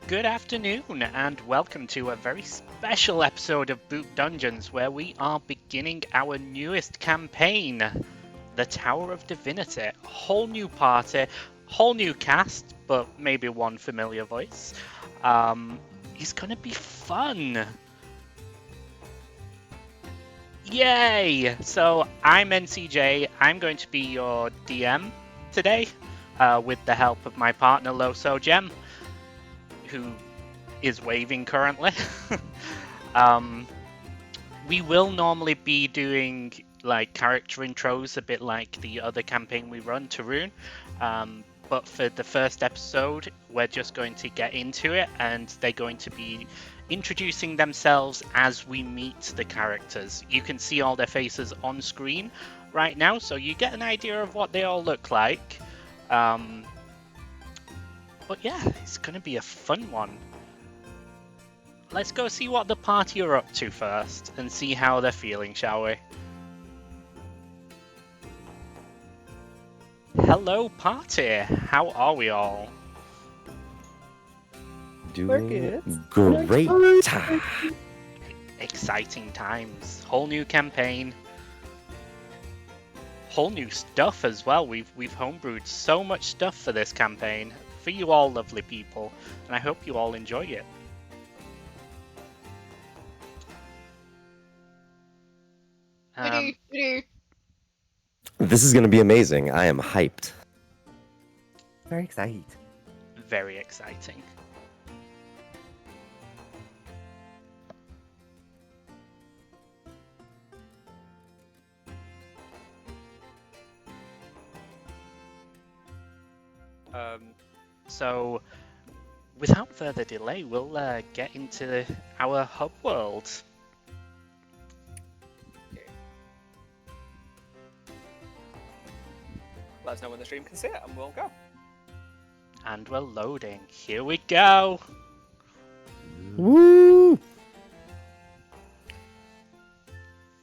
Good afternoon, and welcome to a very special episode of Boot Dungeons where we are beginning our newest campaign, the Tower of Divinity. Whole new party, whole new cast, but maybe one familiar voice. It's gonna be fun! Yay! So, I'm NCJ, I'm going to be your DM today, with the help of my partner Loso Gem, who is waving currently. um, we will normally be doing like character intros, a bit like the other campaign we run, Tarun. But for the first episode, we're just going to get into it, and they're going to be introducing themselves as we meet the characters. You can see all their faces on screen right now, so you get an idea of what they all look like. But yeah, it's going to be a fun one. Let's go see what the party are up to first, and see how they're feeling, shall we? Hello, party! How are we all? Doing We're great. Exciting times. Whole new campaign. Whole new stuff as well. We've homebrewed so much stuff for this campaign. For you all lovely people. And I hope you all enjoy it. This is going to be amazing. I am hyped. very excited. Very exciting. So, without further delay, we'll get into our hub world. Let us know when the stream can see it, and we'll go. And we're loading. Here we go! Woo!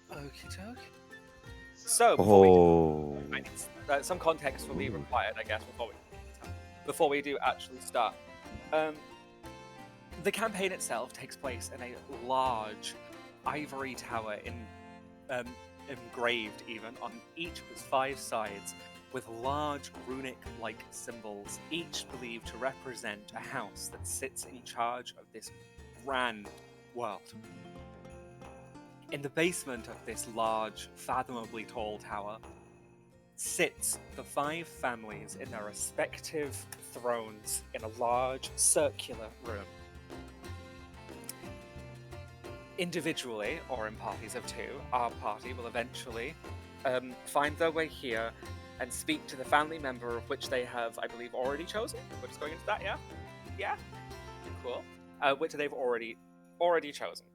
Okie doke. So, before Oh. we do, some context will be required, I guess, before we do actually start. The campaign itself takes place in a large ivory tower engraved even on each of its 5 sides, with large runic-like symbols, each believed to represent a house that sits in charge of this grand world. In the basement of this large, fathomably tall tower sits the 5 families in their respective thrones in a large circular room. Individually, or in parties of 2, our party will eventually find their way here and speak to the family member of which they have, I believe, already chosen. We're just going into that, yeah? Yeah? Cool. Which they've already chosen.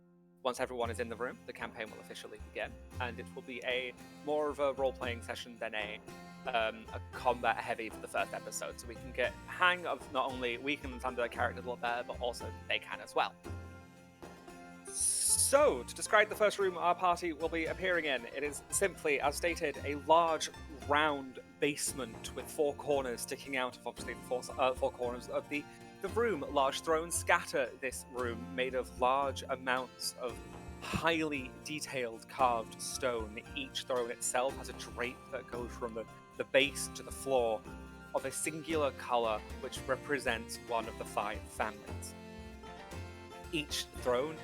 Once everyone is in the room, the campaign will officially begin, and it will be more of a role-playing session than a combat-heavy for the first episode, so we can get hang of not only we can understand the characters a lot better, but also they can as well. So, to describe the first room our party will be appearing in, it is simply, as stated, a large, round basement with 4 corners sticking out of, obviously, the 4 corners of the room. Large thrones scatter this room, made of large amounts of highly detailed carved stone. Each throne itself has a drape that goes from the base to the floor of a singular colour, which represents one of the 5 families. Each throne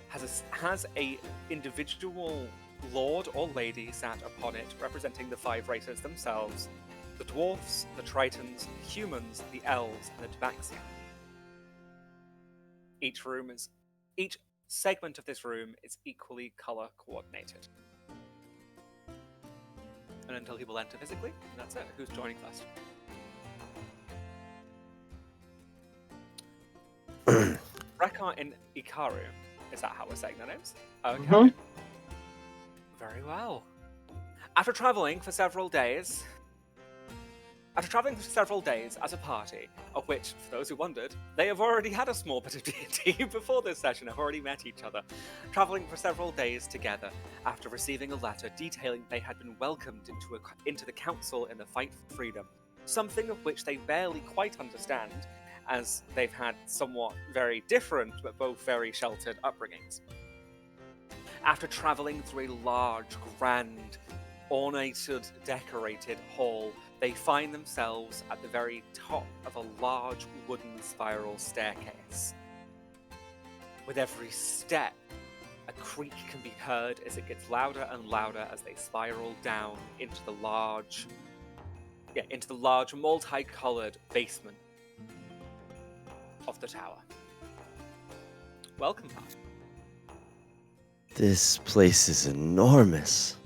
has a individual lord or lady sat upon it, representing the 5 races themselves: the dwarfs, the tritons, the humans, the elves, and the tabaxi. Each segment of this room is equally color coordinated. And until people enter physically, that's it. Who's joining first? Rekar in Ikaru. Is that how we're saying their names? Okay. Mhm. Very well. After traveling for several days as a party, of which, for those who wondered, they have already had a small bit of D&D before this session, have already met each other. Traveling for several days together, after receiving a letter detailing they had been welcomed into the council in the fight for freedom, something of which they barely quite understand, as they've had somewhat very different but both very sheltered upbringings. After travelling through a large, grand, ornated, decorated hall, they find themselves at the very top of a large wooden spiral staircase. With every step, a creak can be heard as it gets louder and louder as they spiral down into the large, multicolored basement of the tower. Welcome back. This place is enormous.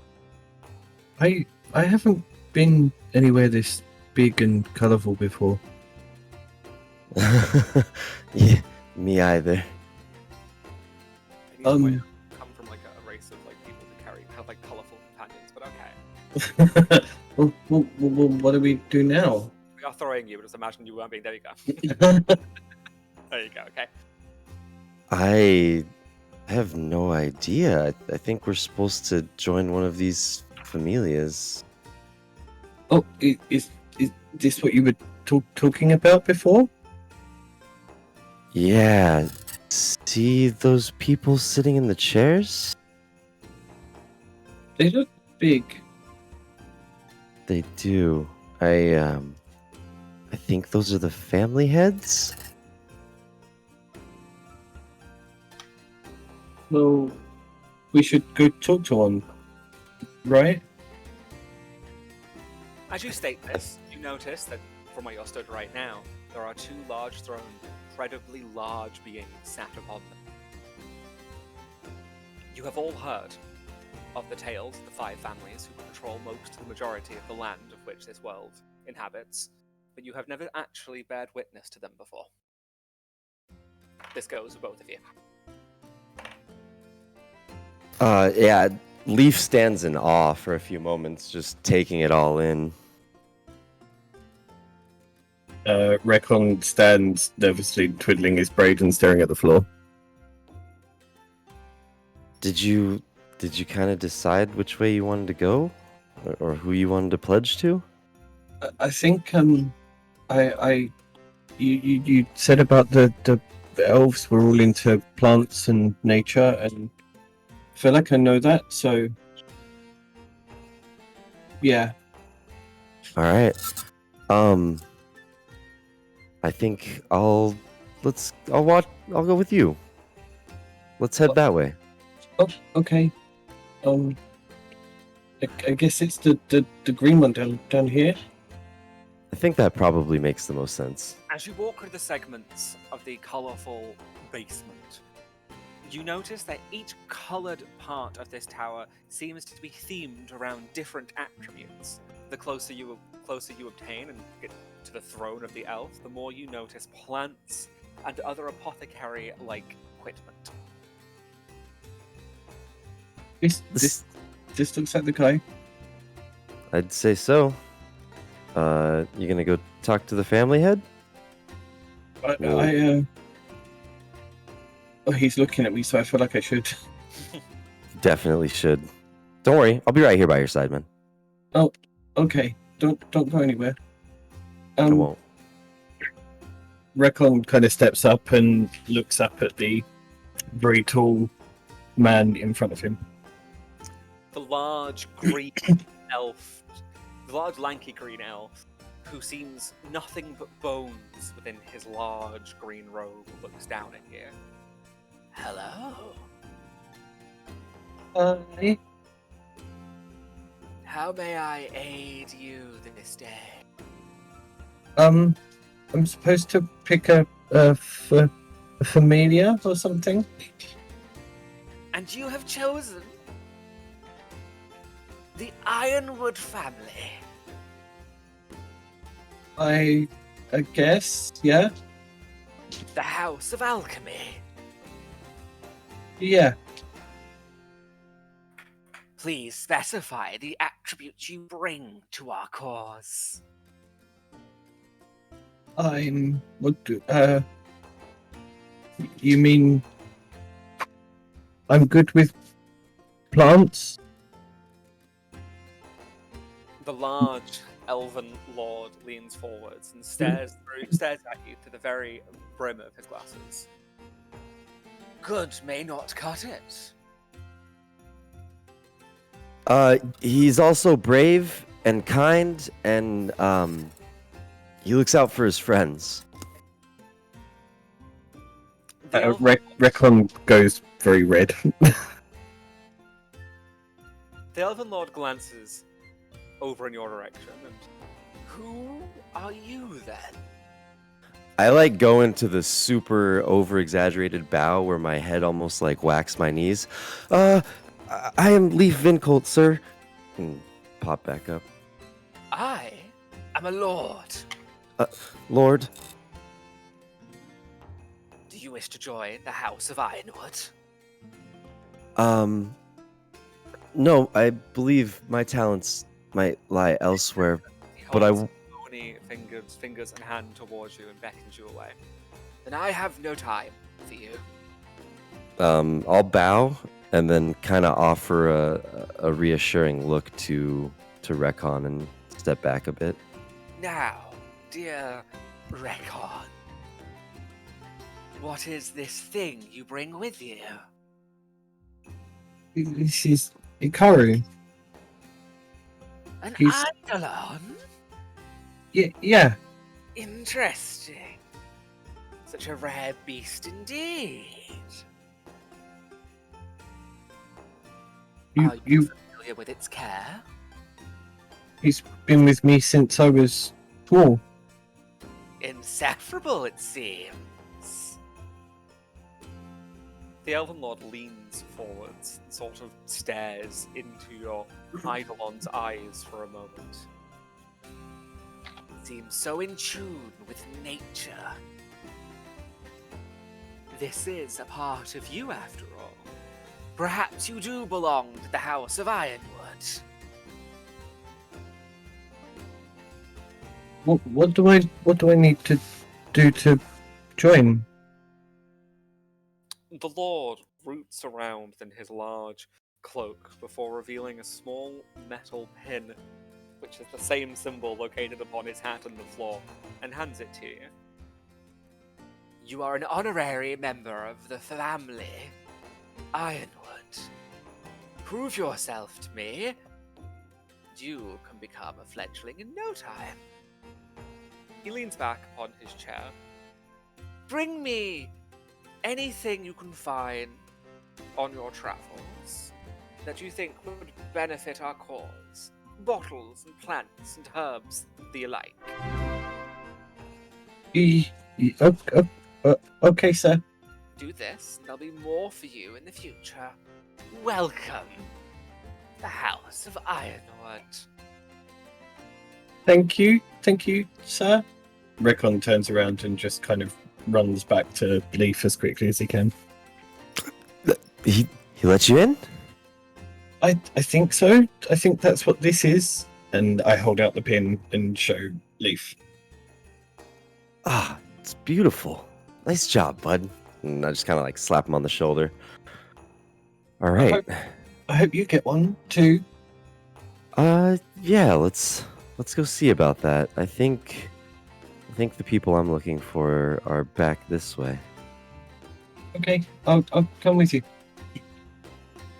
I haven't been anywhere this big and colourful before. Yeah, me either. I Um, need to come from like a race of like people who have like colourful companions, but okay. well, what do we do now? We are throwing you, but just imagine you weren't being. There you go. There you go. Okay. I have no idea. I think we're supposed to join one of these familias. Oh, is this what you were talking about before? Yeah. See those people sitting in the chairs? They look big. They do. I think those are the family heads. So we should go talk to one, right? As you state this, you notice that from where you're stood right now, there are two large thrones, incredibly large beings sat upon them. You have all heard of the tales of the five families who control most of the majority of the land of which this world inhabits, but you have never actually bared witness to them before. This goes for both of you. Yeah. Leaf stands in awe for a few moments, just taking it all in. Rekon stands nervously twiddling his braid and staring at the floor. Did you kind of decide which way you wanted to go, or who you wanted to pledge to? I think you said about the elves were all into plants and nature, and I feel like I know that. So yeah. All right. I think I'll go with you. Let's head that way. Oh, okay. I guess it's the green one down here. I think that probably makes the most sense. As you walk through the segments of the colourful basement, you notice that each coloured part of this tower seems to be themed around different attributes. The closer you obtain and get to the throne of the elf, the more you notice plants and other apothecary-like equipment. This looks like the guy. I'd say so. You gonna go talk to the family head? Oh, he's looking at me, so I feel like I should. Definitely should. Don't worry, I'll be right here by your side, man. Oh, okay. Don't go anywhere. I won't. Rekon kind of steps up and looks up at the very tall man in front of him. The large green elf, the large lanky green elf, who seems nothing but bones within his large green robe, looks down at you. Hello. Hi. How may I aid you this day? I'm supposed to pick a familiar or something. And you have chosen the Ironwood family. I guess, yeah. The House of Alchemy. Yeah. Please specify the attributes you bring to our cause. You mean I'm good with plants? The large elven lord leans forwards and stares at you through the very brim of his glasses. Good may not cut it. He's also brave and kind, and he looks out for his friends. The elven- Recon goes very red. The elven lord glances over in your direction and, who are you then? I like go into the super over-exaggerated bow where my head almost like whacks my knees. I am Leaf Vincolt, sir. And pop back up. I am a lord. Lord, Do you wish to join the House of Ironwood? no, I believe my talents might lie elsewhere, He but I... holds bony fingers and hand towards you and beckons you away. Then I have no time for you. I'll bow and then kind of offer a reassuring look to Recon and step back a bit. Now, dear Recon, what is this thing you bring with you? This is Ikaru. An He's- Eidolon? Yeah. Interesting. Such a rare beast indeed. Are you familiar with its care? He's been with me since I was small. Insufferable, it seems. The Elven Lord leans forwards and sort of stares into your Eidolon's eyes for a moment. Seems so in tune with nature. This is a part of you, after all. Perhaps you do belong to the House of Ironwood. What do I need to do to join? The Lord roots around in his large cloak before revealing a small metal pin, which is the same symbol located upon his hat on the floor, and hands it to you. You are an honorary member of the family, Ironwood. Prove yourself to me. You can become a fledgling in no time. He leans back upon his chair. Bring me anything you can find on your travels that you think would benefit our cause. Bottles and plants and herbs, the like. Okay, sir. Do this, and there'll be more for you in the future. Welcome, the House of Ironwood. Thank you, sir. Recon turns around and just kind of runs back to Leaf as quickly as he can. He let you in? I think so. I think that's what this is. And I hold out the pin and show Leaf. Ah, it's beautiful. Nice job, bud. And I just kind of like slap him on the shoulder. All right. I hope you get one too. Yeah. Let's go see about that. I think the people I'm looking for are back this way. Okay, I'll come with you.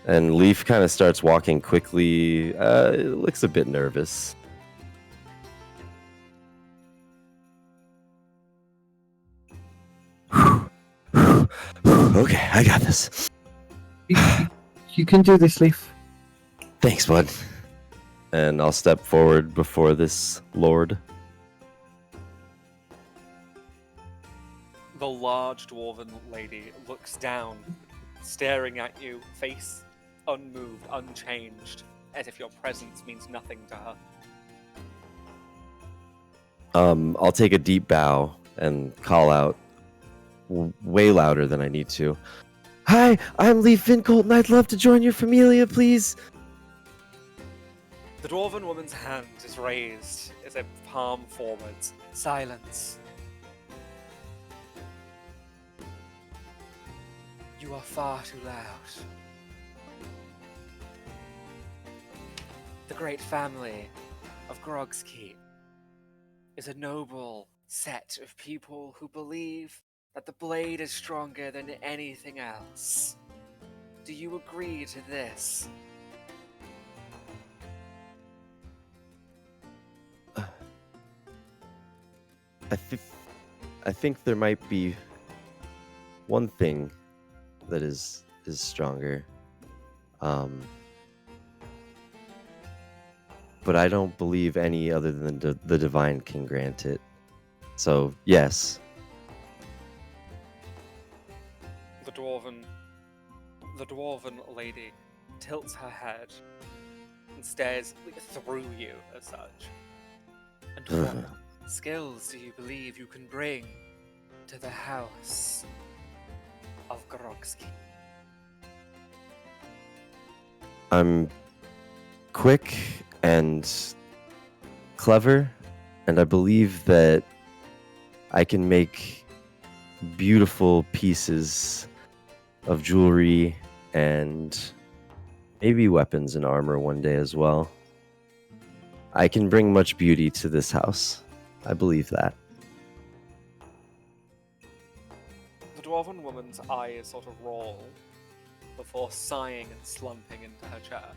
And Leaf kind of starts walking quickly. Looks a bit nervous. Okay, I got this. You can do this, Leaf. Thanks, bud. And I'll step forward before this lord. The large dwarven lady looks down, staring at you, face unmoved, unchanged, as if your presence means nothing to her. I'll take a deep bow and call out way louder than I need to. Hi, I'm Leaf Vincolt, and I'd love to join your familia, please. The dwarven woman's hand is raised as a palm forwards. Silence. You are far too loud. The great family of Grog's Keep is a noble set of people who believe that the blade is stronger than anything else. Do you agree to this? I think there might be one thing that is stronger. But I don't believe any other than the divine can grant it. So, yes. The dwarven lady tilts her head and stares through you as such. And what skills do you believe you can bring to the house of Grog's Keep? I'm quick and clever, and I believe that I can make beautiful pieces of jewelry and maybe weapons and armor one day as well. I can bring much beauty to this house. I believe that. The dwarven woman's eyes sort of roll before sighing and slumping into her chair.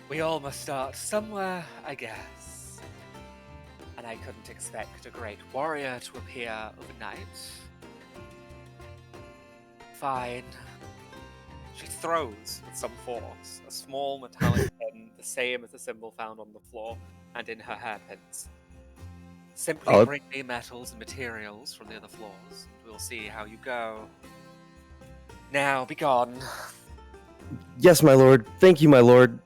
We all must start somewhere, I guess. And I couldn't expect a great warrior to appear overnight. Fine. She throws with some force a small metallic pin, the same as the symbol found on the floor and in her hairpins. Simply bring me metals and materials from the other floors. We'll see how you go. Now, be gone. Yes, my lord. Thank you, my lord.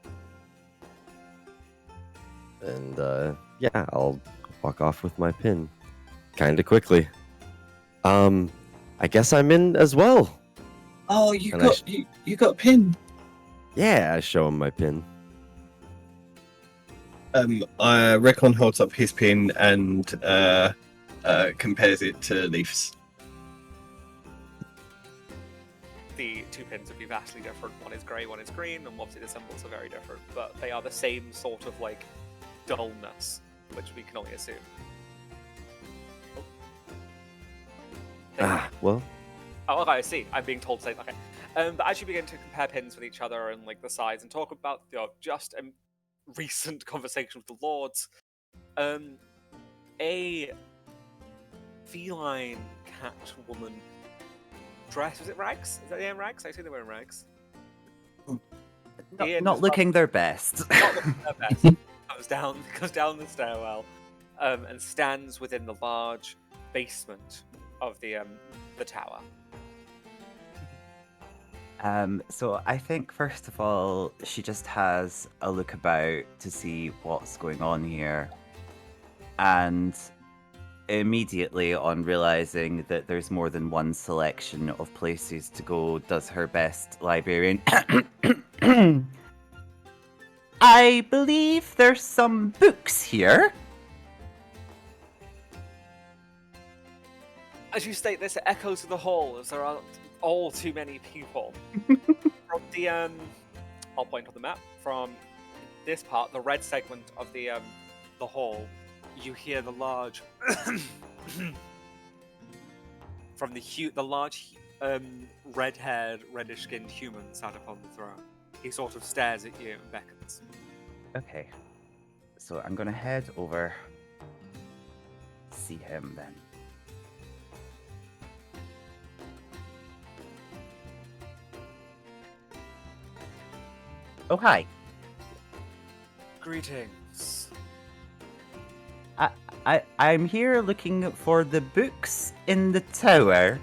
And yeah, I'll walk off with my pin, kind of quickly. I guess I'm in as well. Oh, you got a pin. Yeah, I show him my pin. Recon holds up his pin and compares it to Leaf's. The two pins would be vastly different. One is grey, one is green, and obviously the symbols are very different, but they are the same sort of like dullness, which we can only assume. Well. Oh, okay, I see. I'm being told to say okay. But as you begin to compare pins with each other and like the size and talk about just a recent conversation with the lords, a feline cat woman dressed, was it rags? Is that the name rags? I see they were in rags. Not looking their best. Not looking their best. Goes down the stairwell, and stands within the large basement of the tower. So I think first of all, she just has a look about to see what's going on here. And immediately on realizing that there's more than one selection of places to go, does her best librarian. I believe there's some books here. As you state this, it echoes to the hall as there are all too many people. From the I'll point on the map. From this part, the red segment of the hall, you hear the large from the large red-haired, reddish-skinned human sat upon the throne. He sort of stares at you and beckons. Okay. So I'm gonna head over, see him then. Oh, hi. Greetings. I'm here looking for the books in the tower.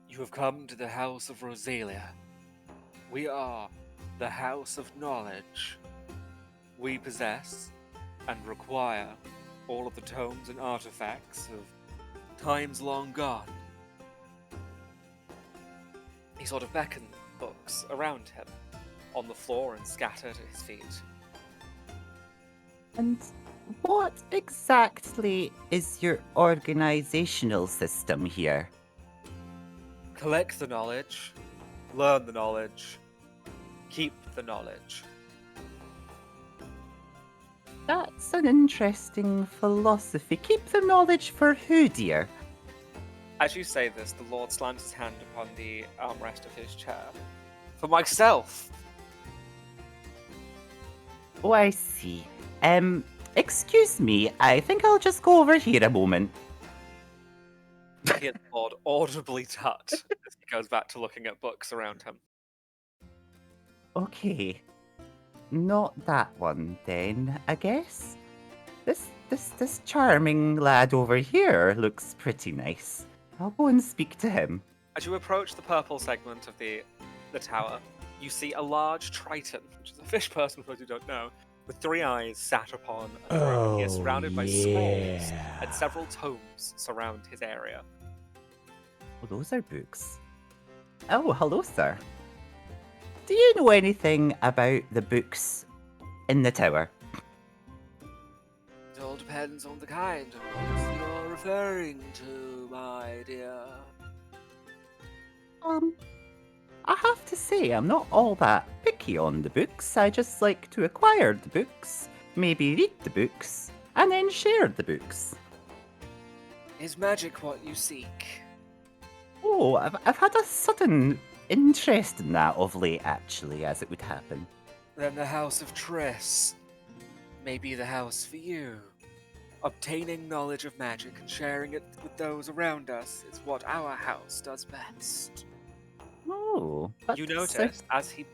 You have come to the House of Rosalia. We are the House of Knowledge. We possess and require all of the tomes and artifacts of times long gone. He sort of beckons books around him, on the floor and scattered at his feet. And what exactly is your organizational system here? Collect the knowledge, learn the knowledge, keep the knowledge. That's an interesting philosophy. Keep the knowledge for who, dear? As you say this, the Lord slams his hand upon the armrest of his chair. For myself! Oh, I see. Excuse me, I think I'll just go over here a moment. You hear the Lord audibly tut as he goes back to looking at books around him. Okay. Not that one, then, I guess. This charming lad over here looks pretty nice. I'll go and speak to him. As you approach the purple segment of the tower, you see a large triton, which is a fish person for those who don't know, with 3 eyes sat upon a throne. He is surrounded by scrolls, and several tomes surround his area. Oh, those are books. Oh, hello, sir. Do you know anything about the books in the tower? It all depends on the kind of books you're referring to, my dear. I have to say, I'm not all that picky on the books. I just like to acquire the books, maybe read the books, and then share the books. Is magic what you seek? Oh, I've had a sudden interest in that of late, actually, as it would happen. Then the House of Triss may be the house for you. Obtaining knowledge of magic and sharing it with those around us is what our house does best. Oh, that's You notice as he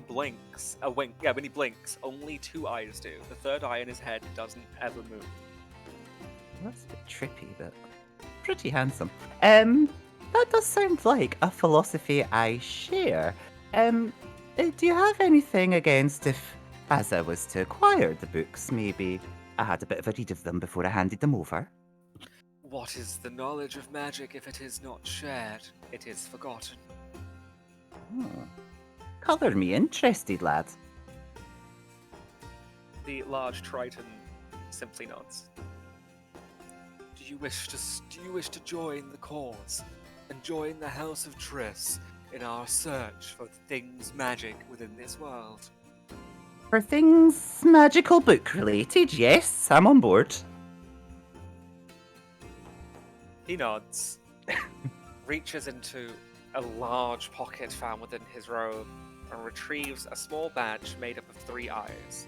blinks, a wink. Yeah, when he blinks, only 2 eyes do. The third eye in his head doesn't ever move. That's a bit trippy, but pretty handsome. That does sound like a philosophy I share. Do you have anything against if, as I was to acquire the books, maybe I had a bit of a read of them before I handed them over? What is the knowledge of magic if it is not shared? It is forgotten. Colour me interested, lad. The large triton simply nods. Do you wish to join the cause and join the House of Triss in our search for things magic within this world? For things magical book related, yes, I'm on board. He nods, reaches into a large pocket found within his robe, and retrieves a small badge made up of 3 eyes.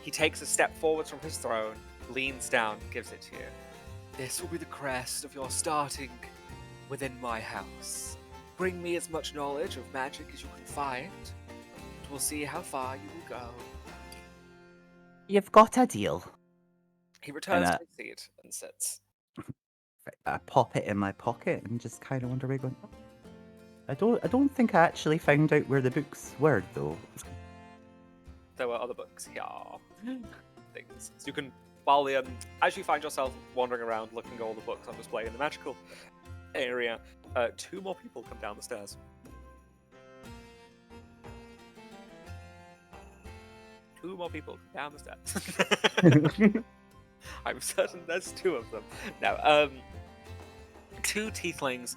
He takes a step forwards from his throne, leans down, gives it to you. This will be the crest of your starting within my house. Bring me as much knowledge of magic as you can find, and we'll see how far you will go. You've got a deal. He returns And, to his seat and sits. I pop it in my pocket and just kind of wonder where going. I don't think I actually found out where the books were, though. There were other books here. Things. So you can, while the as you find yourself wandering around looking at all the books on display in the magical area, 2 more people come down the stairs. 2 more people come down the stairs. I'm certain there's 2 of them. No, 2 tieflings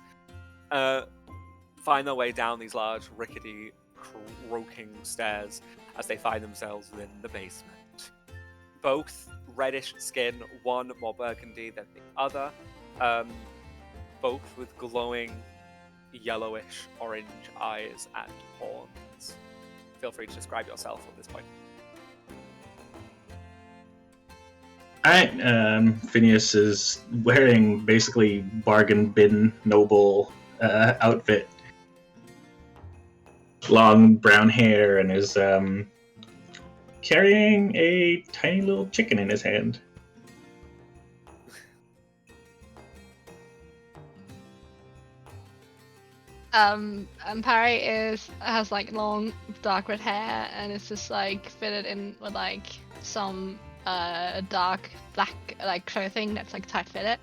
find their way down these large, rickety, croaking stairs as they find themselves within the basement. Both reddish skin, one more burgundy than the other, both with glowing yellowish orange eyes and horns. Feel free to describe yourself at this point. Alright, Phineas is wearing basically bargain bin noble outfit. Long brown hair and is carrying a tiny little chicken in his hand. Parry has like long dark red hair and it's just like fitted in with like some dark black like clothing that's like tight fitted.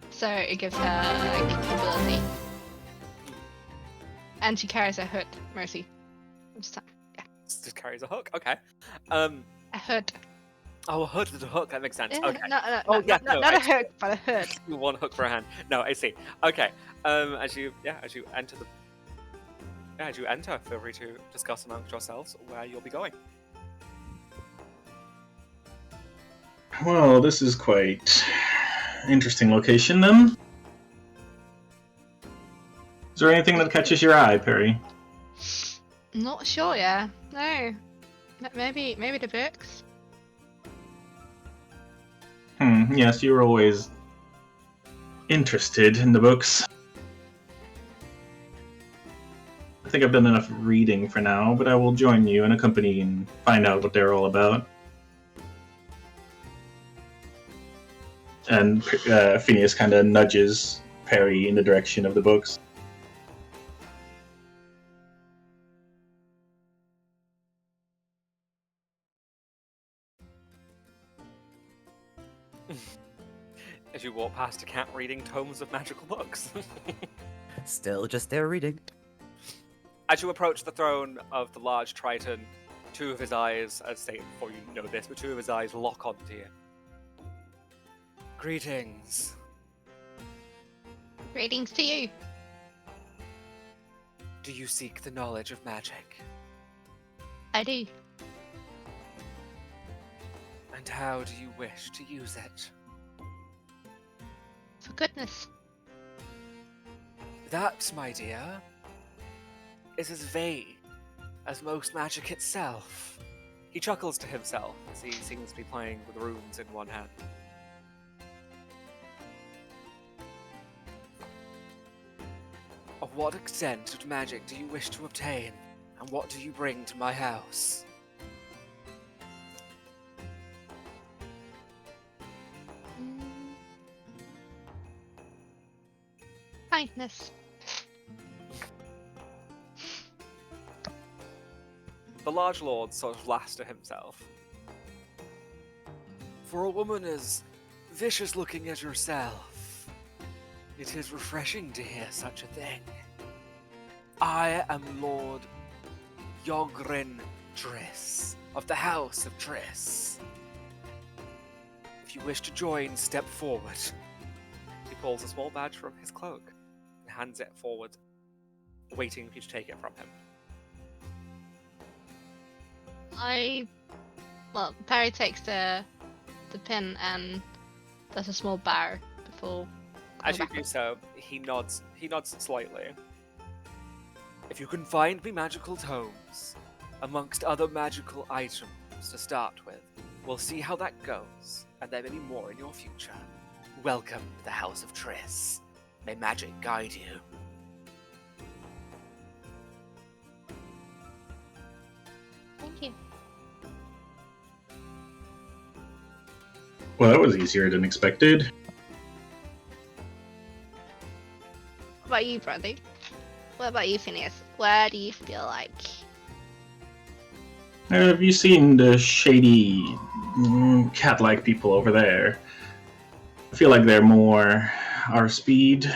So it gives her like mobility. And she carries a hood, Mercy. Just carries a hook, okay. A hood. Oh, a hood with a hook, that makes sense. Yeah, Okay. Not a hook, but a hood. 1 hook for a hand. No, I see. Okay. As you enter, feel free to discuss amongst yourselves where you'll be going. Well, this is quite interesting location then. Is there anything that catches your eye, Perry? Not sure, yeah. No. Maybe the books. Yes, you were always interested in the books. I think I've done enough reading for now, but I will join you and accompany and find out what they're all about. And Phineas kind of nudges Perry in the direction of the books. As you walk past a cat reading tomes of magical books. Still just there reading. As you approach the throne of the large Triton, two of his eyes, as stated before you know this, but two of his eyes lock onto you. Greetings. Greetings to you. Do you seek the knowledge of magic? I do. And how do you wish to use it? For goodness. That, my dear, is as vague as most magic itself. He chuckles to himself as he seems to be playing with runes in one hand. Of what extent of magic do you wish to obtain, and what do you bring to my house? Kindness. The large lord sort of laughs to himself. For a woman as vicious looking as yourself, it is refreshing to hear such a thing. I am Lord Yogrin Triss, of the House of Triss. If you wish to join, step forward. He pulls a small badge from his cloak and hands it forward, waiting for you to take it from him. Well, Perry takes the pin and does a small bow before. As you do so, he nods slightly. If you can find me magical tomes, amongst other magical items to start with, we'll see how that goes, and there may be more in your future. Welcome to the House of Triss. May magic guide you. Thank you. Well, that was easier than expected. What about you, Brandy? What about you, Phineas? Where do you feel like? Have you seen the shady, cat-like people over there? I feel like they're more our speed.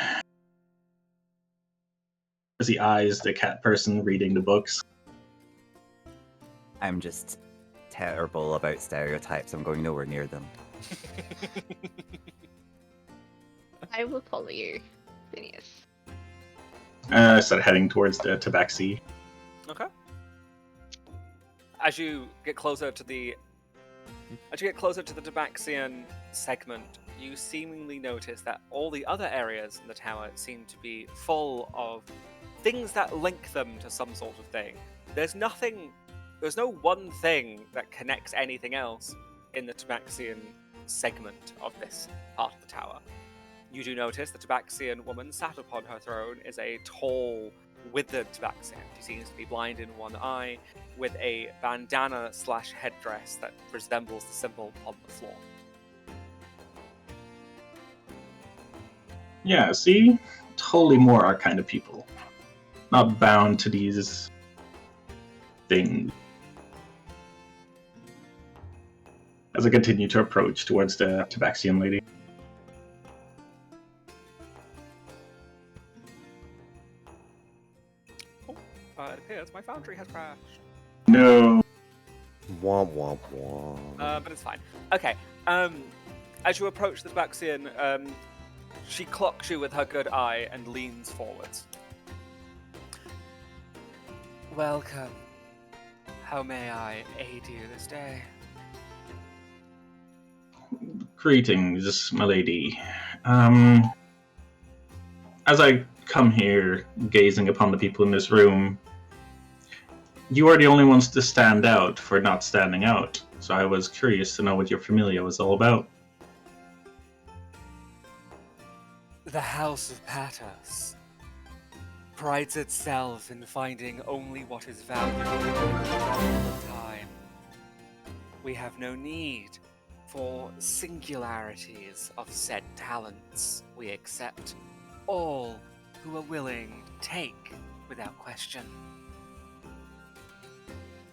As he eyes the cat person reading the books. I'm just terrible about stereotypes. I'm going nowhere near them. I will follow you, Phineas. Start heading towards the tabaxi. Okay. As you get closer to the Tabaxian segment, you seemingly notice that all the other areas in the tower seem to be full of things that link them to some sort of thing. There's no one thing that connects anything else in the Tabaxian segment of this part of the tower. You do notice the Tabaxian woman sat upon her throne is a tall, withered Tabaxian. She seems to be blind in one eye, with a bandana/headdress that resembles the symbol on the floor. Yeah, see? Totally more our kind of people. Not bound to these things. As I continue to approach towards the Tabaxian lady. It appears my foundry has crashed. No. Womp womp womp. But it's fine. Okay. As you approach the Tabaxian, she clocks you with her good eye and leans forwards. Welcome. How may I aid you this day? Greetings, milady. As I come here, gazing upon the people in this room, you are the only ones to stand out for not standing out. So I was curious to know what your familia was all about. The House of Patos prides itself in finding only what is valuable all the time. We have no need for singularities of said talents. We accept all who are willing to take without question.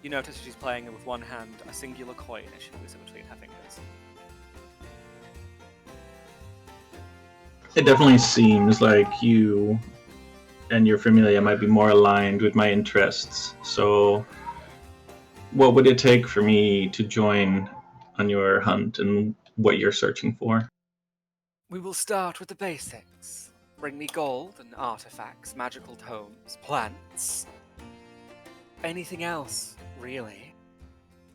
You notice she's playing with one hand a singular coin as she moves in between her fingers. It definitely seems like you and your familia might be more aligned with my interests. So, what would it take for me to join on your hunt and what you're searching for? We will start with the basics. Bring me gold and artifacts, magical tomes, plants. Anything else, really.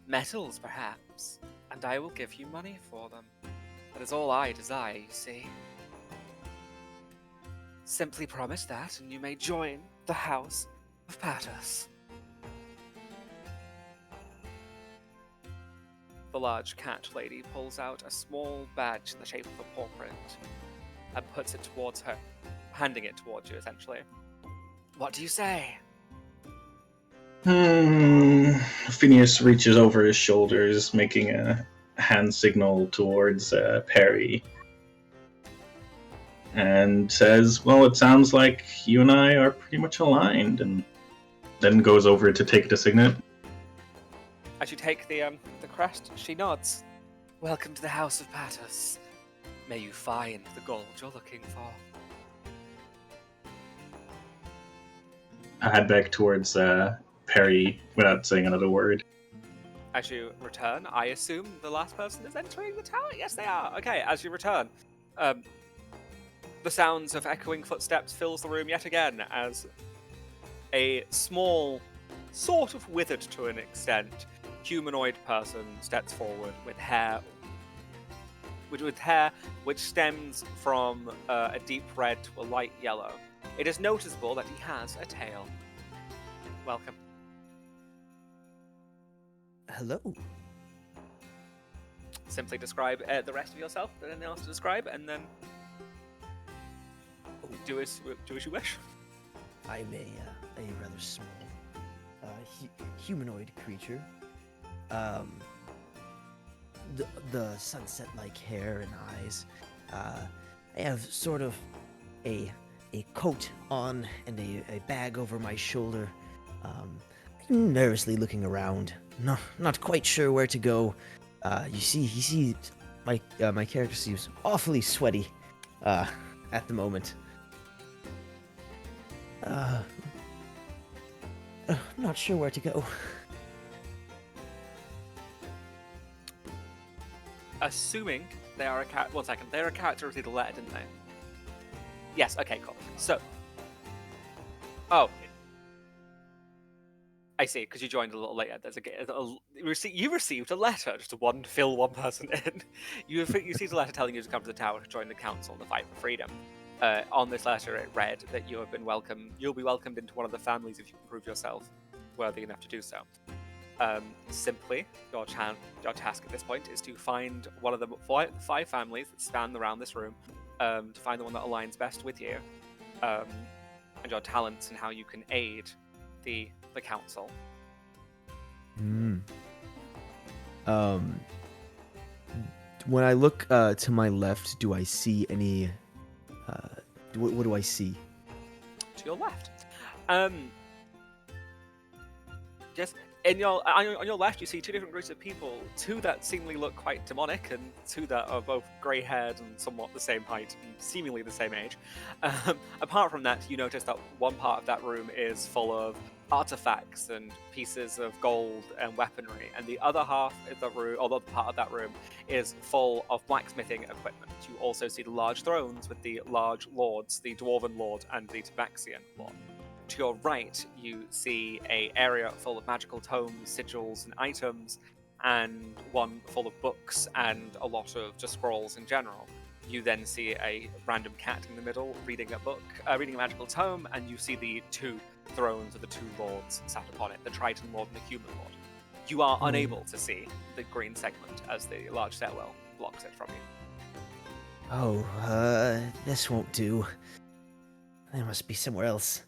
Metals, perhaps, and I will give you money for them. That is all I desire, you see. Simply promise that, and you may join the House of Patos. The large cat lady pulls out a small badge in the shape of a paw print and puts it towards her, handing it towards you, essentially. What do you say? Phineas reaches over his shoulders, making a hand signal towards Perry, and says, well, it sounds like you and I are pretty much aligned, and then goes over to take the signet. As you take the crest, she nods. Welcome to the House of Patos. May you find the gold you're looking for. I head back towards Perry without saying another word. As you return, I assume the last person is entering the tower? Yes, they are. Okay, as you return, the sounds of echoing footsteps fills the room yet again as a small, sort of withered to an extent, humanoid person steps forward with hair which stems from a deep red to a light yellow. It is noticeable that he has a tail. Welcome. Hello. Simply describe the rest of yourself. Anything else to describe, and then do as you wish. I'm a rather small humanoid creature. The sunset-like hair and eyes. I have sort of a coat on and a bag over my shoulder. I'm nervously looking around. Not quite sure where to go. You see, my character seems awfully sweaty at the moment. Not sure where to go. Assuming they are a character. 1 second. They're a character with the letter, didn't they? Yes. Okay. Cool. So. Oh. I see. Because you joined a little later. There's you received a letter just to fill one person in. You received a letter telling you to come to the tower to join the council in the fight for freedom. On this letter, it read that you have been welcomed. You'll be welcomed into one of the families if you can prove yourself worthy enough to do so. Simply, your task at this point is to find one of the 5 families that span around this room, to find the one that aligns best with you, and your talents and how you can aid the council. When I look to my left, do I see any? What do I see? To your left. Yes. On your left, you see 2 different groups of people. 2 that seemingly look quite demonic, and 2 that are both grey-haired and somewhat the same height and seemingly the same age. Apart from that, you notice that one part of that room is full of artifacts and pieces of gold and weaponry, and the other half of the room, or the other part of that room, is full of blacksmithing equipment. You also see the large thrones with the large lords, the Dwarven Lord and the Tabaxian Lord. To your right, you see an area full of magical tomes, sigils, and items, and one full of books and a lot of just scrolls in general. You then see a random cat in the middle reading a book, reading a magical tome, and you see the two thrones of the two lords sat upon it, the Triton Lord and the Human Lord. You are unable to see the green segment as the large stairwell blocks it from you. Oh, this won't do. There must be somewhere else.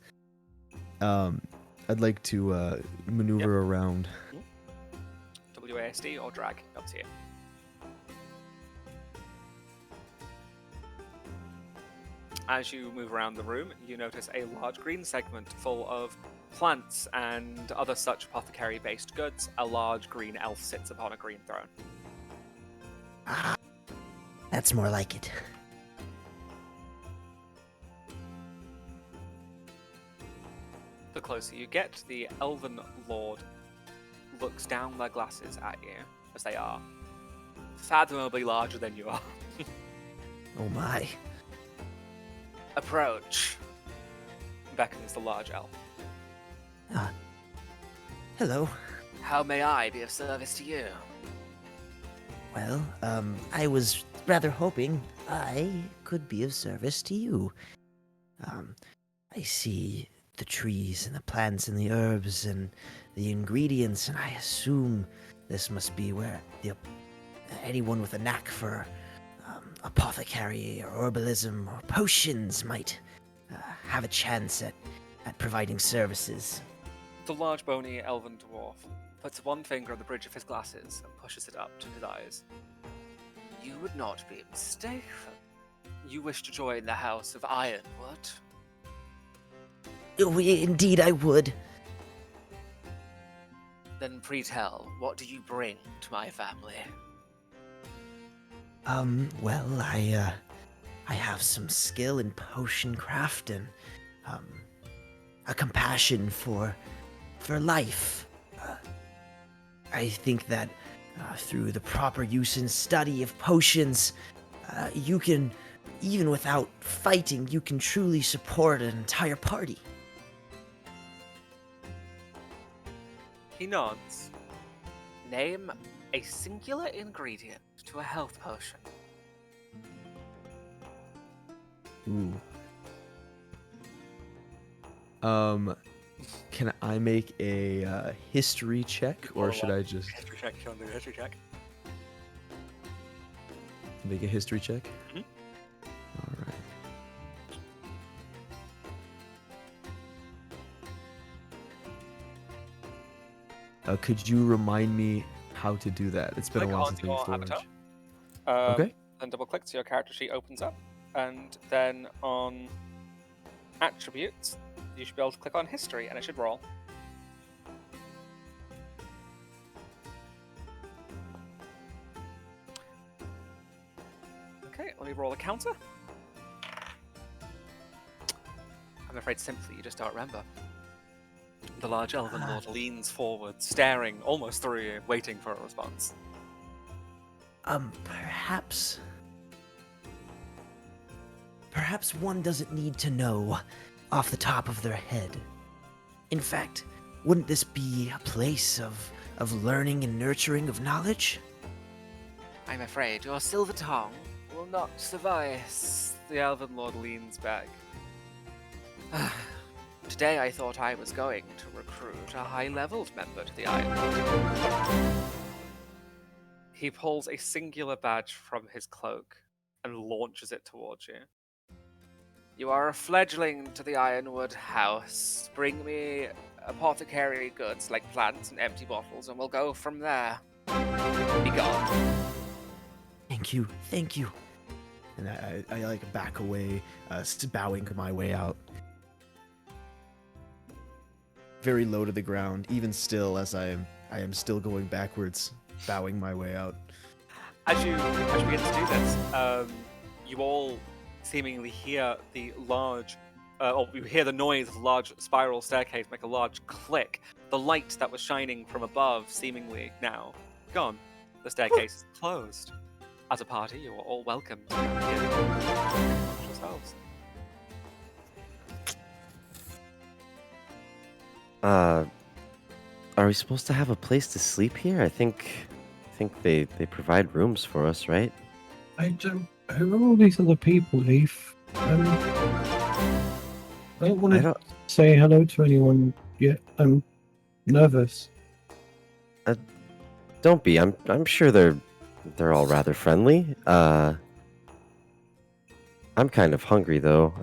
I'd like to maneuver around. WASD or drag, up to you. As you move around the room, you notice a large green segment full of plants and other such apothecary-based goods. A large green elf sits upon a green throne. Ah, that's more like it. The closer you get, the Elven Lord looks down their glasses at you, as they are fathomably larger than you are. Oh my. Approach, beckons the large elf. Hello. How may I be of service to you? Well, I was rather hoping I could be of service to you. I see the trees and the plants and the herbs and the ingredients, and I assume this must be where anyone with a knack for apothecary or herbalism or potions might have a chance at providing services. The large bony elven dwarf puts one finger on the bridge of his glasses and pushes it up to his eyes. You would not be mistaken. You wish to join the House of Ironwood? Oh, indeed I would. Then pray tell, what do you bring to my family? Well, I have some skill in potion craft and, a compassion for life. I think that through the proper use and study of potions, you can, even without fighting, you can truly support an entire party. He nods. Name a singular ingredient to a health potion. Ooh. Can I make a history check, or should I just History check, Sean, do a history check. make a history check? Mhm. All right. Could you remind me how to do that? It's been a Click while on since I your used avatar. Forge. Okay. Then double click so your character sheet opens up. And then on attributes, you should be able to click on history and it should roll. Okay, let me roll a counter. I'm afraid simply you just don't remember. The large elven lord leans forward, staring almost through you, waiting for a response. Perhaps one doesn't need to know off the top of their head. In fact, wouldn't this be a place of learning and nurturing of knowledge? I'm afraid your silver tongue will not suffice. The elven lord leans back. Today I thought I was going to recruit a high-leveled member to the Ironwood. He pulls a singular badge from his cloak and launches it towards you. You are a fledgling to the Ironwood House. Bring me apothecary goods like plants and empty bottles, and we'll go from there. Be gone. Thank you. And I like back away, bowing my way out. Very low to the ground, even still as I am still going backwards, bowing my way out. As you begin to do this, you all seemingly hear the large, or you hear the noise of a large spiral staircase make a large click. The light that was shining from above seemingly now gone. The staircase is closed. As a party, you are all welcome to begin yourselves. Are we supposed to have a place to sleep here? I think think they provide rooms for us, right? Who are all these other people, Leaf? I don't want I to don't. say hello to anyone yet. I'm nervous. Don't be. I'm sure they're all rather friendly. I'm kind of hungry though.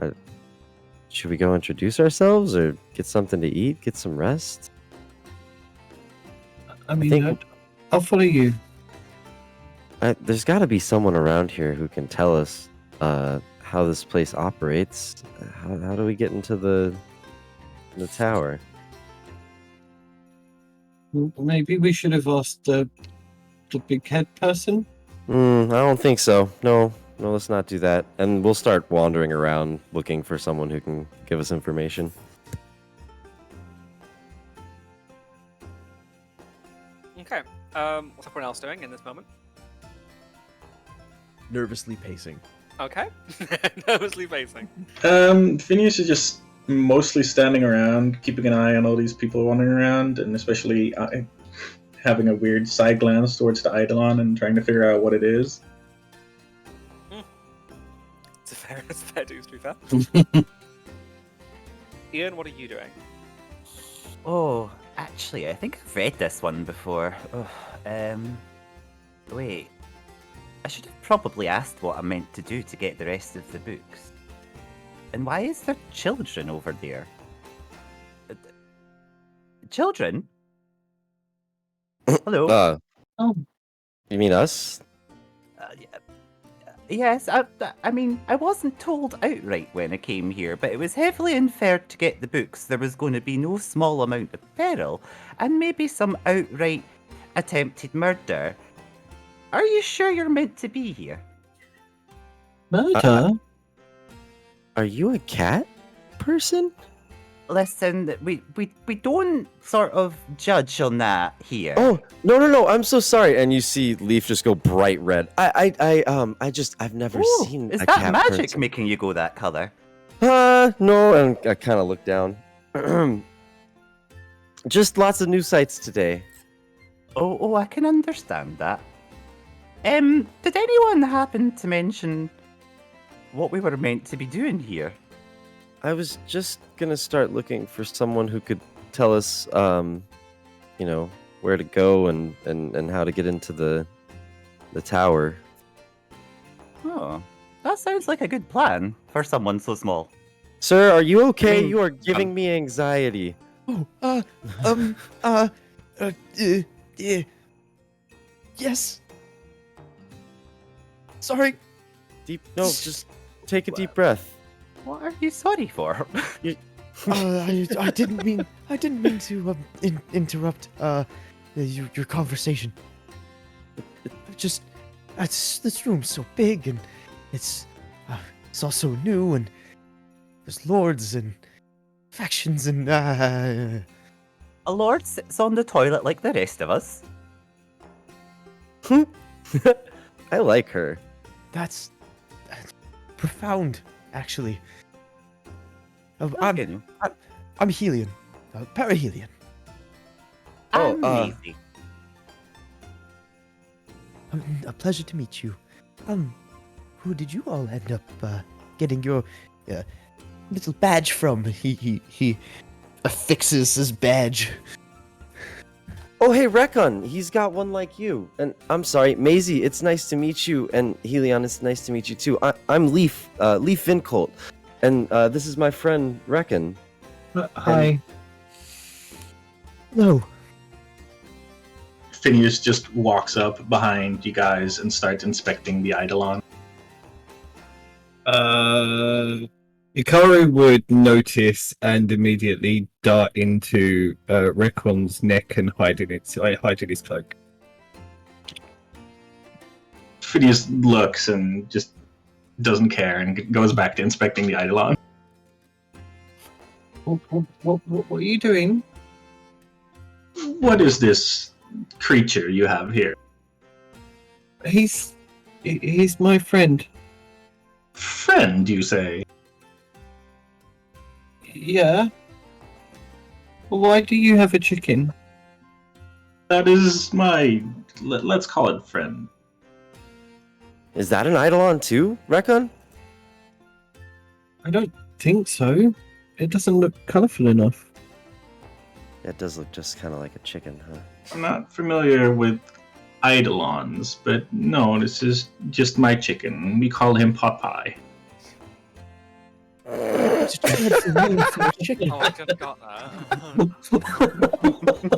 Should we go introduce ourselves or get something to eat? Get some rest? I mean, think- I'll follow you. There's got to be someone around here who can tell us how this place operates. How do we get into the tower? Maybe we should have asked the big head person. I don't think so. No, let's not do that. And we'll start wandering around looking for someone who can give us information. Okay. What's everyone else doing in this moment? Nervously pacing. Okay. Nervously pacing. Phineas is just mostly standing around, keeping an eye on all these people wandering around, and especially having a weird side glance towards the Eidolon and trying to figure out what it is. It's a fair dues, to be fair. Ian, what are you doing? Oh, actually, I think I've read this one before. Oh, wait. I should have probably asked what I meant to do to get the rest of the books. And why is there children over there? Children? Hello? Oh, You mean us? Yes, I mean, I wasn't told outright when I came here, but it was heavily inferred to get the books there was going to be no small amount of peril, and maybe some outright attempted murder. Are you sure you're meant to be here? murder? Are you a cat person? Listen, we don't sort of judge on that here. Oh, no, I'm so sorry. And you see Leaf just go bright red. I've never Ooh, seen is a that cat magic person. making you go that color? No, and I kind of look down. Just lots of new sights today. Oh, I can understand that. Did anyone happen to mention what we were meant to be doing here? I was just gonna start looking for someone who could tell us, where to go and how to get into the tower. Oh, that sounds like a good plan for someone so small. Sir, are you okay? mean, You are giving me anxiety. Oh, yes. Sorry. Just take a deep breath. What are you sorry for? I didn't mean to interrupt your conversation. Just this room's so big and it's all so new and there's lords and factions and A lord sits on the toilet like the rest of us. I like her. that's profound, actually. Okay. I'm Helion, Perihelion. Oh, I'm lazy. A pleasure to meet you. Who did you all end up getting your little badge from? He affixes his badge. Oh, hey, Rekon. He's got one like you. And I'm sorry, Maisie, it's nice to meet you. And Helion, it's nice to meet you too. I'm Leaf Vincolt. And this is my friend, Rekon. Hi. No. Phineas just walks up behind you guys and starts inspecting the Eidolon. Hikaru would notice and immediately dart into Rekon's neck and hide in his cloak. Phineas looks and just doesn't care and goes back to inspecting the Eidolon. What are you doing? What is this creature you have here? He's my friend. Friend, you say? Yeah. Why do you have a chicken? That is my, let's call it friend. Is that an Eidolon too, Rekon? I don't think so. It doesn't look colourful enough. It does look just kind of like a chicken, huh? I'm not familiar with Eidolons, but no, this is just my chicken. We call him Popeye. It's a dreadful name for a chicken. Oh, I just got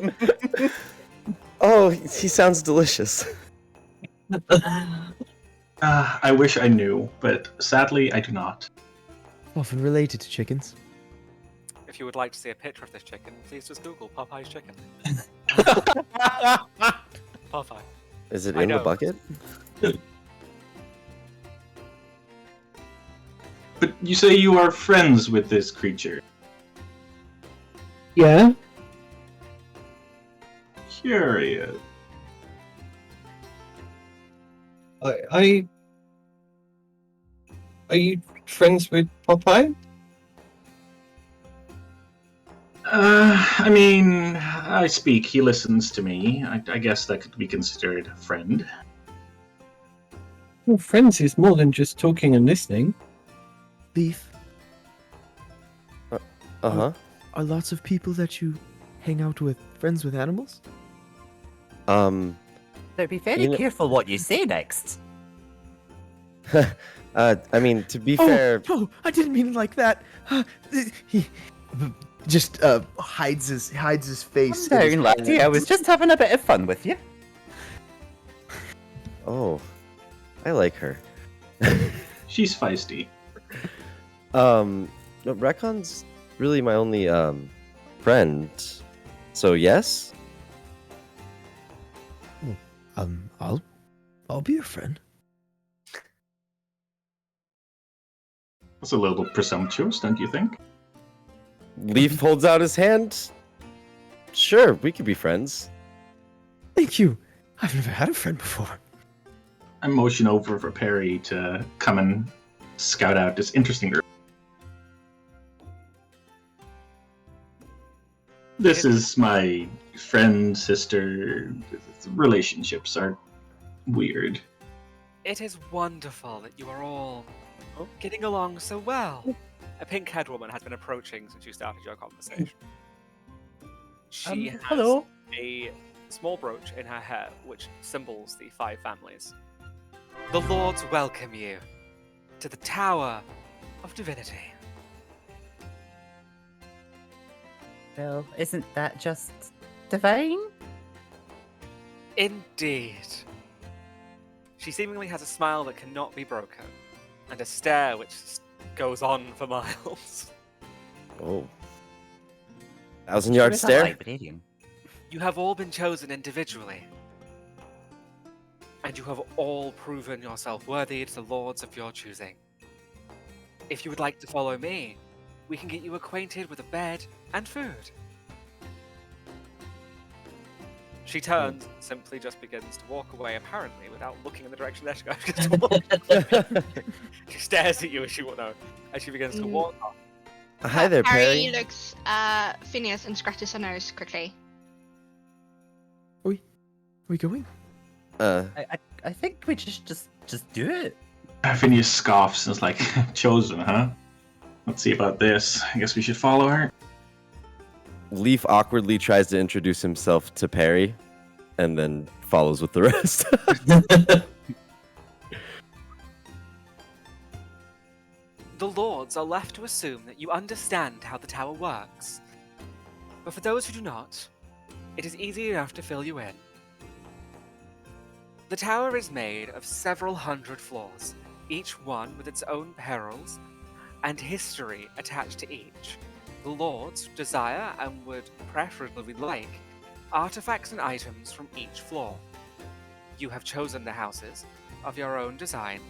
that. Oh, he sounds delicious. I wish I knew, but sadly I do not. Often related to chickens. If you would like to see a picture of this chicken, please just Google Popeye's chicken. Popeye. Is it I in the know. bucket? But you say you are friends with this creature. Yeah? Curious. I Are you friends with Popeye? I mean, I speak, he listens to me. I guess that could be considered a friend. Well, friends is more than just talking and listening. Leaf, Uh-huh. are lots of people that you hang out with friends with animals? So be very You know- careful what you say next. I mean, to be fair, Oh, I didn't mean it like that. He just hides his face. Calm in his down, laddie. I was just having a bit of fun with you. oh, I like her. She's feisty. No, Rekon's really my only friend. So yes. I'll be your friend. That's a little presumptuous, don't you think? Leaf holds out his hand. Sure, we could be friends. Thank you. I've never had a friend before. I motion over for Perry to come and scout out this interesting room. This is my friend, sister. Relationships are weird. It is wonderful that you are all getting along so well. A pink-haired woman has been approaching since you started your conversation. She has hello. a small brooch in her hair, which symbols the 5 families. The lords welcome you to the Tower of Divinity. Well, isn't that just divine? Indeed. She seemingly has a smile that cannot be broken, and a stare which goes on for miles. Oh. 1,000-yard She was a stare. librarian. You have all been chosen individually, and you have all proven yourself worthy to the lords of your choosing. If you would like to follow me, we can get you acquainted with a bed and food. She turns, simply just begins to walk away, apparently without looking in the direction that she goes to walk. She stares at you as she begins to walk off. Hi there, Harry Perry. looks at Phineas and scratches her nose quickly. We going? I think we just do it. Phineas scoffs and is like, chosen, huh? Let's see about this. I guess we should follow her. Leaf awkwardly tries to introduce himself to Perry, and then follows with the rest. The lords are left to assume that you understand how the tower works. But for those who do not, it is easy enough to fill you in. The tower is made of several hundred floors, each one with its own perils and history attached to each. The lords desire and would preferably like artifacts and items from each floor. You have chosen the houses of your own design.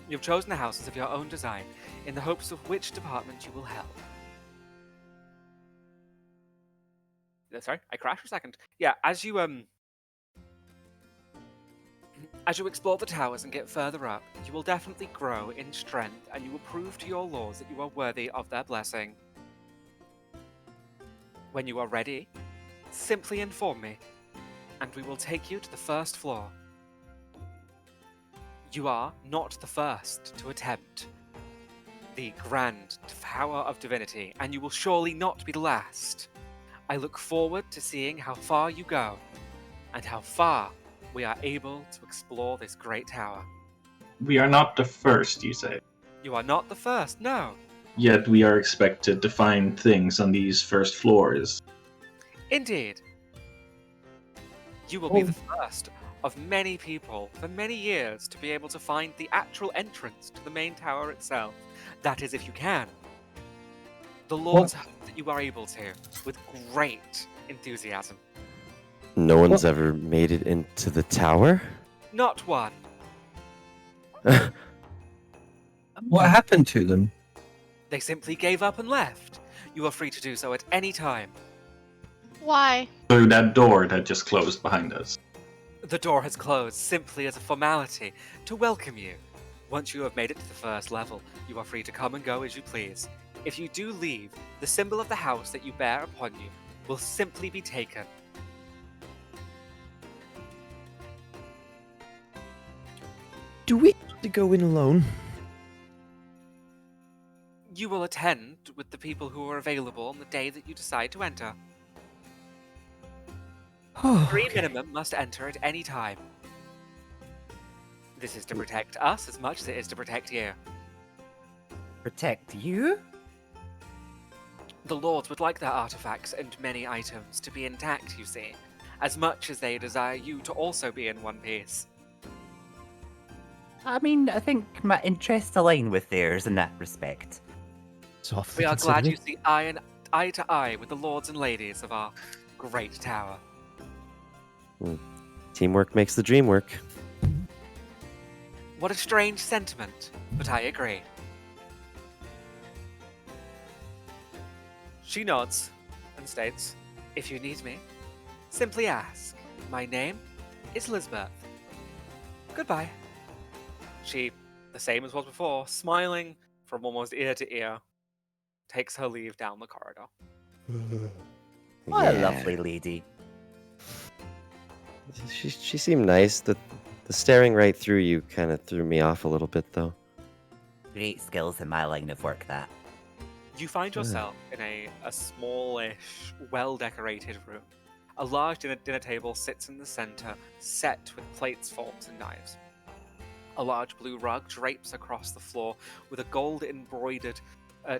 You've chosen the houses of your own design in the hopes of which department you will help. Sorry, I crashed for a second. Yeah, as you explore the towers and get further up, you will definitely grow in strength, and you will prove to your lords that you are worthy of their blessing. When you are ready, simply inform me, and we will take you to the first floor. You are not the first to attempt the grand Tower of Divinity, and you will surely not be the last. I look forward to seeing how far you go, and how far we are able to explore this great tower. We are not the first, you say. You are not the first, no. Yet we are expected to find things on these first floors. Indeed. You will be the first of many people for many years to be able to find the actual entrance to the main tower itself. That is, if you can. The Lords hope that you are able to, with great enthusiasm. No one's ever made it into the tower? Not one. What happened to them? They simply gave up and left. You are free to do so at any time. Why? Through that door that just closed behind us. The door has closed simply as a formality to welcome you. Once you have made it to the first level, you are free to come and go as you please. If you do leave, the symbol of the house that you bear upon you will simply be taken. Do we have to go in alone? You will attend with the people who are available on the day that you decide to enter. Oh, 3 okay. minimum must enter at any time. This is to protect us as much as it is to protect you. Protect you? The Lords would like their artifacts and many items to be intact, you see, as much as they desire you to also be in one piece. I mean, I think my interests align with theirs in that respect. Softly We are glad you considering. see eye to eye with the lords and ladies of our great tower. Teamwork makes the dream work. What a strange sentiment, but I agree. She nods and states, "If you need me, simply ask. My name is Lisbeth. Goodbye." She, the same as was before, smiling from almost ear to ear, takes her leave down the corridor. What a Yeah. lovely lady. She seemed nice. The staring right through you kind of threw me off a little bit, though. Great skills in my line of work, that. You find yourself in a smallish, well-decorated room. A large dinner table sits in the center, set with plates, forks, and knives. A large blue rug drapes across the floor with a gold-embroidered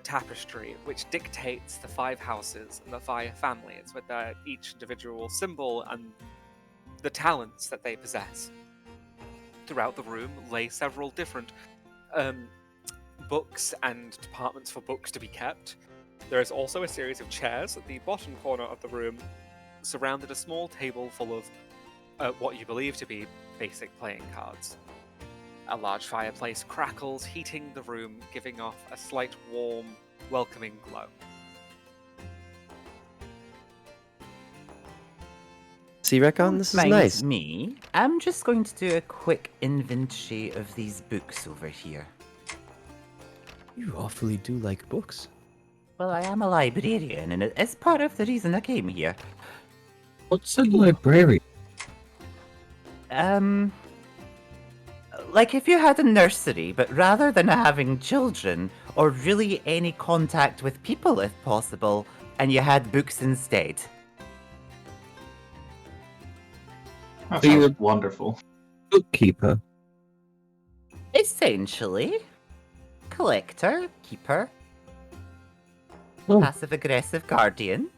tapestry, which dictates the 5 houses and the 5 families with their each individual symbol and the talents that they possess. Throughout the room lay several different books and departments for books to be kept. There is also a series of chairs at the bottom corner of the room, surrounded a small table full of what you believe to be basic playing cards. A large fireplace crackles, heating the room, giving off a slight warm, welcoming glow. See, Recon, this is Mind nice. me, I'm just going to do a quick inventory of these books over here. You awfully do like books. Well, I am a librarian, and it is part of the reason I came here. What's a librarian? Like if you had a nursery, but rather than having children, or really any contact with people if possible, and you had books instead. That So you're sounds wonderful. Bookkeeper. Essentially. Collector, keeper, Oh, passive-aggressive guardian.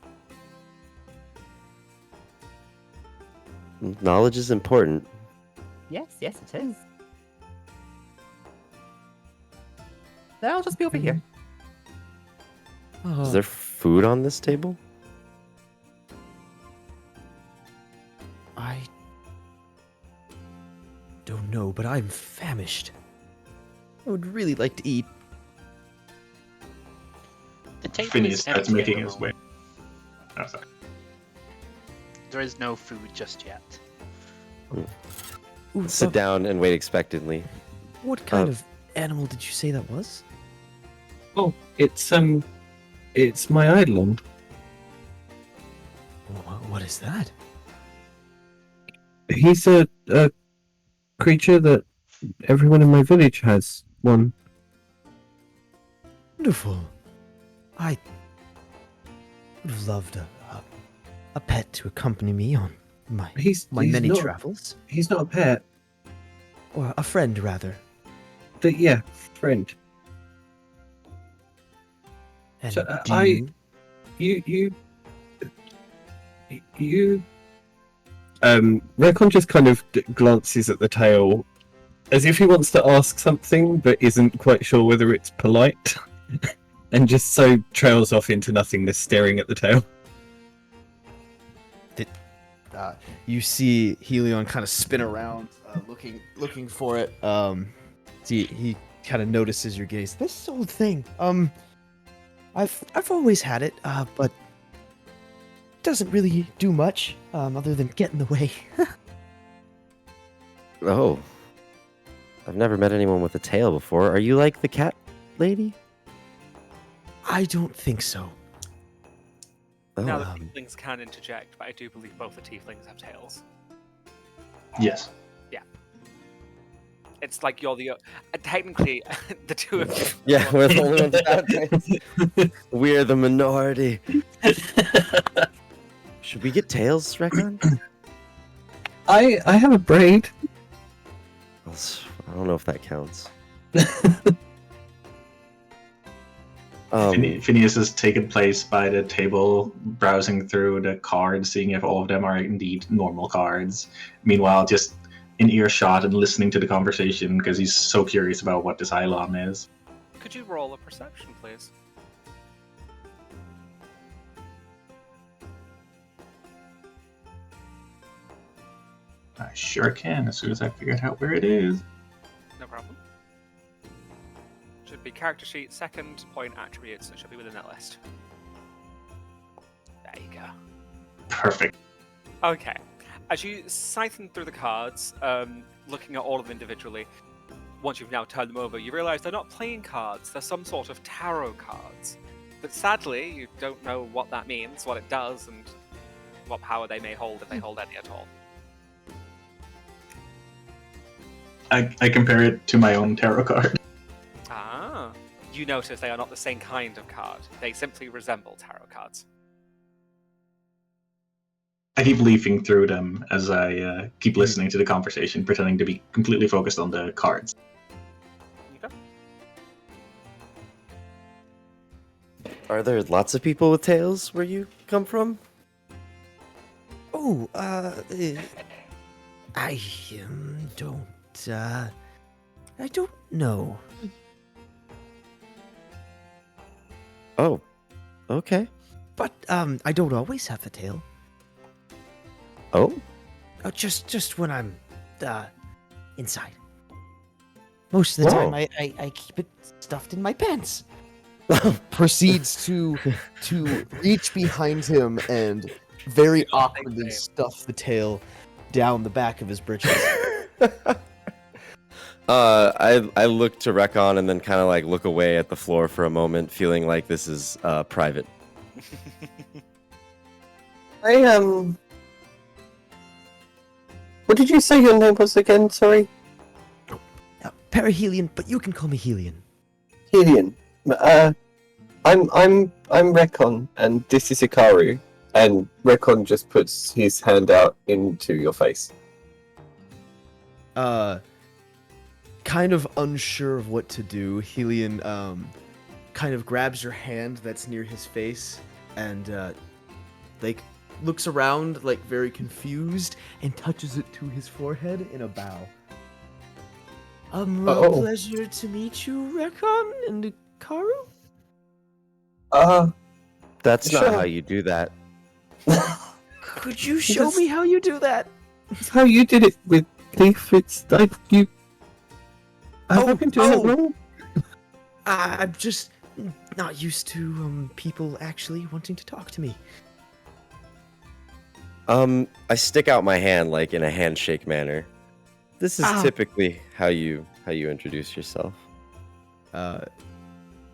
Knowledge is important. Yes, yes it is. Then I'll just be over here. Is there food on this table? I don't know, but I'm famished. I would really like to eat. The table Phineas is starts empty at making the his way. moment. Oh, sorry. There is no food just yet. Ooh, Sit down and wait expectantly. What kind of animal did you say that was? it's my eidolon. What is that? He's a creature that everyone in my village has one. Wonderful. I would have loved a pet to accompany me on my He's many not, travels. He's not a pet. Or a friend, rather. Yeah, friend. And So, do you... You Rekon just kind of glances at the tail as if he wants to ask something but isn't quite sure whether it's polite and just so trails off into nothingness staring at the tail. You see Helion kind of spin around, looking for it. He kind of notices your gaze. This old thing. I've always had it, but doesn't really do much, other than get in the way. Oh. I've never met anyone with a tail before. Are you like the cat lady? I don't think so. Oh. Now the tieflings can interject, but I do believe both the tieflings have tails. Yes. It's like you're the technically the two of you. Yeah, we're the only ones without tails. We're the minority. Should we get tails, Rekon? I have a braid. I don't know if that counts. Phineas has taken place by the table, browsing through the cards, seeing if all of them are indeed normal cards. Meanwhile, just in earshot and listening to the conversation because he's so curious about what this Eidolon is. Could you roll a perception, please? I sure can, as soon as I figure out where it is. No problem. Should be character sheet, second point attributes. It should be within that list. There you go. Perfect. Okay. As you siphon through the cards, looking at all of them individually, once you've now turned them over, you realize they're not playing cards. They're some sort of tarot cards. But sadly, you don't know what that means, what it does, and what power they may hold, if they hold any at all. I compare it to my own tarot card. Ah. You notice they are not the same kind of card. They simply resemble tarot cards. I keep leafing through them as I keep listening to the conversation, pretending to be completely focused on the cards. Okay. Are there lots of people with tails where you come from? Oh, I don't know. Oh, okay. But I don't always have a tail. Oh? Just when I'm inside. Most of the time I keep it stuffed in my pants. Proceeds to reach behind him and very awkwardly stuff the tail down the back of his britches. I look to Rekon and then kind of like look away at the floor for a moment, feeling like this is private. What did you say your name was again? Sorry. Perihelion, but you can call me Helion. Helion. I'm Rekon, and this is Hikaru. And Rekon just puts his hand out into your face. Kind of unsure of what to do, Helion kind of grabs your hand that's near his face and like looks around like very confused and touches it to his forehead in a bow. Pleasure to meet you, Rekon and Hikaru. That's sure. not how you do that. Could you show me how you do that? It's how you did it with Leaf. It's like you. Have I been doing it wrong? I'm just not used to people actually wanting to talk to me. I stick out my hand like in a handshake manner. This is typically how you introduce yourself. Have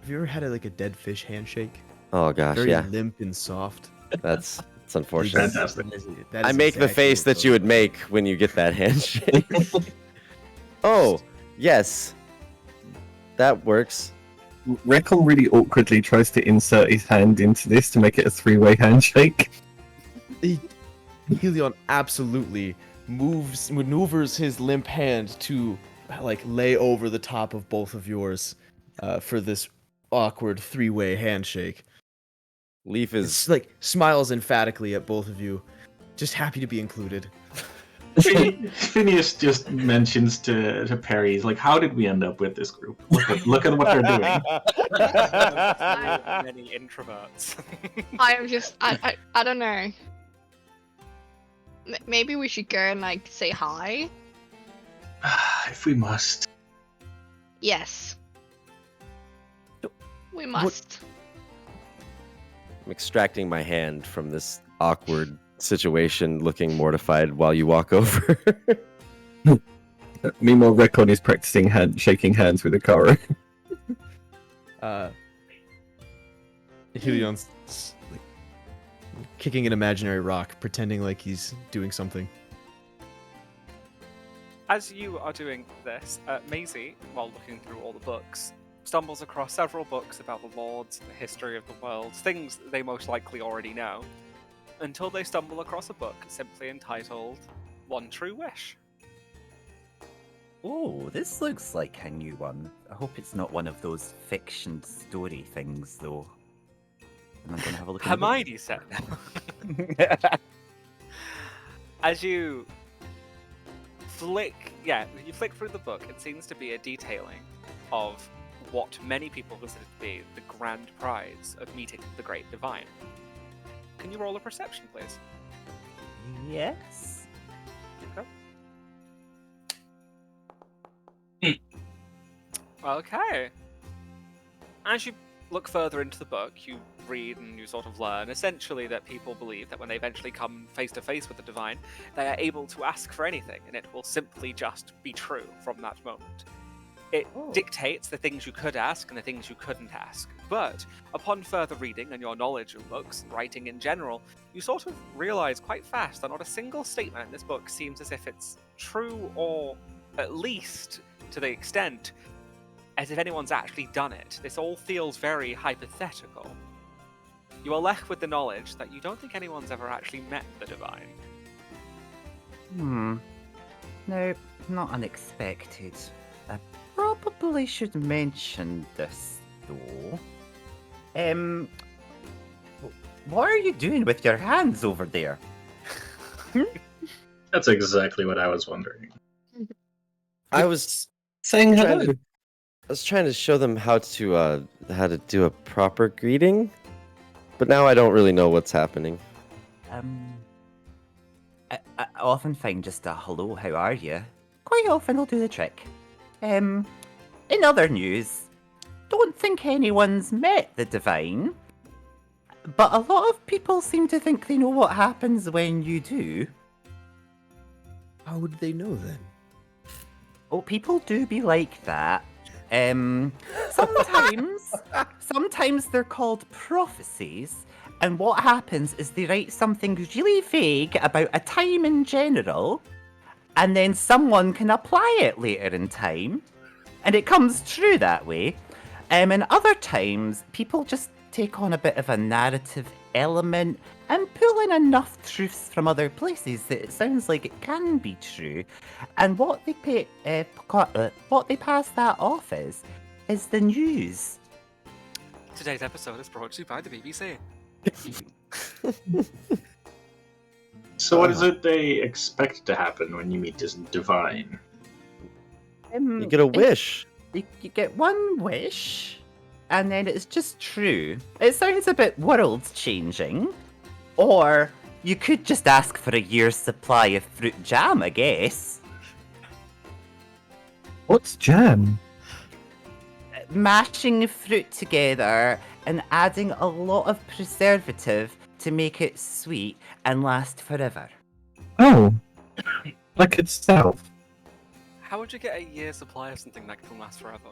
you ever had a dead fish handshake? Oh gosh, Very yeah. limp and soft. That's It's unfortunate. Fantastic. I make the face that you would make when you get that handshake. Oh, yes. That works. Recon really awkwardly tries to insert his hand into this to make it a three-way handshake. Helion absolutely maneuvers his limp hand to like lay over the top of both of yours for this awkward three-way handshake. Leaf It's is like smiles emphatically at both of you, just happy to be included. Phineas just mentions to Perry, he's like, how did we end up with this group? Look at what they're doing. Many introverts. I am just, I don't know. Maybe we should go and like say hi. If we must. Yes. We must. I'm extracting my hand from this awkward situation, looking mortified while you walk over. Meanwhile, Recon is practicing shaking hands with Akara. Helion's like, kicking an imaginary rock, pretending like he's doing something. As you are doing this, Maisie, while looking through all the books, stumbles across several books about the lords, the history of the world, things they most likely already know, until they stumble across a book simply entitled One True Wish. Oh, this looks like a new one. I hope it's not one of those fiction story things, though. And I'm going to have a look at Hermione said. As you flick through the book, it seems to be a detailing of what many people consider to be the grand prize of meeting the Great Divine. Can you roll a perception, please? Yes. Okay. As you look further into the book, you read and you sort of learn essentially that people believe that when they eventually come face to face with the divine, they are able to ask for anything, and it will simply just be true from that moment. It dictates the things you could ask and the things you couldn't ask. But upon further reading and your knowledge of books and writing in general, you sort of realize quite fast that not a single statement in this book seems as if it's true, or at least to the extent as if anyone's actually done it. This all feels very hypothetical. You are left with the knowledge that you don't think anyone's ever actually met the divine. No, not unexpected. I probably should mention this, though. What are you doing with your hands over there? That's exactly what I was wondering. I was Saying trying hello. to show them how to do a proper greeting, but now I don't really know what's happening. I often find just a hello, how are you? Quite often will do the trick. In other news, don't think anyone's met the divine, but a lot of people seem to think they know what happens when you do. How would they know then? Oh, people do be like that. Sometimes they're called prophecies, and what happens is they write something really vague about a time in general, and then someone can apply it later in time, and it comes true that way. And other times, people just take on a bit of a narrative element and pull in enough truths from other places that it sounds like it can be true. And what they pass that off as is the news. Today's episode is brought to you by the BBC. So what is it they expect to happen when you meet this divine? You get a wish. You get one wish, and then it's just true. It sounds a bit world-changing. Or you could just ask for a year's supply of fruit jam, I guess. What's jam? Mashing fruit together and adding a lot of preservative to make it sweet and last forever. Oh, like itself. How would you get a year's supply of something that can last forever?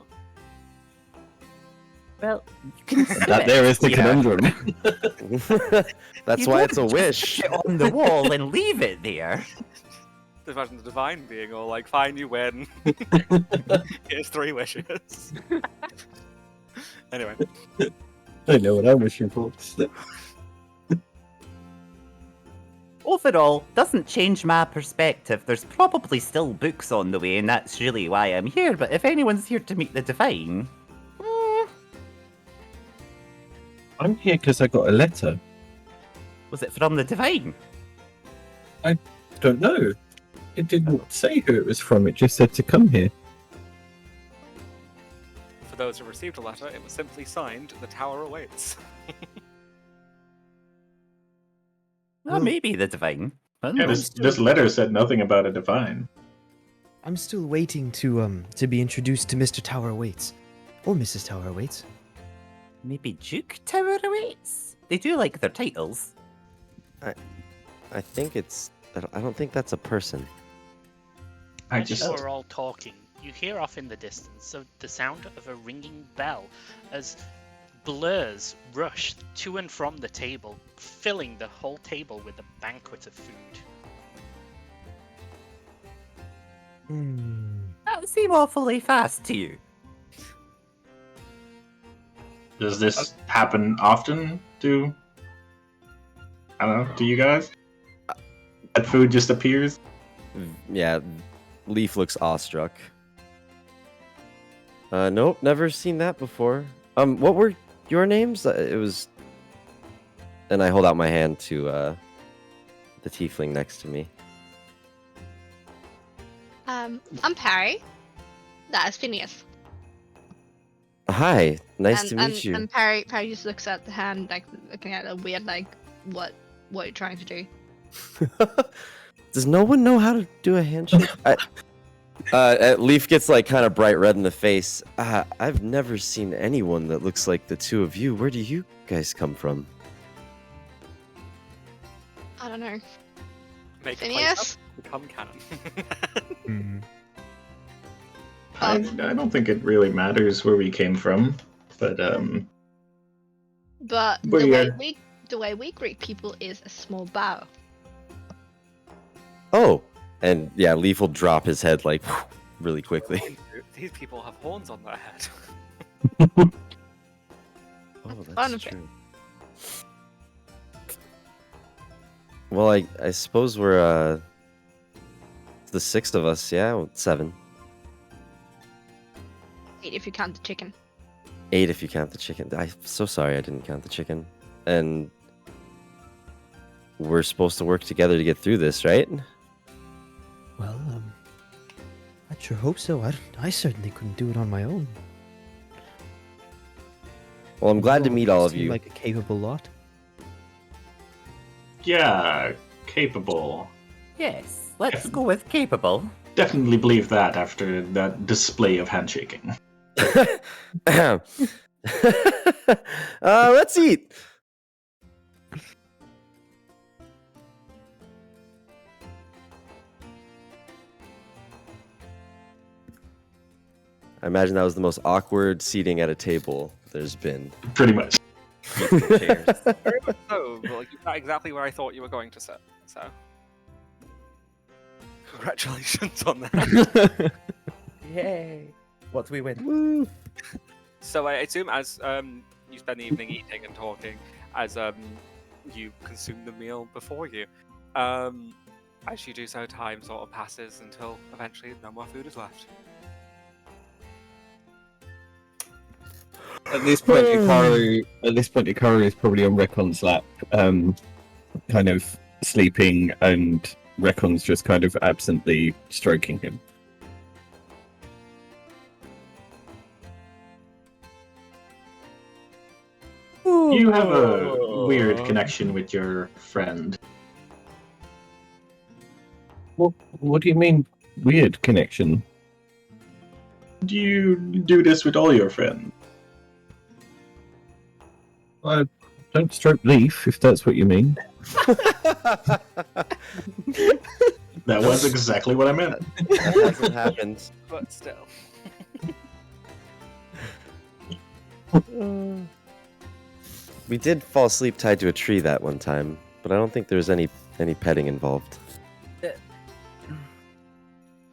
Well, you can That there is the Yeah. conundrum. That's You why don't it's a just wish. stick it on the wall and leave it there. Just imagine the divine being all like, "Fine, you win. Here's 3 wishes." Anyway, I know what I'm wishing for. Overall, doesn't change my perspective. There's probably still books on the way, and that's really why I'm here. But if anyone's here to meet the divine, I'm here because I got a letter. was it from the divine? Don't know. It didn't say who it was from. It just said to come here. for those who received a letter, it was simply signed, "The Tower awaits." Well, maybe the divine. I don't Yeah, know. this letter said nothing about a divine. I'm still waiting to be introduced to Mr. Tower Waits. Or Mrs. Tower Waits. Maybe Duke Tower awaits. They do like their titles. I think it's. I don't think that's a person. I As just. you are all talking, you hear off in the distance the sound of a ringing bell as blurs rush to and from the table, filling the whole table with a banquet of food. That seem awfully fast to you. Does this happen often to, I don't know, to you guys? That food just appears? Yeah, Leaf looks awestruck. Nope, never seen that before. What were your names? It was. And I hold out my hand to the tiefling next to me. I'm Perry. That is Phineas. Hi, nice to meet you. And Perry just looks at the hand, like looking at it weird, like what are you trying to do? Does no one know how to do a handshake? Leaf gets like kind of bright red in the face. I've never seen anyone that looks like the two of you. Where do you guys come from? I don't know. Make a place Phineas? up, become canon. I don't think it really matters where we came from, but But But the way we greet people is a small bow. Oh, and yeah, Leaf will drop his head like really quickly. These people have horns on their head. Oh, That's fun that's of it. true. Well, I suppose we're the 6 of us, yeah, well, 7. 8 if you count the chicken. 8 if you count the chicken. I'm so sorry I didn't count the chicken. And we're supposed to work together to get through this, right? Well, I sure hope so. I certainly couldn't do it on my own. Well, I'm glad to You meet all of seem you. like a capable lot. yeah, capable. Yes, let's go with capable. Definitely believe that after that display of handshaking. Let's eat. I imagine that was the most awkward seating at a table there's been. Pretty much. Cheers. Very much so, but like, you sat exactly where I thought you were going to sit. So, congratulations on that. Yay! What do we win? Woo. So I assume as you spend the evening eating and talking, as you consume the meal before you, as you do so, time sort of passes until eventually no more food is left. At this point, Ikaru is probably on Recon's lap, kind of sleeping, and Recon's just kind of absently stroking him. You have a weird connection with your friend. What do you mean, weird connection? Do you do this with all your friends? I don't stroke Leaf, if that's what you mean. That was exactly what I meant. That hasn't happened. But still, We did fall asleep tied to a tree that one time, but I don't think there's any petting involved.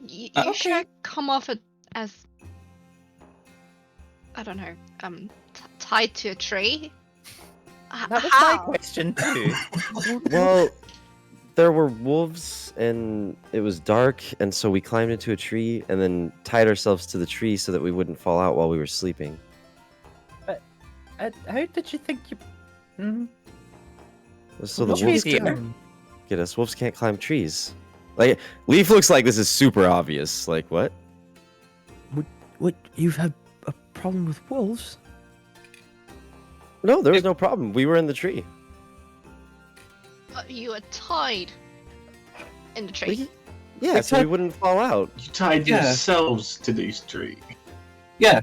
You Okay. should come off it as, I don't know, tied to a tree. That was my How? question too. Well, there were wolves, and it was dark, and so we climbed into a tree and then tied ourselves to the tree so that we wouldn't fall out while we were sleeping. How did you think you? Mhm. So Well, the wolves tree can't get us. Wolves can't climb trees. Like, Leaf looks like this is super obvious. Like, what? What? You've had a problem with wolves? No, there was no problem. We were in the tree. You are tied in the tree. Yeah, so we wouldn't fall out. You tied Yeah. yourselves to these trees. Yeah.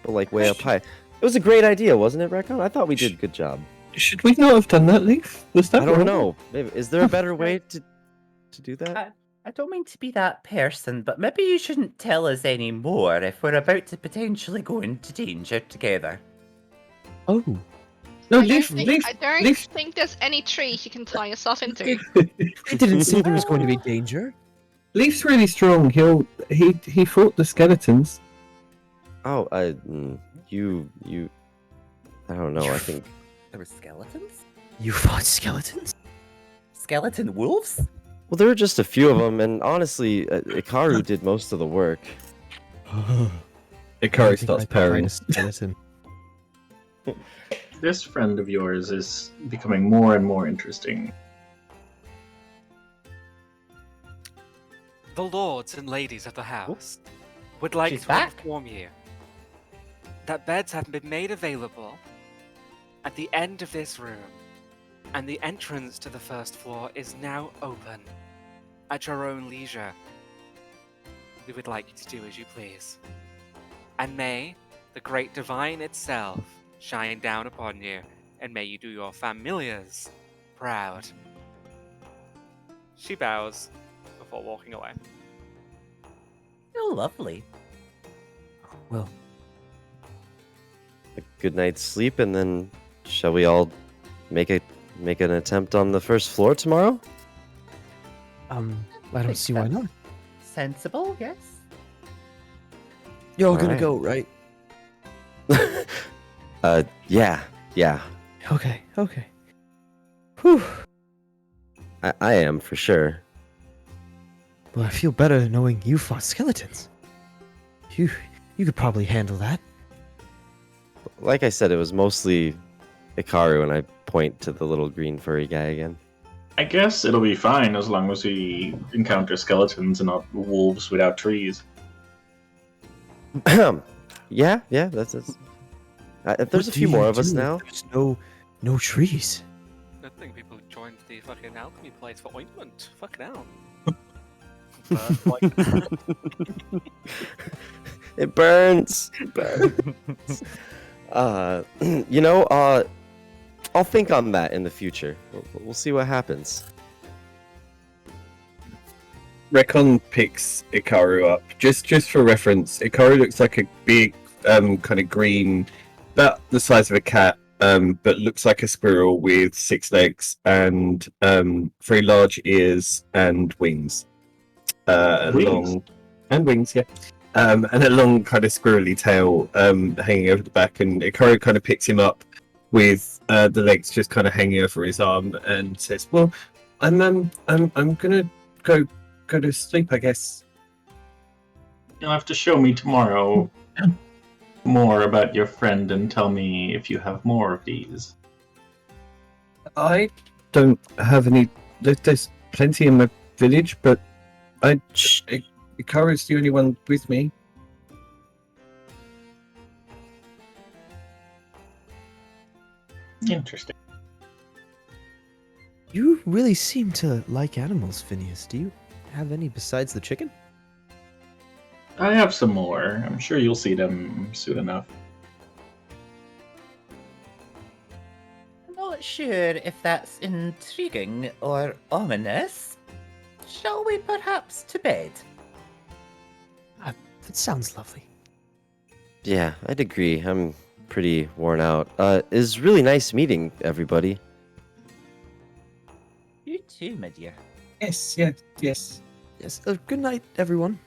But like way up high. It was a great idea, wasn't it, Recon? I thought we did a good job. Should we not have done that, Leaf? Was that I don't wrong? know. Maybe, is there a better way to do that? I don't mean to be that person, but maybe you shouldn't tell us any more if we're about to potentially go into danger together. Oh. No, I Leaf, don't Leaf. think there's any tree you can tie yourself into. I didn't say there was going to be danger. Leaf's really strong. He fought the skeletons. Oh, you. I don't know. I think. There were skeletons? You fought skeletons? Skeleton wolves? Well, there were just a few of them, and honestly, Ikaru did most of the work. Ikari starts purring. Skeleton. This friend of yours is becoming more and more interesting. The lords and ladies of the house would like She's to back. inform you that beds have been made available at the end of this room, and the entrance to the first floor is now open at your own leisure. We would like you to do as you please. And may the great divine itself shine down upon you, and may you do your familiars proud. She bows before walking away. Oh, lovely. Well, A good night's sleep, and then shall we all make an attempt on the first floor tomorrow? I don't see why not. Sensible, yes. You're all gonna Alright. go, right? Yeah. Okay. Whew. I am for sure. Well, I feel better knowing you fought skeletons. You could probably handle that. Like I said, it was mostly Ikaru, and I point to the little green furry guy again. I guess it'll be fine as long as we encounter skeletons and not wolves without trees. Yeah, that's. There's a What do few more you of us do if now. There's no trees. Good thing people joined the fucking alchemy place for ointment. Fucking hell. It burns. It burns. I'll think on that in the future. We'll see what happens. Recon picks Ikaru up. Just for reference, Ikaru looks like a big, kind of green, about the size of a cat, but looks like a squirrel with 6 legs and very large ears and wings. Wings, yeah. And a long kind of squirrely tail hanging over the back, and Ikaru kind of picks him up with the legs just kind of hanging over his arm and says, "Well, I'm gonna go to sleep, I guess." You'll have to show me tomorrow more about your friend and tell me if you have more of these. I don't have any. There's plenty in my village, but Ikaru's the only one with me. Interesting. You really seem to like animals, Phineas. Do you have any besides the chicken? I have some more. I'm sure you'll see them soon enough. I'm not sure if that's intriguing or ominous. Shall we perhaps to bed? That sounds lovely. Yeah, I'd agree. I'm pretty worn out. It's really nice meeting everybody. You too, my dear. Yes. Yes. Good night, everyone.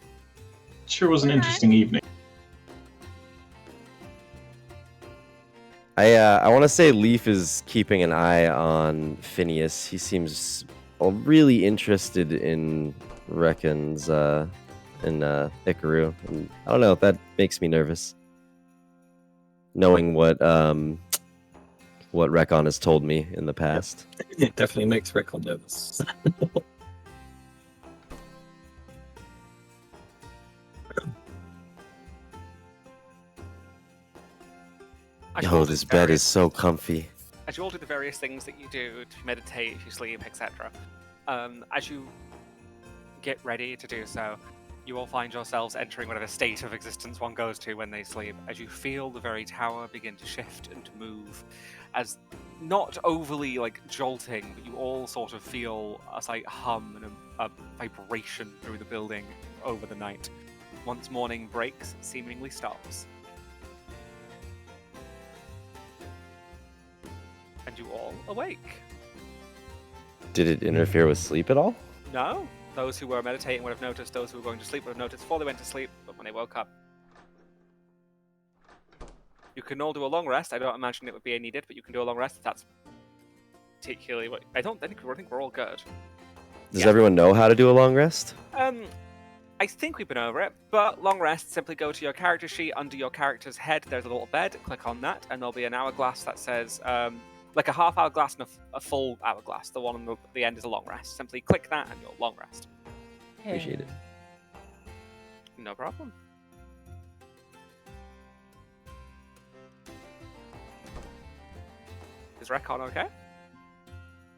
Sure was an Alright. interesting evening. I want to say Leaf is keeping an eye on Phineas. He seems really interested in Reckon's in Ikaru. And I don't know, that makes me nervous. Knowing what Reckon has told me in the past. It definitely makes Recon nervous. As you Oh, all do this the bed various- is so comfy. As you all do the various things that you do to meditate, you sleep, etc., as you get ready to do so, you all find yourselves entering whatever state of existence one goes to when they sleep, as you feel the very tower begin to shift and to move, as not overly jolting, but you all sort of feel a slight hum and a vibration through the building over the night. Once morning breaks, it seemingly stops. And you all awake. Did it interfere with sleep at all? No, those who were meditating would have noticed, those who were going to sleep would have noticed before they went to sleep, but when they woke up. You can all do a long rest. I don't imagine it would be needed, but you can do a long rest if that's particularly what... I think we're all good. Does Yeah. everyone know how to do a long rest? I think we've been over it, but long rest, simply go to your character sheet. Under your character's head, there's a little bed. Click on that, and there'll be an hourglass that says, like a half hourglass and a full hourglass. The one on the end is a long rest. Simply click that and you'll long rest. Appreciate it. No problem. Is Recon okay?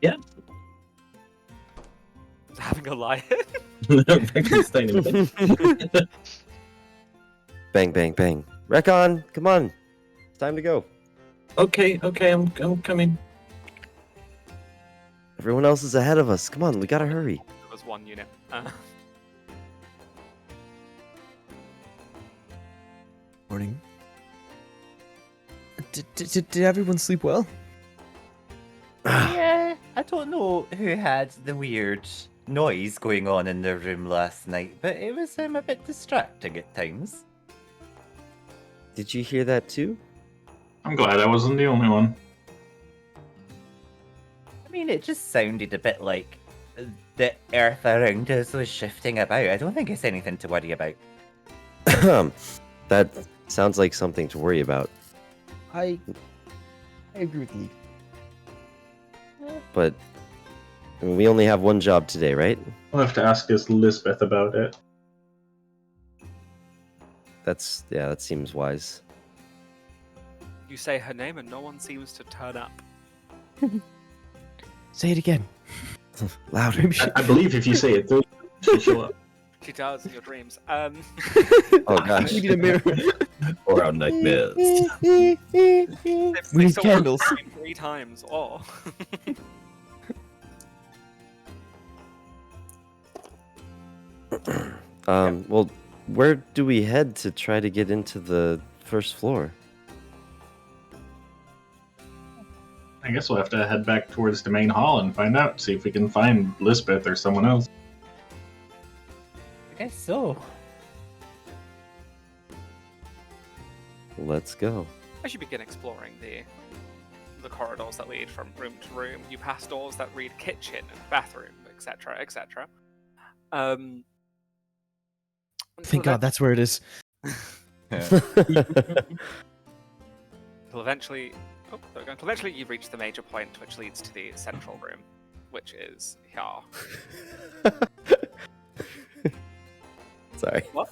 Yeah. Having a lie. Recon's staying in bed. Bang, bang, bang. Recon, come on. It's time to go. Okay, I'm coming. Everyone else is ahead of us. Come on, we gotta hurry. There was one unit. Morning. Did everyone sleep well? Yeah, I don't know who had the weird noise going on in their room last night, but it was a bit distracting at times. Did you hear that too? I'm glad I wasn't the only one. I mean, it just sounded a bit like the earth around us was shifting about. I don't think it's anything to worry about. That sounds like something to worry about. I agree with Lee. But I mean, we only have one job today, right? We'll have to ask Lisbeth about it. That seems wise. You say her name and no one seems to turn up. Say it again. Louder. Maybe she... I believe if you say it, she'll show up. She does in your dreams. Oh gosh. We need a mirror. Or our nightmares. They We need still candles. work 3 times. Or Well, where do we head to try to get into the first floor? I guess we'll have to head back towards the main hall and find out, see if we can find Lisbeth or someone else. I guess so. Let's go. as you begin exploring the corridors that lead from room to room, you pass doors that read kitchen and bathroom, etc., etc. Thank God that's where it is. Until eventually, you reach the major point, which leads to the central room, which is here. Sorry. What?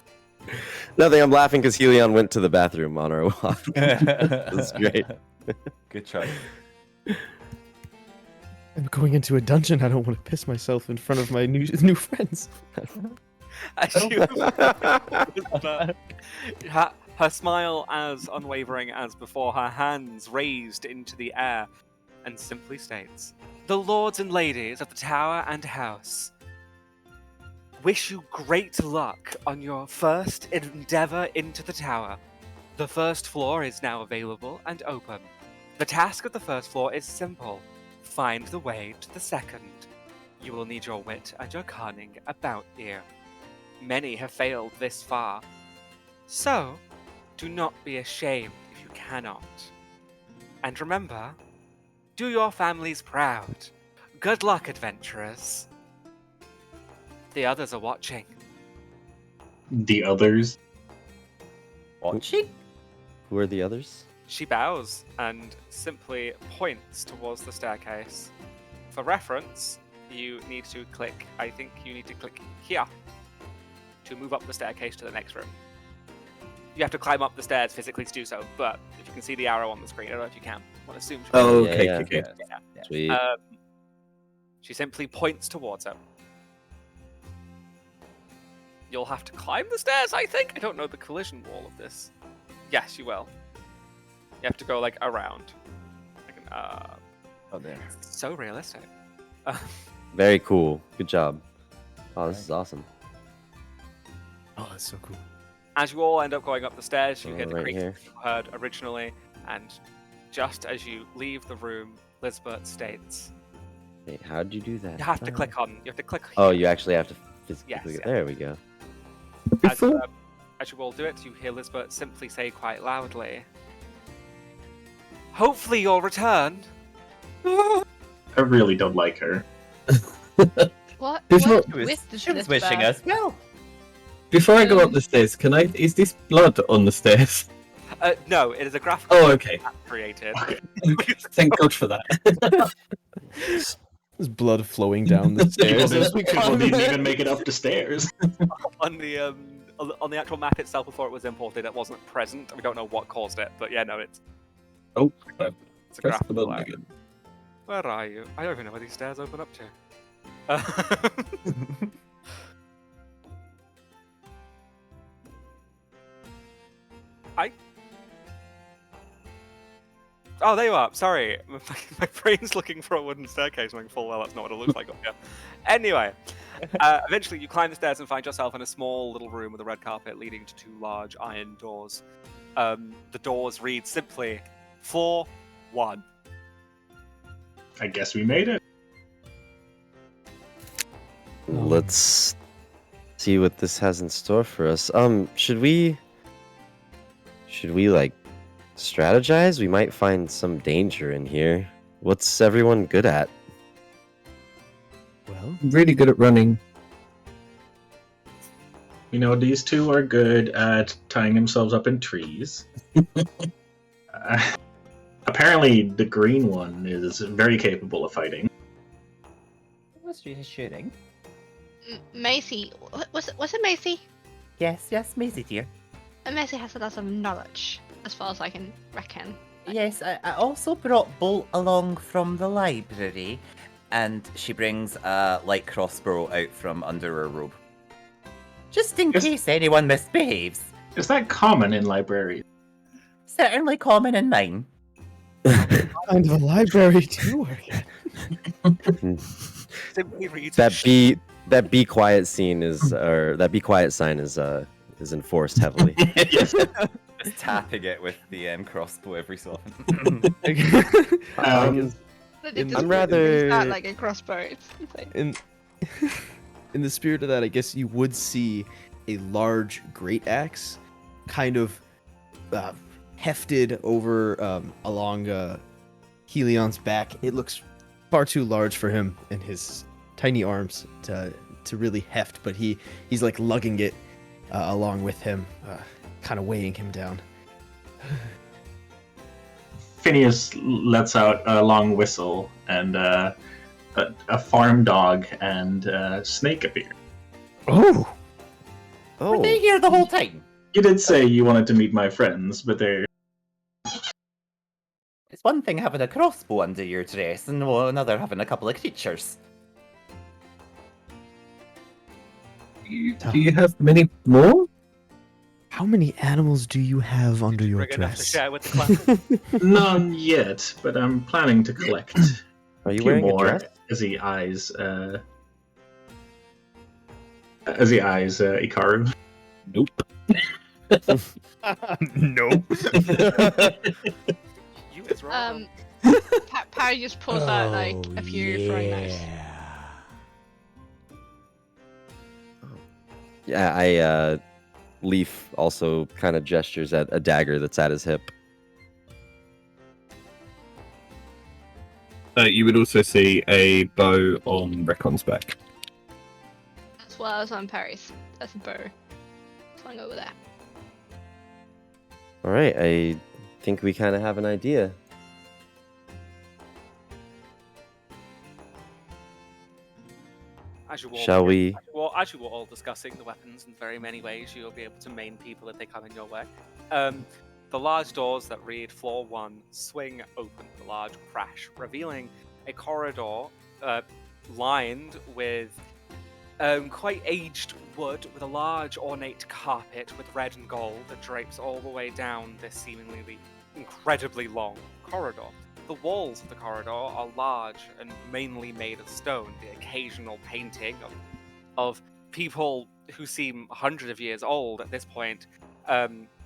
Nothing. I'm laughing because Helion went to the bathroom on our walk. That's great. Good choice. I'm going into a dungeon. I don't want to piss myself in front of my new friends. As you, her smile as unwavering as before, her hands raised into the air, and simply states, "The lords and ladies of the tower and house wish you great luck on your first endeavor into the tower. The first floor is now available and open. The task of the first floor is simple. Find the way to the second. You will need your wit and your cunning about here. Many have failed this far. So, do not be ashamed if you cannot. And remember, do your families proud. Good luck, adventurers. The others are watching. The others. Watching? Who are the others? She bows and simply points towards the staircase. For reference, you need to click, I think you need to click here to move up the staircase to the next room. You have to climb up the stairs physically to do so, but if you can see the arrow on the screen, I don't know if you can. I'll assume you can. Oh, Yeah, okay, yeah. okay. Yeah. Sweet. She simply points towards it. You'll have to climb the stairs, I think. I don't know the collision wall of this. Yes, you will. You have to go like around. Oh, there. So realistic. Very cool. Good job. Oh, this is awesome. Oh, that's so cool. As you all end up going up the stairs, you hear the Right creaking here. you heard originally, and just as you leave the room, Lisbeth states, Wait, how'd you do that? "You have to click on. You have to click." Oh, here." you actually have to physically. Yes, click it. yeah. There we go. As you all do it, you hear Lisbeth simply say quite loudly, "Hopefully you'll return." I really don't like her. What? It's What not- with the She was this wishing bad? us well. Before I go up the stairs, can I? Is this blood on the stairs? No, it is a graphical Oh, okay. created Thank God for that. There's blood flowing down the People, stairs as we people come. didn't even make it up the stairs. on the actual map itself before it was imported. It wasn't present. We don't know what caused it, but yeah, no, it's Oh, it's a press the graphical button area. again. Where are you? I don't even know where these stairs open up to. Oh, there you are. Sorry. My brain's looking for a wooden staircase, knowing full well that's not what it looks like up here. Anyway, eventually you climb the stairs and find yourself in a small little room with a red carpet leading to two large iron doors. The doors read simply, Floor 1. I guess we made it. Let's see what this has in store for us. Should we like strategize? We might find some danger in here. What's everyone good at? Well, I'm really good at running. You know, these two are good at tying themselves up in trees. Apparently, the green one is very capable of fighting. Was she shooting? Macy, was it Macy? Yes, Maisie dear. Macy has a lot of knowledge, as far as I can reckon. Yes, I also brought Bolt along from the library, and she brings a light crossbow out from under her robe. Just in Yes. case anyone misbehaves. Is that common in libraries? Certainly common in mine. kind of a library too. Simply reads That be quiet scene is, or that be quiet sign is enforced heavily. Just tapping it with the crossbow every so often. But it I'm just rather- it's not like a crossbow. It's like, in in the spirit of that, I guess you would see a large great axe, kind of hefted over along Helion's back. It looks far too large for him and his tiny arms to really heft, but he's like lugging it along with him, kind of weighing him down. Phineas lets out a long whistle, and a farm dog and a snake appear. Oh, Were they here the whole time? You did say you wanted to meet my friends, but they're... It's one thing having a crossbow under your dress, and another having a couple of creatures. Do you have many more? how many animals do you have under your big enough to dress? share with the class. None yet, but I'm planning to collect Are a you few wearing a more dress? as he eyes Ikaru. Nope. Nope. You is wrong. Parry just pulls out like a few throwing knives. Yeah, Leaf also kind of gestures at a dagger that's at his hip. You would also see a bow on Recon's back. As well as on Parry's. That's a bow. Slung over there. All right, I think we kind of have an idea. As you all Shall we? As you were all discussing the weapons in very many ways, you'll be able to maim people if they come in your way. The large doors that read floor 1 swing open with a large crash, revealing a corridor lined with quite aged wood with a large ornate carpet with red and gold that drapes all the way down this seemingly incredibly long corridor. The walls of the corridor are large and mainly made of stone. The occasional painting of people who seem hundreds of years old at this point,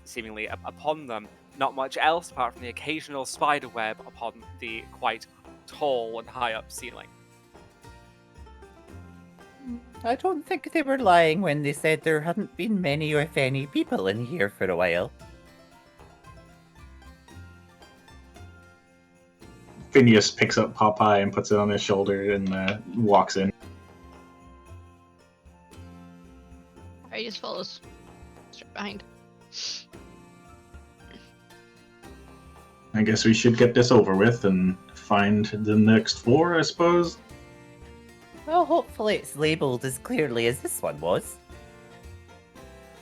seemingly upon them. Not much else apart from the occasional spider web upon the quite tall and high up ceiling. I don't think they were lying when they said there hadn't been many, or if any, people in here for a while. Phineas picks up Popeye and puts it on his shoulder and walks in. Parry just follows straight behind. I guess we should get this over with and find the next floor, I suppose. Well, hopefully it's labelled as clearly as this one was.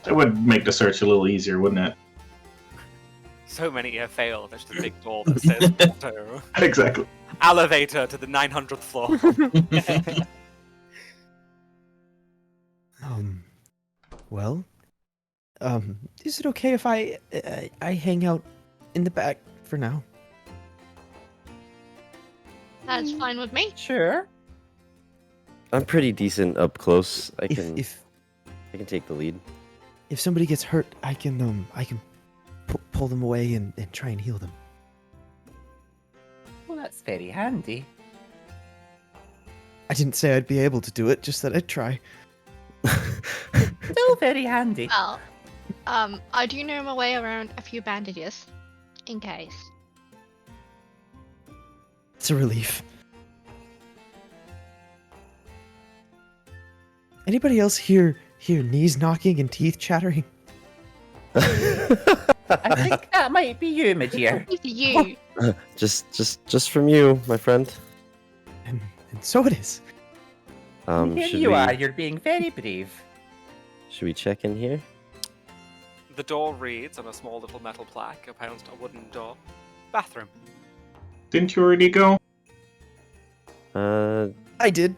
It would make the search a little easier, wouldn't it? So many have failed. There's just a big door that says auto. Exactly. Elevator to the 900th floor. Well, is it okay if I hang out in the back for now? That's fine with me. Sure. I'm pretty decent up close. I If can if take the lead. if somebody gets hurt, I can pull them away and try and heal them. Well, that's very handy. I didn't say I'd be able to do it, just that I'd try. Still very handy. Well, I do know my way around a few bandages, in case. It's a relief. Anybody else hear knees knocking and teeth chattering? I think that might be you, my dear. It's you. just from you, my friend. And so it is. Here Should you we are. You're being very brave. should we check in here? The door reads on a small little metal plaque against a wooden door. Bathroom. Didn't you already go? I did.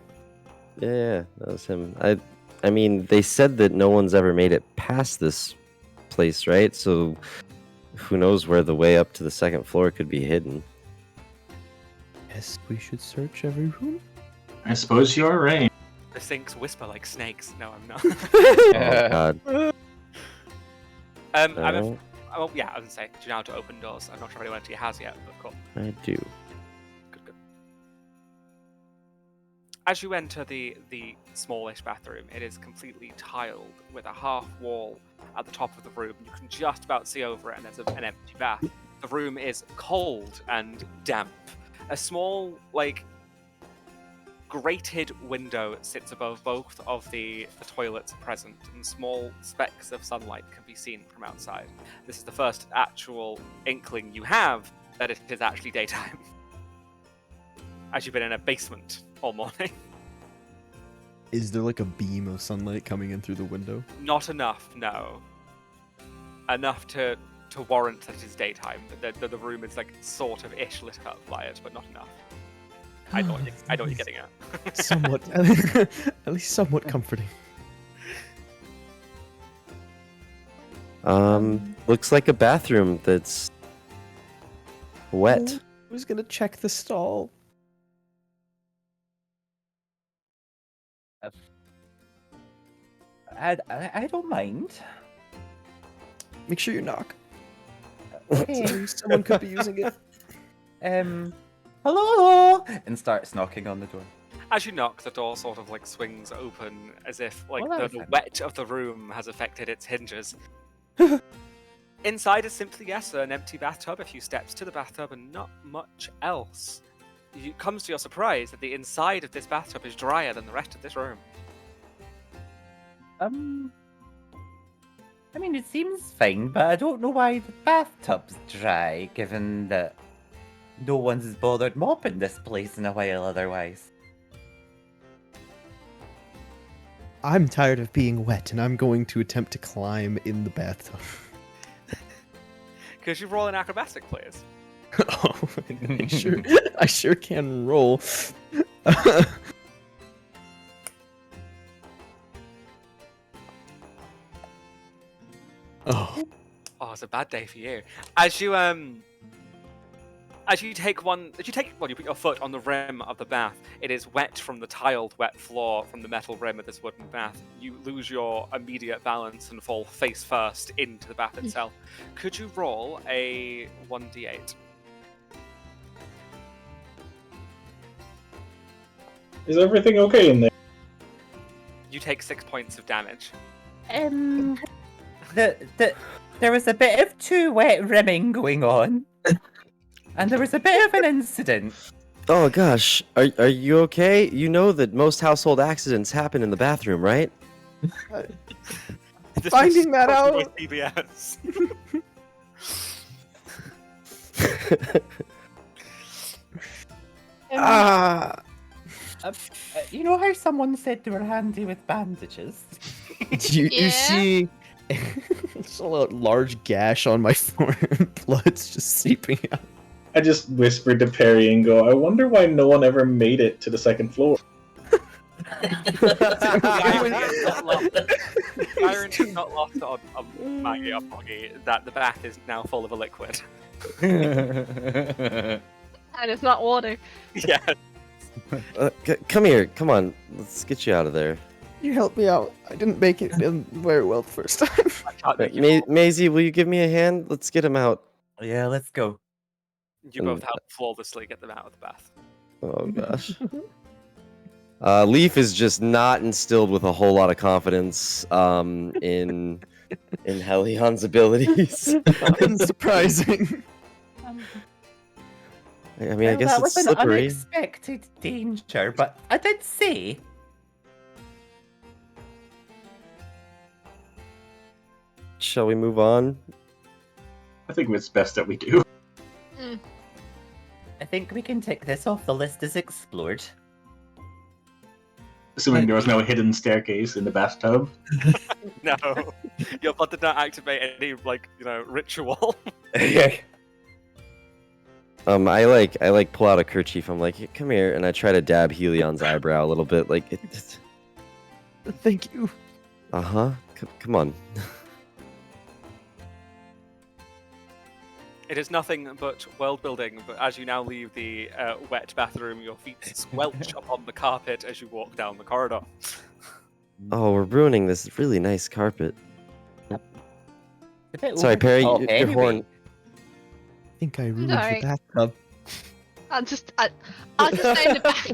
Yeah, that was him. I mean, they said that no one's ever made it past this place, right? So who knows where the way up to the second floor could be hidden. Yes, we should search every room. I suppose you're right. The sinks whisper like snakes. No, I'm not. Oh god. Oh yeah, I was gonna say, do you know how to open doors? I'm not sure if anyone actually has yet, but cool. I do. Good. As you enter the smallish bathroom, it is completely tiled with a half wall at the top of the room. You can just about see over it, and there's an empty bath. The room is cold and damp. A small, grated window sits above both of the toilets present, and small specks of sunlight can be seen from outside. This is the first actual inkling you have that it is actually daytime. As you've been in a basement all morning. Is there like a beam of sunlight coming in through the window? Not enough, no. Enough to warrant that it is daytime. The room is sort of ish lit up by it, but not enough. I know what you're getting at. Somewhat, at least somewhat comforting. Looks like a bathroom that's wet. Who's gonna check the stall? I don't mind. Make sure you knock. Okay. Someone could be using it. Hello, and starts knocking on the door. As you knock, the door sort of like swings open as if like Well, that was the handy. wet of the room has affected its hinges. Inside is simply, yes, an empty bathtub, a few steps to the bathtub, and not much else. It comes to your surprise that the inside of this bathtub is drier than the rest of this room. I mean, it seems fine, but I don't know why the bathtub's dry, given that no one's bothered mopping this place in a while otherwise. I'm tired of being wet, and I'm going to attempt to climb in the bathtub. Could you roll an acrobatic, please? Oh, I sure can roll. Oh, Oh, it's a bad day for you. As you put your foot on the rim of the bath. It is wet from the tiled wet floor from the metal rim of this wooden bath. You lose your immediate balance and fall face first into the bath itself. Could you roll a 1d8? Is everything okay in there? You take 6 points of damage. There was a bit of too wet rimming going on, and there was a bit of an incident. Oh gosh, are you okay? You know that most household accidents happen in the bathroom, right? This Finding is that sponsored by out. CBS. Ah, You know how someone said they were handy with bandages? you Yeah? see, it's a large gash on my forearm. Blood's just seeping out. I just whispered to Perry and go, I wonder why no one ever made it to the second floor. Byron has not lost on Maggie or Foggy that the bath is now full of a liquid. And it's not water. Yeah. come here, come on, let's get you out of there. You help me out. I didn't make it in very well the first time. I can't make you roll. Maisie, will you give me a hand? Let's get him out. Yeah, let's go. You both help flawlessly get them out of the bath. Oh gosh. Leaf is just not instilled with a whole lot of confidence in Helion's abilities. Unsurprising. I mean, I guess that it's was an slippery. unexpected danger, but I did say. Shall we move on? I think it's best that we do. I think we can tick this off the list as explored. Assuming there was no hidden staircase in the bathtub. No, your blood did not activate any ritual. I pull out a kerchief. I'm like, "Here, come here," and I try to dab Helion's eyebrow a little bit. Like, Thank you. Come on. It is nothing but world building, but as you now leave the wet bathroom, your feet squelch upon the carpet as you walk down the corridor. Oh, we're ruining this really nice carpet. A bit Sorry, over the Perry, top your anyway. horn. I think I ruined Sorry. your bathtub. I'll just stay in the back.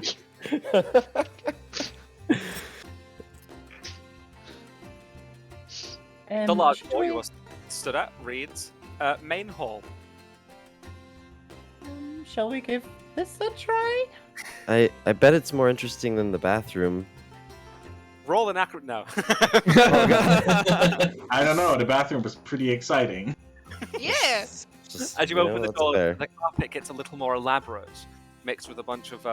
The large should door we- you are stood at reads Main Hall. Shall we give this a try? I bet it's more interesting than the bathroom. Roll an accurate. No. I don't know, the bathroom was pretty exciting. Yeah. Just, As you open the that's door, fair. the carpet gets a little more elaborate, mixed with a bunch of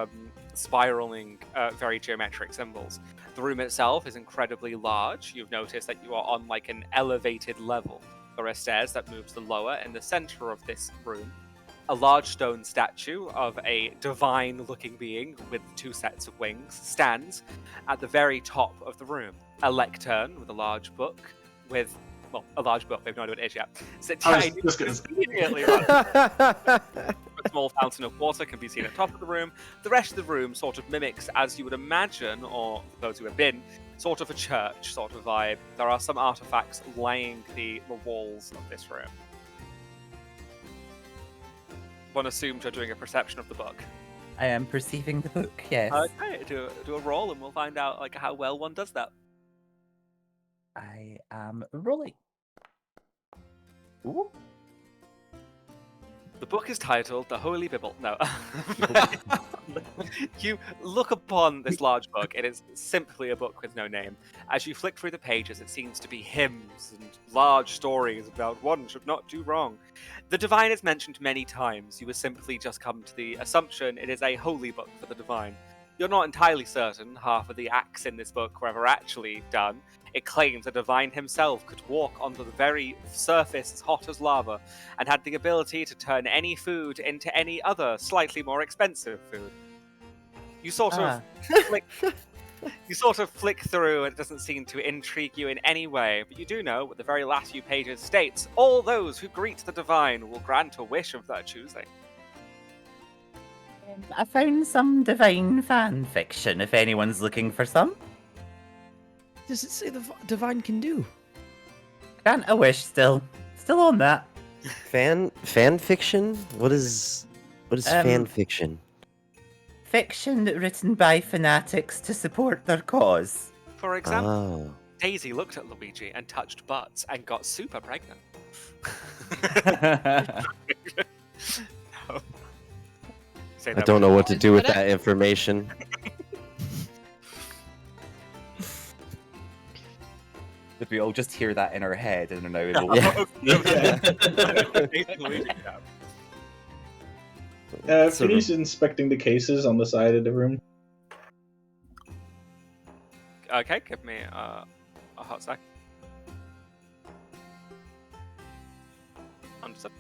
spiraling, very geometric symbols. The room itself is incredibly large. You've noticed that you are on like an elevated level. There are stairs that move to the lower. In the center of this room, a large stone statue of a divine-looking being with 2 sets of wings stands at the very top of the room. A lectern with a large book with, well, a large book. They've no idea what it is yet. So I was tiny, just gonna say. immediately right. A small fountain of water can be seen at the top of the room. The rest of the room sort of mimics, as you would imagine, or those who have been, sort of a church sort of vibe. There are some artifacts lining the walls of this room. One assumes you're doing a perception of the book. I am perceiving the book, yes. Okay, do a roll and we'll find out like how well one does that. I am rolling. Ooh. The book is titled The Holy Bible. No. You look upon this large book. It is simply a book with no name. As you flick through the pages, it seems to be hymns and large stories about one should not do wrong. The divine is mentioned many times. You have simply just come to the assumption it is a holy book for the divine. You're not entirely certain half of the acts in this book were ever actually done. It claims the divine himself could walk onto the very surface as hot as lava and had the ability to turn any food into any other slightly more expensive food. You sort of flick through and it doesn't seem to intrigue you in any way, but you do know what the very last few pages states: all those who greet the divine will grant a wish of their choosing. I found some divine fan fiction if anyone's looking for some. Does it say the divine can do? Grant a wish still. Still on that. Fan fiction? What is fan fiction? Fiction written by fanatics to support their cause. For example, Oh. Daisy looked at Luigi and touched butts and got super pregnant. No. Say I that don't with- know what to do with Put it- that information. Did we all just hear that in our head and are now able Yeah. Finish inspecting the cases on the side of the room. Okay, give me a hot sec. Understood.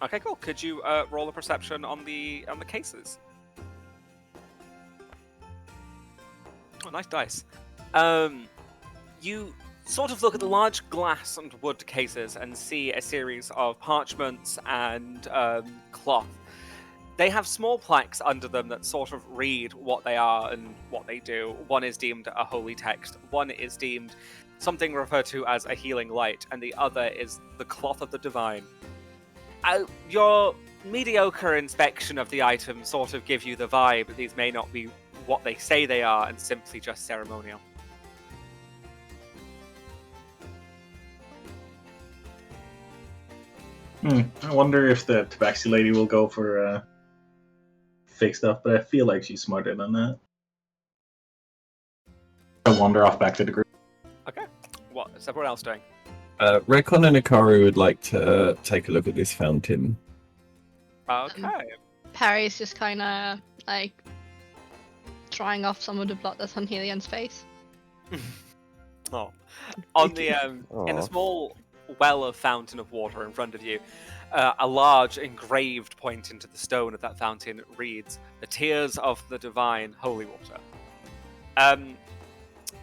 Okay, cool. Could you roll a perception on the cases? Oh, nice dice. You sort of look at the large glass and wood cases and see a series of parchments and cloth. They have small plaques under them that sort of read what they are and what they do. One is deemed a holy text, one is deemed something referred to as a healing light, and the other is the cloth of the divine. Your mediocre inspection of the item sort of gives you the vibe that these may not be what they say they are and simply just ceremonial. I wonder if the tabaxi lady will go for fake stuff, but I feel like she's smarter than that. I wander off back to the group. Okay. What is everyone else doing? Rekon and Ikaru would like to take a look at this fountain. Okay. Harry's just kind of like drying off some of the blood that's on Helian's face. Oh. On the in Aw. a small well of fountain of water in front of you, a large engraved point into the stone of that fountain reads, "The tears of the divine holy water."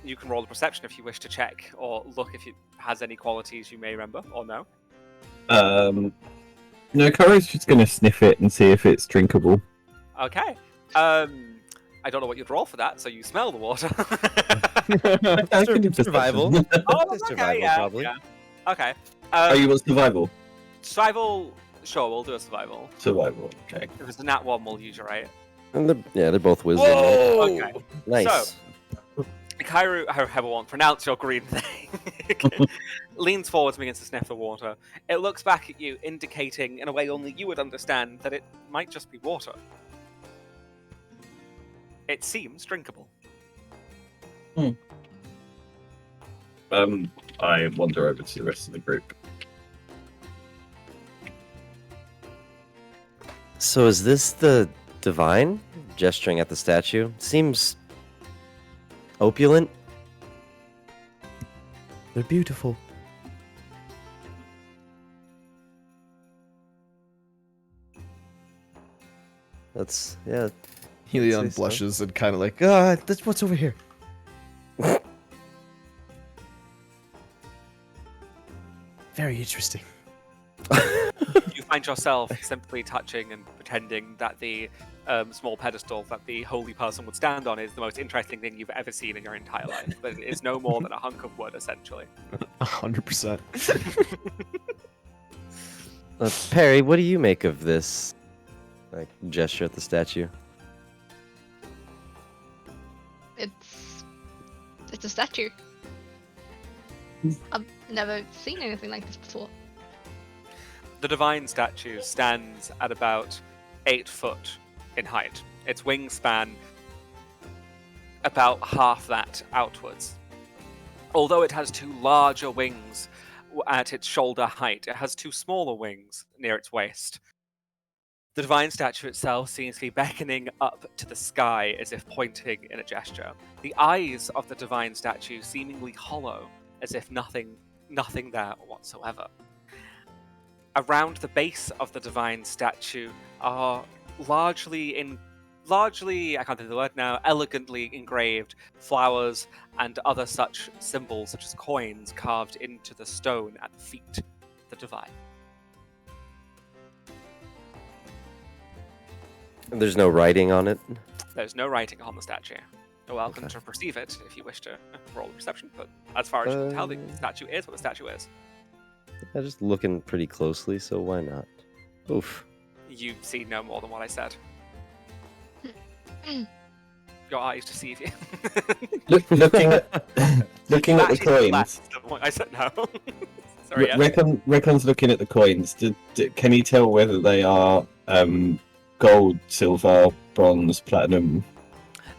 You can roll a perception if you wish to check or look if it has any qualities you may remember or no. No, Ikaru's just going to sniff it and see if it's drinkable. Okay. I don't know what you'd roll for that, so you smell the water. I can do Survival. perception. Oh, It's okay, survival, yeah, probably. yeah. Okay. Oh, you want survival? Survival. Sure, we'll do a survival. Survival, okay. If it's a nat one, we'll use it, right? And they're both wisdom. right? Okay. Nice. Kairu, however one pronounce your green thing, leans forwards and begins to sniff the water. It looks back at you, indicating in a way only you would understand that it might just be water. It seems drinkable. I wander over to the rest of the group. So is this the divine? Gesturing at the statue. Seems opulent. They're beautiful. That's yeah. Helion Say so. blushes and kind of like, that's what's over here. Very interesting. You find yourself simply touching and pretending that the small pedestal that the holy person would stand on is the most interesting thing you've ever seen in your entire life. But it is no more than a hunk of wood, essentially. 100%. Perry, what do you make of this gesture at the statue? It's a statue. I've never seen anything like this before. The divine statue stands at about 8 foot in height. Its wingspan about half that outwards. Although it has 2 larger wings at its shoulder height, it has 2 smaller wings near its waist. The divine statue itself seems to be beckoning up to the sky as if pointing in a gesture. The eyes of the divine statue seemingly hollow, as if nothing there whatsoever. Around the base of the divine statue are largely, I can't think of the word now, elegantly engraved flowers and other such symbols, such as coins, carved into the stone at the feet of the divine. There's no writing on it. There's no writing on the statue. You're welcome to perceive it if you wish to roll a perception, but as far as you can tell, the statue is what the statue is. I'm just looking pretty closely, so why not? Oof. You see no more than what I said. Your eyes deceive you. Looking at the coins. I said no. Sorry. Yes. Recon's looking at the coins. Can he tell whether they are gold, silver, bronze, platinum?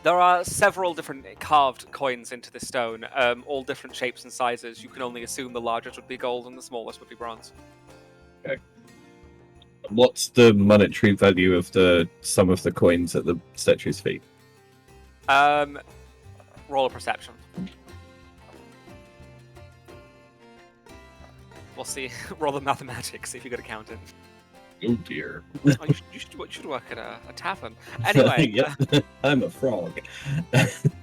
There are several different carved coins into the stone, all different shapes and sizes. You can only assume the largest would be gold and the smallest would be bronze. Okay. What's the monetary value of some of the coins at the statue's feet? Roll a perception. We'll see. Roll the mathematics, see if you got a count in. Oh dear. Oh, you should work at a tavern. Anyway. Yep. I'm a frog.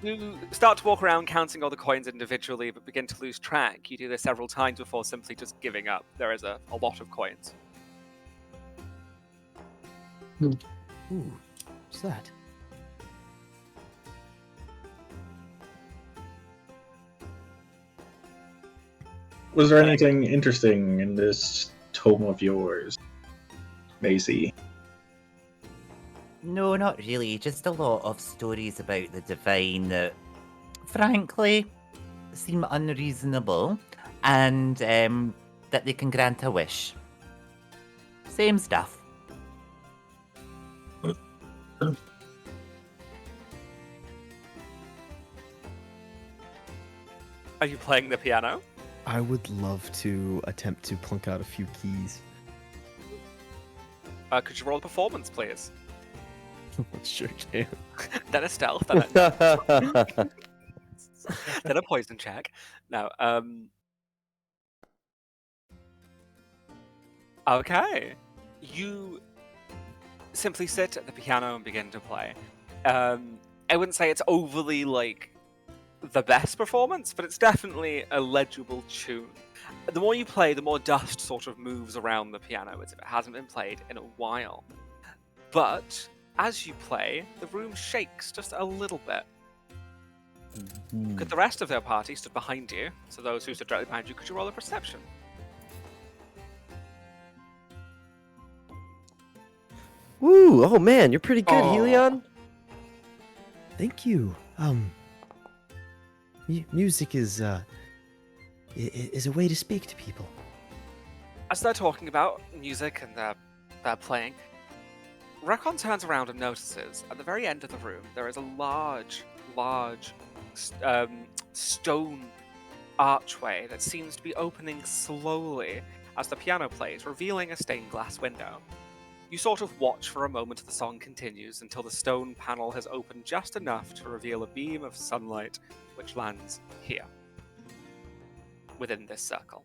You start to walk around counting all the coins individually, but begin to lose track. You do this several times before simply just giving up. There is a lot of coins. Ooh, what's that? Was there anything interesting in this tome of yours, Macy? No, not really. Just a lot of stories about the divine that, frankly, seem unreasonable, and that they can grant a wish. Same stuff. Are you playing the piano? I would love to attempt to plunk out a few keys. Could you roll a performance, please? Sure can. Then a stealth, then a poison check. No, Okay. You simply sit at the piano and begin to play. I wouldn't say it's overly, the best performance, but it's definitely a legible tune. The more you play, the more dust sort of moves around the piano as if it hasn't been played in a while. But as you play, the room shakes just a little bit. Could the rest of their party stood behind you, so those who stood directly behind you, could you roll a perception? Woo! Oh man, you're pretty good, Aw. Helion. Thank you. Music is a way to speak to people. As they're talking about music and they're playing, Rekon turns around and notices at the very end of the room there is a large stone archway that seems to be opening slowly as the piano plays, revealing a stained glass window. You sort of watch for a moment as the song continues until the stone panel has opened just enough to reveal a beam of sunlight which lands here, within this circle.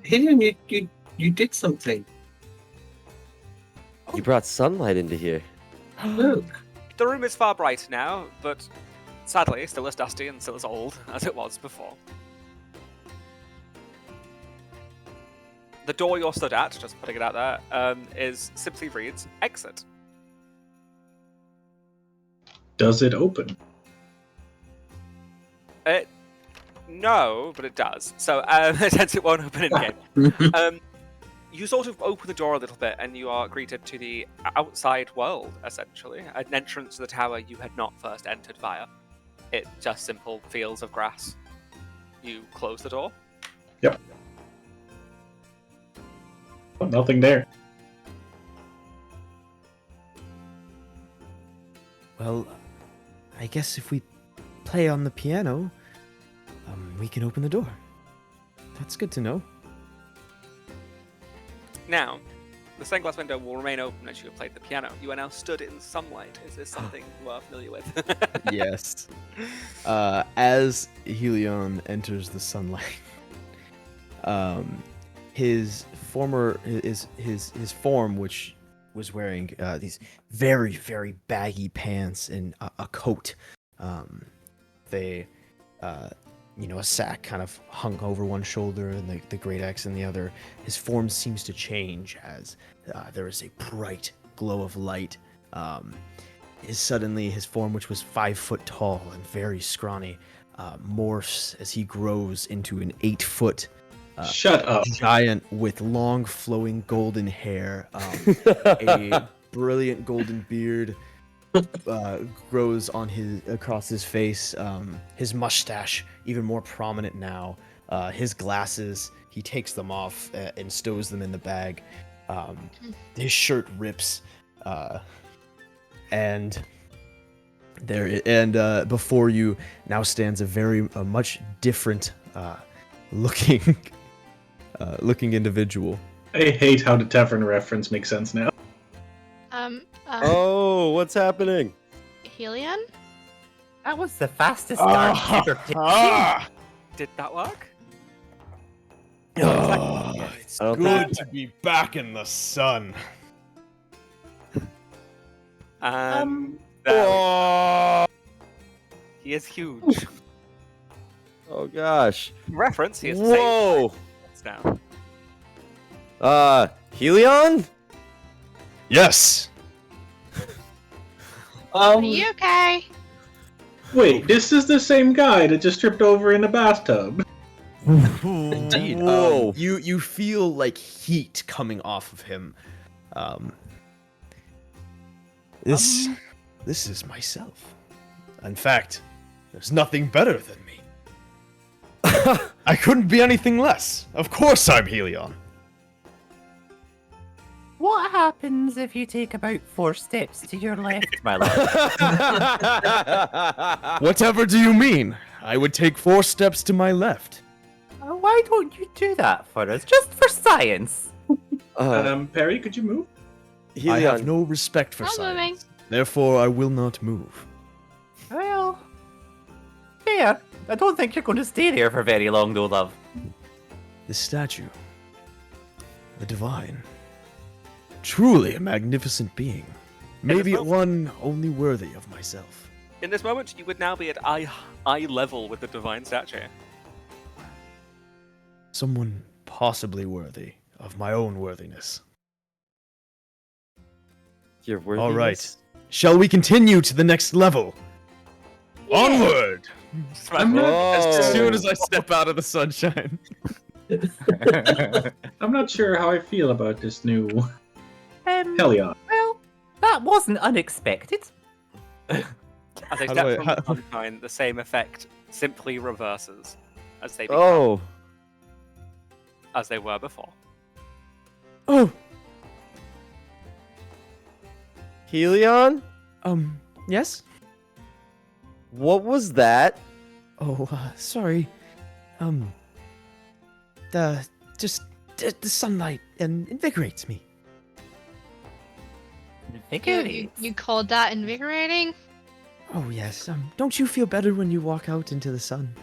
Helion, you did something. You brought sunlight into here. Look. The room is far brighter now, but sadly still as dusty and still as old as it was before. The door you're stood at, just putting it out there, is simply reads exit. Does it open? No, but it does. So, since it won't open in game, you sort of open the door a little bit, and you are greeted to the outside world, essentially. An entrance to the tower you had not first entered via. It's just simple fields of grass. You close the door. Yep. Nothing there. Well, I guess if we play on the piano, we can open the door. That's good to know. Now, the stained glass window will remain open as you have played the piano. You are now stood in sunlight. Is this something you are familiar with? Yes. As Helion enters the sunlight, his form, which was wearing these very, very baggy pants and a coat, a sack kind of hung over one shoulder and the great axe in the other. His form seems to change as there is a bright glow of light. Suddenly his form, which was 5 foot tall and very scrawny, morphs as he grows into an 8-foot Shut up. giant with long flowing golden hair, a brilliant golden beard grows on across his face. His mustache even more prominent now. His glasses, he takes them off and stows them in the bag. His shirt rips, and before you now stands a much different looking individual. I hate how the tavern reference makes sense now. Oh, what's happening? Helion? That was the fastest start ever taken. Did that work? It's I don't good to be back in the sun. He is huge. Oh gosh. Reference, he is Whoa. now. Helion? Yes. Are you okay? Wait, this is the same guy that just tripped over in the bathtub. Indeed. Whoa. You feel like heat coming off of him. This is myself. In fact, there's nothing better than me. I couldn't be anything less. Of course I'm Helion. What happens if you take about 4 steps to your left, my lord? Whatever do you mean? I would take 4 steps to my left. Why don't you do that for us, just for science? Perry, could you move? Helion, I have no respect for I'm science. moving. Therefore, I will not move. Well, fair. I don't think you're going to stay there for very long, though, love. The statue. The divine. Truly a magnificent being. Maybe one only worthy of myself. In this moment, you would now be at eye level with the divine statue. Someone possibly worthy of my own worthiness. your worthiness? All right. Shall we continue to the next level? Onward! As soon as I step out of the sunshine. I'm not sure how I feel about this new Helion. Well, that wasn't unexpected. As they How step do I- from how- the sunshine, the same effect simply reverses as they become as they were before. Oh, Helion? yes? What was that? Oh, sorry. The sunlight invigorates me. You called that invigorating? Oh, yes. Don't you feel better when you walk out into the sun?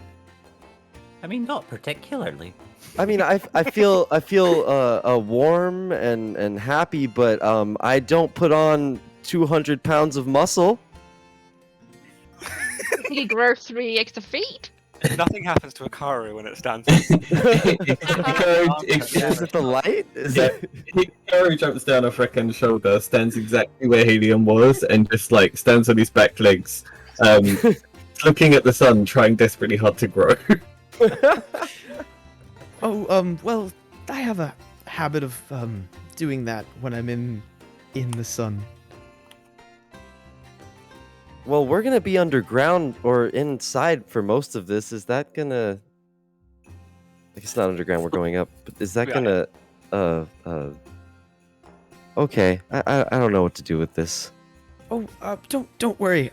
I mean, not particularly. I mean, I feel warm and happy, but I don't put on 200 pounds of muscle. You grow 3 extra feet? Nothing happens to Akaru when it stands. Is it the light? Hikaru jumps down off Rekken's shoulder, stands exactly where Helium was, and just like stands on his back legs, looking at the sun, trying desperately hard to grow. Well, I have a habit of doing that when I'm in the sun. Well, we're gonna be underground or inside for most of this. Is that gonna? I guess not underground. We're going up. But is that Yeah. gonna? Okay. I don't know what to do with this. Don't worry.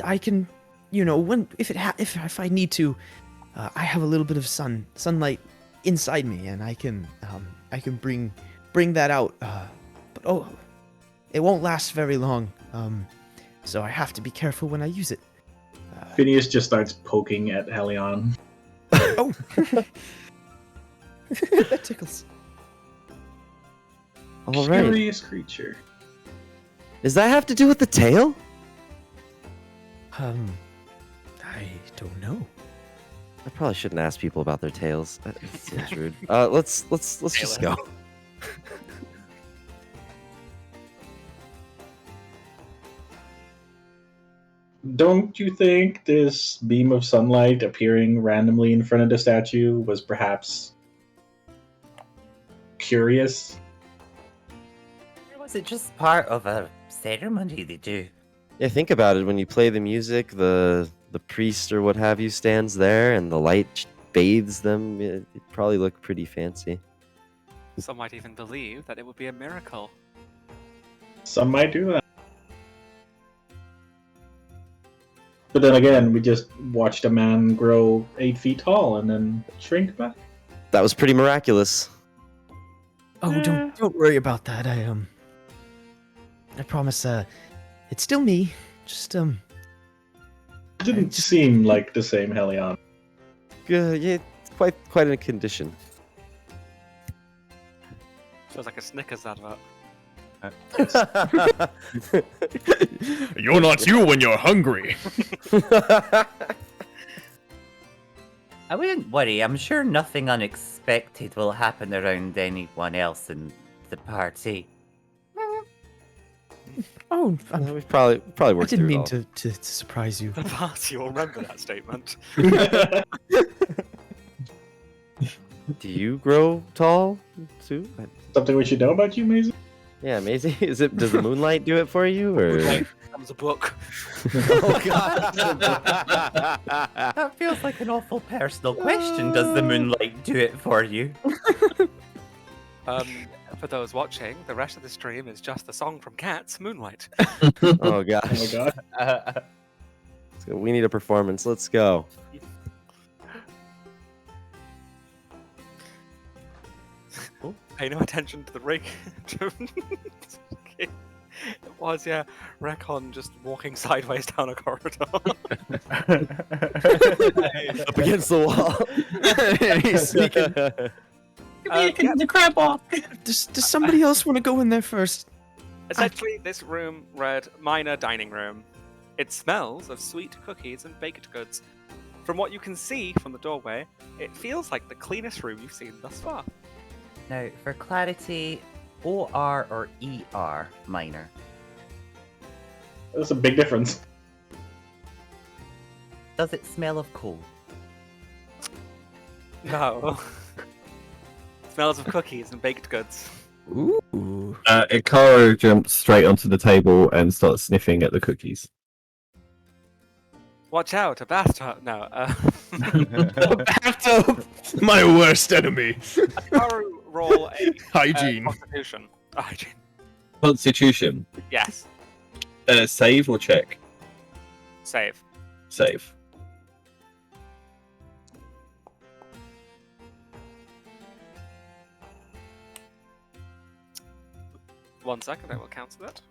I can, if I need to, I have a little bit of sunlight inside me, and I can bring that out. But it won't last very long. So I have to be careful when I use it. Phineas just starts poking at Helion. Oh, that tickles. All right. Curious creature. Does that have to do with the tail? I don't know. I probably shouldn't ask people about their tails. That seems rude. Let's just go. Don't you think this beam of sunlight appearing randomly in front of the statue was perhaps curious? Or was it just part of a ceremony they do? Yeah, think about it. When you play the music, the priest or what have you stands there, and the light bathes them. It'd probably look pretty fancy. Some might even believe that it would be a miracle. Some might do that. But then again, we just watched a man grow 8 feet tall and then shrink back. That was pretty miraculous. Oh, don't worry about that. I promise. It's still me. Just It didn't seem like the same Helion. Yeah, it's quite a condition. Feels like a Snickers advert. You're not you when you're hungry. I wouldn't worry. I'm sure nothing unexpected will happen around anyone else in the party. Oh, We probably I worked didn't through mean it all. to surprise you. The party will remember that statement. Do you grow tall too? Something we should know about you, Maisie? Yeah, Maisie. Does the moonlight do it for you, or? Comes a book. Oh God! That feels like an awful personal question. Does the moonlight do it for you? For those watching, the rest of the stream is just the song from Cats, Moonlight. Oh gosh! Oh my god. So we need a performance. Let's go. Pay no attention to the rig. It was, yeah, Rekon just walking sideways down a corridor. Up against the wall. He's sneaking. The crab off. Does somebody else want to go in there first? Essentially, this room read minor dining room. It smells of sweet cookies and baked goods. From what you can see from the doorway, it feels like the cleanest room you've seen thus far. Now, for clarity, OR or ER minor? That's a big difference. Does it smell of coal? No. Smells of cookies and baked goods. Ooh. Ikaro jumps straight onto the table and starts sniffing at the cookies. Watch out, a bathtub. No. Bathtub. My worst enemy. Akaru, roll a Hygiene. Constitution. Hygiene. Constitution. Yes. Save or check? Save. Save. One second, I will cancel that.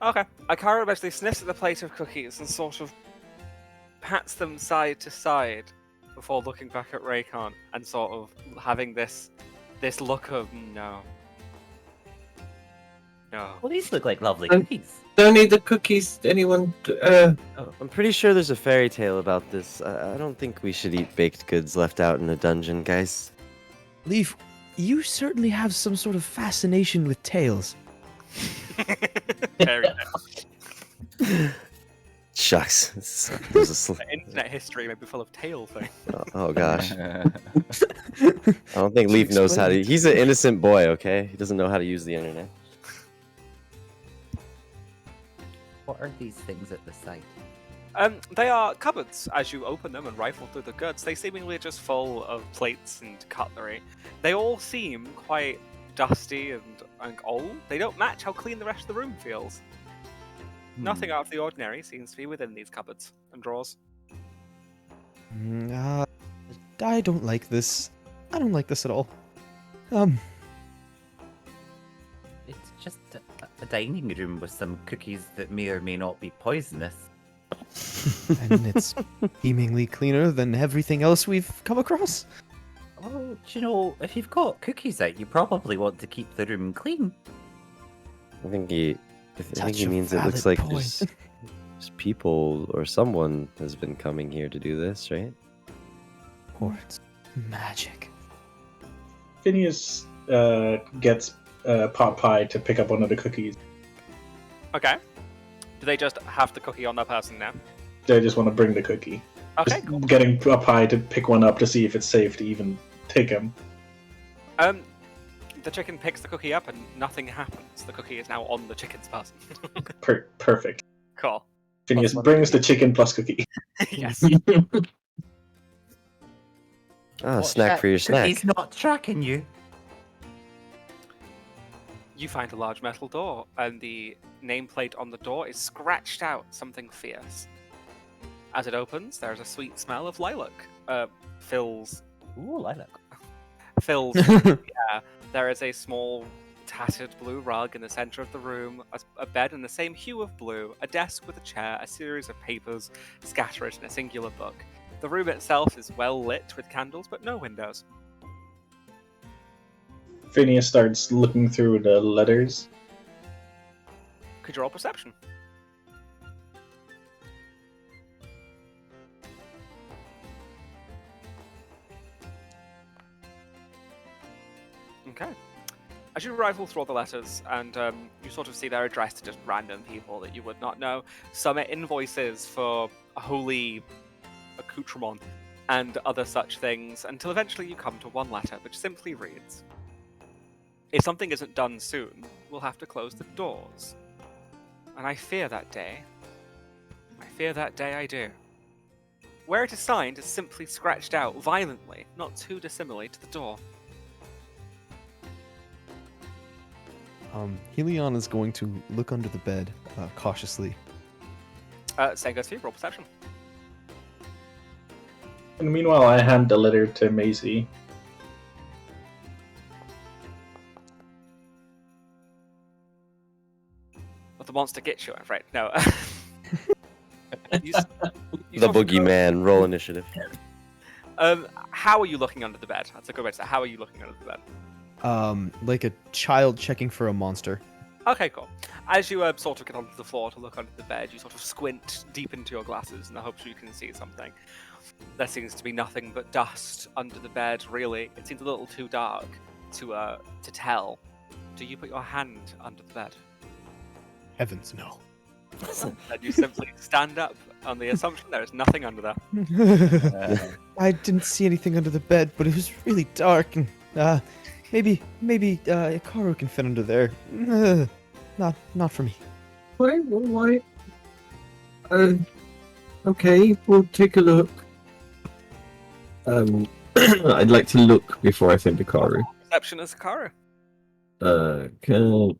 Okay. Akaru eventually sniffs at the plate of cookies and sort of pats them side to side before looking back at Raycon and sort of having this look of no. Oh. Well, these look like lovely Um, cookies. Don't need the cookies. Anyone? I'm pretty sure there's a fairy tale about this. I don't think we should eat baked goods left out in a dungeon, guys. Leaf, you certainly have some sort of fascination with tails. Very Shucks. There's a The internet history may be full of tale things. oh gosh. I don't think Leaf knows how to. explain? He's an innocent boy, okay? He doesn't know how to use the internet. What are these things at the side? They are cupboards. As you open them and rifle through the goods, they seemingly are just full of plates and cutlery. They all seem quite dusty and old. They don't match how clean the rest of the room feels. Nothing out of the ordinary seems to be within these cupboards and drawers. I don't like this. I don't like this at all. It's just a dining room with some cookies that may or may not be poisonous. And it's seemingly cleaner than everything else we've come across. Oh, do you know, if you've got cookies out, you probably want to keep the room clean. I think he Such a means it looks valid like point. there's people or someone has been coming here to do this, right? Or it's magic. Phineas gets Pot Pie to pick up one of the cookies. Okay. Do they just have the cookie on their person now? They just want to bring the cookie. Okay, Just cool. getting Pot Pie to pick one up to see if it's safe to even take him. The chicken picks the cookie up and nothing happens. The cookie is now on the chicken's person. Perfect. Cool. Phineas one brings the chicken plus cookie. Yes. Ah, Watch snack out, for your snack. He's not tracking you. You find a large metal door, and the nameplate on the door is scratched out something fierce. As it opens, there is a sweet smell of lilac. Fills Ooh, lilac. the air. There is a small, tattered blue rug in the center of the room, a bed in the same hue of blue, a desk with a chair, a series of papers scattered in a singular book. The room itself is well lit with candles, but no windows. Phineas starts looking through the letters. Could you roll perception? Okay. As you rifle through all the letters, and you sort of see they're addressed to just random people that you would not know. Some are invoices for holy accoutrement and other such things, until eventually you come to one letter, which simply reads, "If something isn't done soon, we'll have to close the doors. And I fear that day. I fear that day I do." Where it is signed is simply scratched out violently, not too dissimilarly to the door. Helion is going to look under the bed cautiously. Same goes for you, roll perception. And meanwhile, I hand the letter to Maisie. But the monster gets you, I'm afraid. No. You The sort of go- boogeyman. Roll initiative. How are you looking under the bed? That's a good way to say. How are you looking under the bed? Like a child checking for a monster. Okay, cool. As you sort of get onto the floor to look under the bed, you sort of squint deep into your glasses in the hopes you can see something. There seems to be nothing but dust under the bed, really. It seems a little too dark to tell. Do you put your hand under the bed? Heavens, no. And you simply stand up on the assumption there is nothing under there. I didn't see anything under the bed, but it was really dark, and maybe Ikaru can fit under there. Not for me. Why? Okay, we'll take a look. I'd like to look before I think Hikaru. Perception is Hikaru. Can...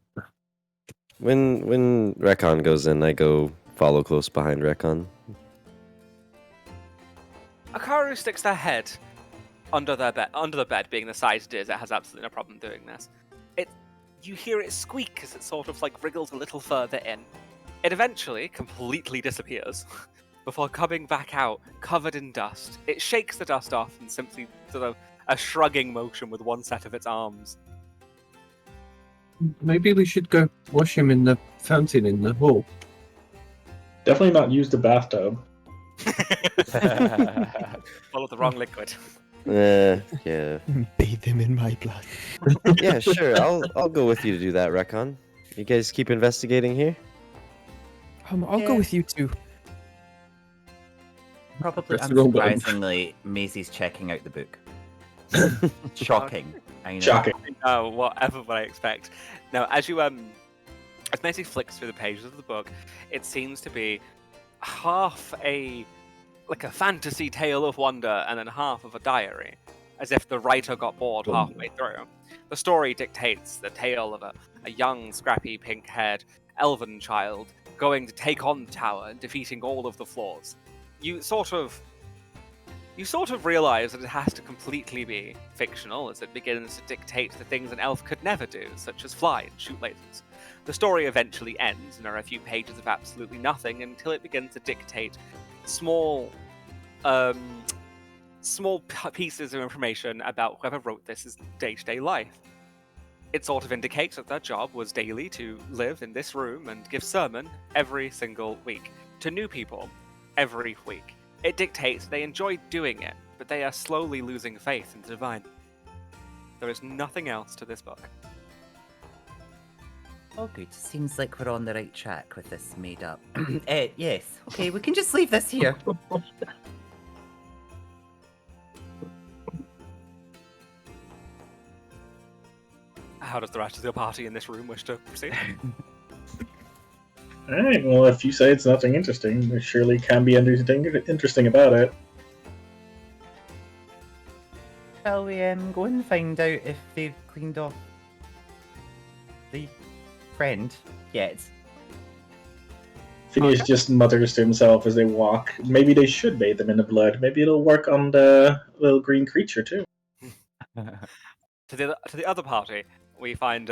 When Recon goes in, I go follow close behind Recon. Hikaru sticks their head under the bed, being the size it is. It has absolutely no problem doing this. You hear it squeak as it sort of like wriggles a little further in. It eventually completely disappears before coming back out covered in dust. It shakes the dust off and simply sort of a shrugging motion with one set of its arms. Maybe we should go wash him in the fountain in the hall. Definitely not use the bathtub. Full of the wrong liquid. Yeah. Bathe him in my blood. Yeah, sure. I'll go with you to do that, Recon. You guys keep investigating here? I'll go Yeah. with you too. Probably Press the wrong button. unsurprisingly, Maisie's checking out the book. Shocking. I know. Shocking. Whatever would I expect. Now, as Maisie flicks through the pages of the book, it seems to be half a fantasy tale of wonder and then half of a diary, as if the writer got bored halfway through. The story dictates the tale of a young, scrappy, pink-haired elven child going to take on the tower and defeating all of the flaws. You sort of realize that it has to completely be fictional as it begins to dictate the things an elf could never do, such as fly and shoot lasers. The story eventually ends, and there are a few pages of absolutely nothing until it begins to dictate small pieces of information about whoever wrote this' day-to-day life. It sort of indicates that their job was daily to live in this room and give sermon every single week to new people every week. It dictates they enjoy doing it, but they are slowly losing faith in the divine. There is nothing else to this book. Oh, good. Seems like we're on the right track with this made up. Yes. Okay, we can just leave this here. How does the rest of the party in this room wish to proceed? Alright, well, if you say it's nothing interesting, there surely can be anything interesting about it. Shall we go and find out if they've cleaned off the friend yet? Phineas just mutters to himself as they walk. Maybe they should bathe them in the blood. Maybe it'll work on the little green creature too. To the other party, we find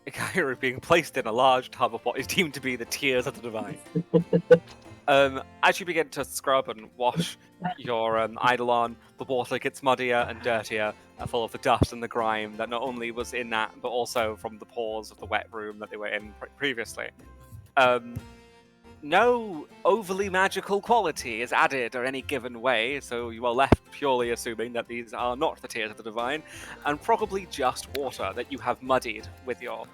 Ikaru being placed in a large tub of what is deemed to be the tears of the divine. As you begin to scrub and wash your Eidolon, the water gets muddier and dirtier, full of the dust and the grime that not only was in that, but also from the pores of the wet room that they were in previously. No overly magical quality is added or any given way, so you are left purely assuming that these are not the tears of the divine, and probably just water that you have muddied with your...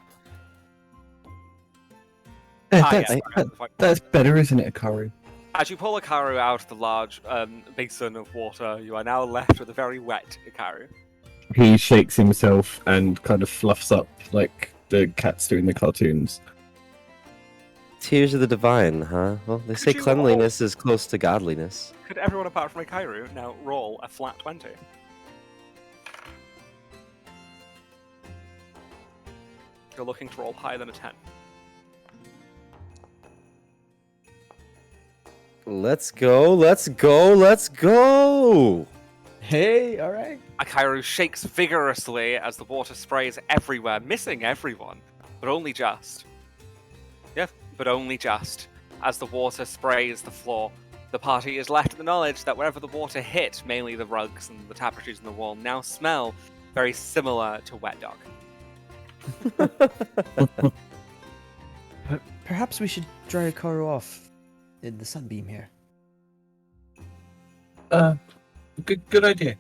That's better, isn't it, Akaru? As you pull Ikaru out of the large basin of water, you are now left with a very wet Ikaru. He shakes himself and kind of fluffs up like the cats do in the cartoons. Tears of the divine, huh? Well, they say you cleanliness is close to godliness. Could everyone apart from Ikaru now roll a flat 20? You're looking to roll higher than a 10. Let's go, let's go, let's go! Hey, all right. Ikaru shakes vigorously as the water sprays everywhere, missing everyone, but only just. Yeah, but only just. As the water sprays the floor, the party is left with the knowledge that wherever the water hit, mainly the rugs and the tapestries on the wall, now smell very similar to wet dog. Perhaps we should dry Akaru off in the sunbeam here. Good idea.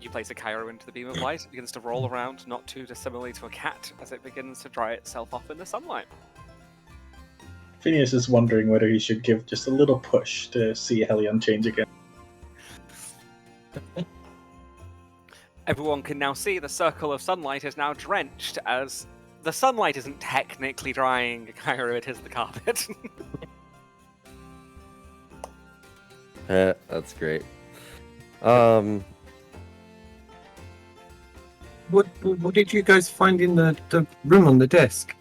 You place Ikaru into the beam of light, it begins to roll around, not too dissimilarly to a cat, as it begins to dry itself off in the sunlight. Phineas is wondering whether he should give just a little push to see Helion change again. Everyone can now see the circle of sunlight is now drenched, as the sunlight isn't technically drying Ikaru, it is the carpet. That's great. What did you guys find in the room on the desk?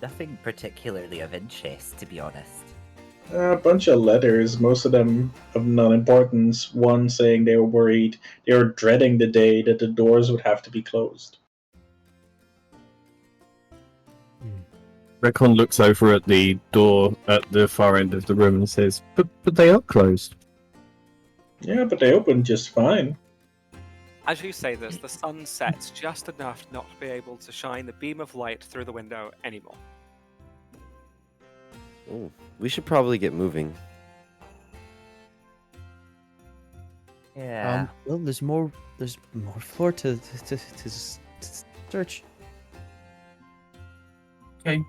Nothing particularly of interest, to be honest. A bunch of letters, most of them of none importance. One saying they were worried, they were dreading the day that the doors would have to be closed. Recon looks over at the door at the far end of the room and says, but they are closed. Yeah, but they opened just fine. As you say this, the sun sets just enough not to be able to shine the beam of light through the window anymore. Ooh, we should probably get moving. Yeah. Well, there's more floor to search. Okay.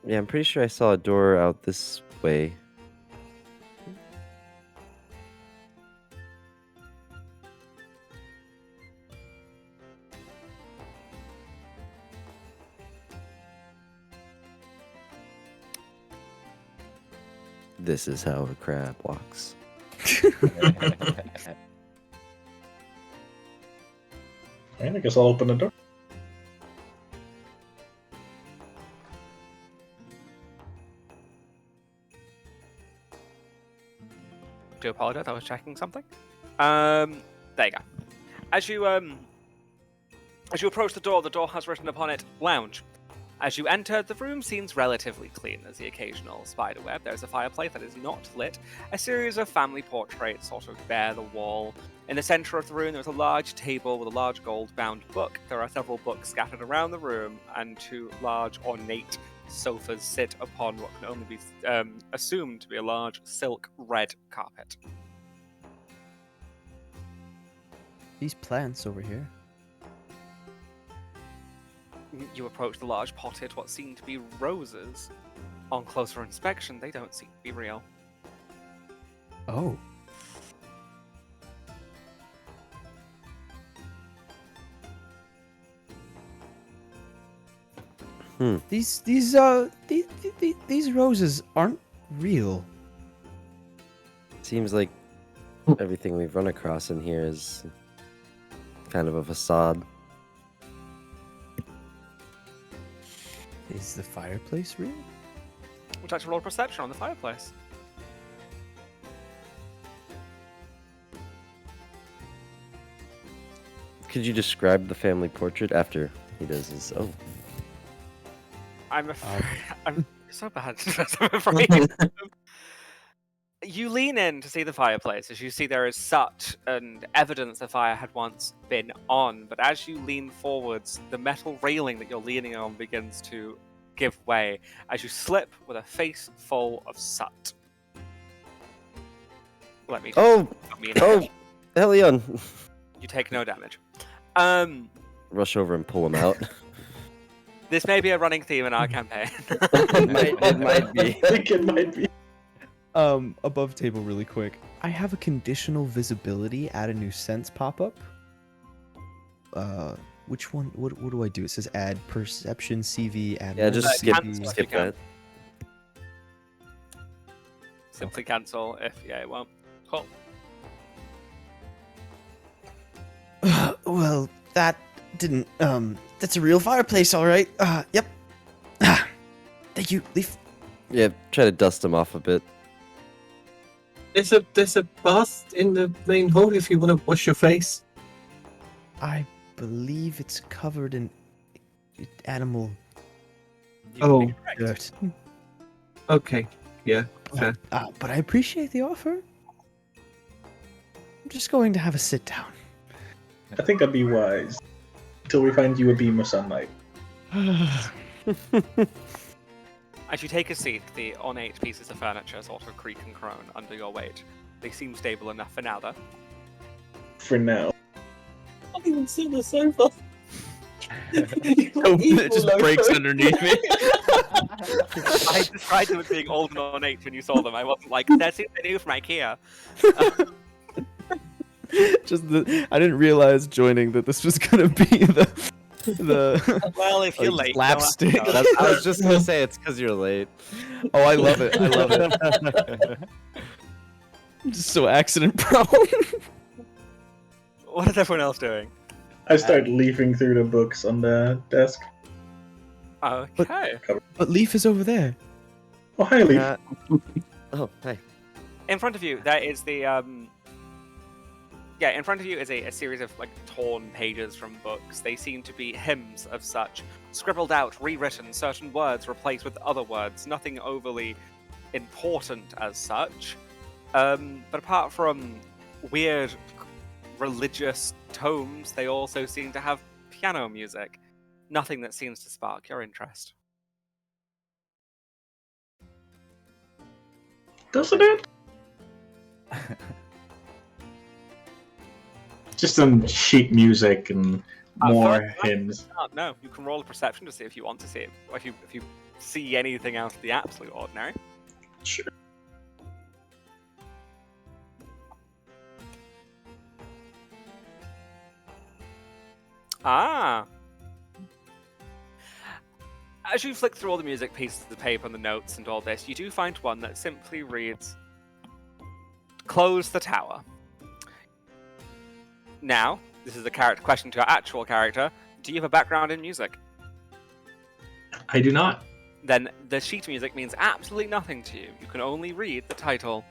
Yeah, I'm pretty sure I saw a door out this way. This is how a crab walks. Alright, I guess I'll open the door. Do apologize, I was checking something. There you go. As you approach the door has written upon it "Lounge." As you enter, the room seems relatively clean. There's the occasional spider web. There's a fireplace that is not lit. A series of family portraits sort of bear the wall. In the center of the room, there's a large table with a large gold-bound book. There are several books scattered around the room, and two large, ornate sofas sit upon what can only be assumed to be a large silk red carpet. These plants over here. You approach the large potted, what seem to be roses. On closer inspection, they don't seem to be real. Oh. These roses aren't real. Seems like everything we've run across in here is kind of a facade. Is the fireplace real? Would you like to roll perception on the fireplace? Could you describe the family portrait after he does his? Oh, I'm so bad. I'm afraid. You lean in to see the fireplace. As you see, there is soot and evidence the fire had once been on. But as you lean forwards, the metal railing that you're leaning on begins to give way as you slip with a face full of soot. Let me. oh, Helion! You take no damage. Rush over and pull him out. This may be a running theme in our campaign. it might be. I think it might be. Above table really quick. I have a conditional visibility, add a new sense pop-up. Which one? What do I do? It says add perception CV, add Yeah, one just CV. skip that. Simply cancel if it won't. Cool. Well, that didn't, that's a real fireplace, alright. Yep. Thank you, Leaf. Yeah, try to dust him off a bit. There's a bath in the main hall if you want to wash your face. I believe it's covered in animal Oh, dirt. okay. Yeah, fair. But I appreciate the offer. I'm just going to have a sit down. I think that'd be wise. Until we find you a beam of sunlight. As you take a seat, the ornate pieces of furniture sort of creak and groan under your weight. They seem stable enough for now, though. For now. I can't even see the sofa. It just breaks underneath me. I described them as being old and ornate when you saw them. I wasn't like, that seems new from IKEA. I didn't realize joining that this was gonna be the Well, if you're late, slapstick. don't have to go. I was just gonna say it's because you're late. Oh, I love it. I love it. I'm just so accident prone. What is everyone else doing? I start leafing through the books on the desk. Okay. But Leaf is over there. Oh, hi, Leaf. Oh, hi. In front of you, there is the Yeah, in front of you is a series of like torn pages from books. They seem to be hymns of such, scribbled out, rewritten, certain words replaced with other words, nothing overly important as such. But apart from weird religious tomes, they also seem to have piano music. Nothing that seems to spark your interest. Doesn't it? Just some sheet music and more First, hymns. no, you can roll a perception to see if you want to see it, or if you see anything out of the absolute ordinary. Sure. Ah. As you flick through all the music pieces of the paper and the notes and all this, you do find one that simply reads, "Close the tower." Now, this is a character question to your actual character. Do you have a background in music? I do not. Then the sheet music means absolutely nothing to you. You can only read the title.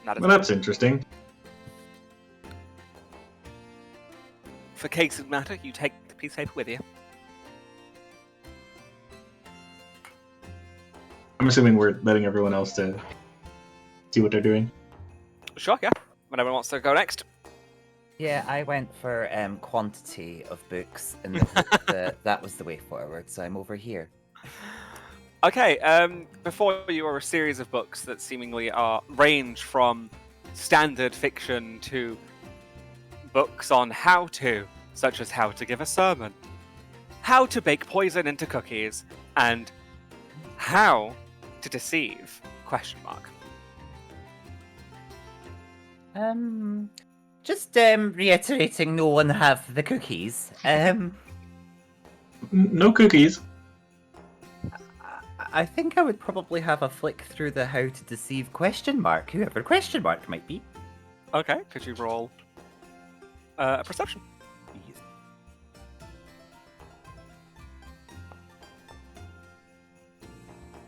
That is Well, that's interesting. For case of matter, you take the piece of paper with you. I'm assuming we're letting everyone else to see what they're doing. Sure, yeah. When everyone wants to go next. Yeah, I went for quantity of books, and that was the way forward. So I'm over here. Okay, before you are a series of books that seemingly range from standard fiction to books on how to, such as how to give a sermon, how to bake poison into cookies, and how to deceive, ? Just reiterating, no one have the cookies. No cookies. I think I would probably have a flick through the how to deceive ? Whoever ? Might be. Okay, could you roll a perception?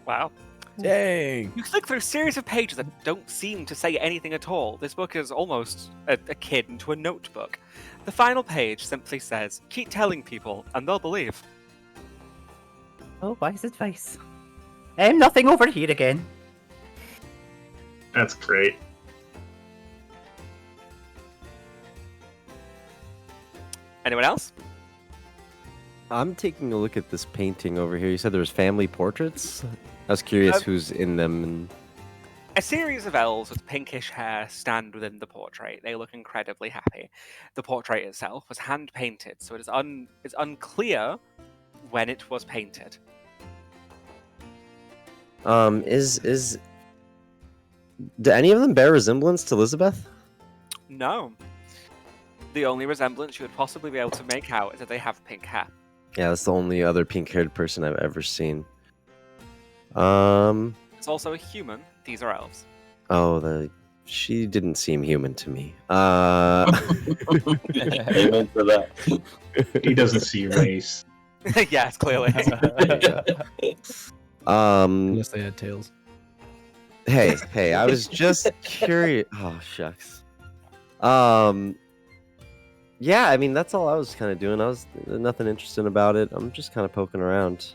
Wow. Dang. You click through a series of pages that don't seem to say anything at all. This book is almost akin to a notebook. The final page simply says, "Keep telling people, and they'll believe." Oh, wise advice. Nothing over here again. That's great. Anyone else? I'm taking a look at this painting over here. You said there was family portraits? I was curious who's in them. And... A series of elves with pinkish hair stand within the portrait. They look incredibly happy. The portrait itself was hand-painted, so it's unclear when it was painted. Do any of them bear resemblance to Elizabeth? No. The only resemblance you would possibly be able to make out is that they have pink hair. Yeah, that's the only other pink-haired person I've ever seen. It's also a human. These are elves. Oh, she didn't seem human to me. Amen for that. He doesn't see race. Yes, clearly. Unless they had tails. Hey, I was just curious. Oh, shucks. Yeah, I mean, that's all I was kind of doing. I was nothing interesting about it. I'm just kind of poking around.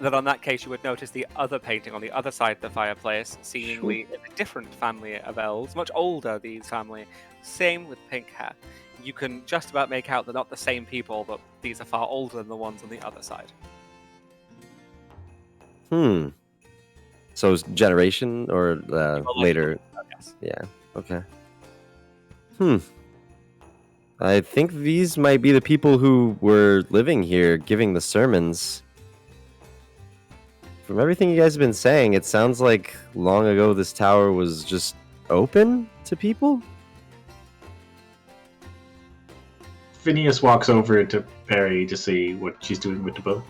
Then on that case, you would notice the other painting on the other side of the fireplace, seemingly a different family of elves, much older, these family, same with pink hair. You can just about make out they're not the same people, but these are far older than the ones on the other side. So it's generation or later? Yes. Yeah, okay. I think these might be the people who were living here, giving the sermons. From everything you guys have been saying, it sounds like long ago this tower was just open to people? Phineas walks over to Perry to see what she's doing with the book.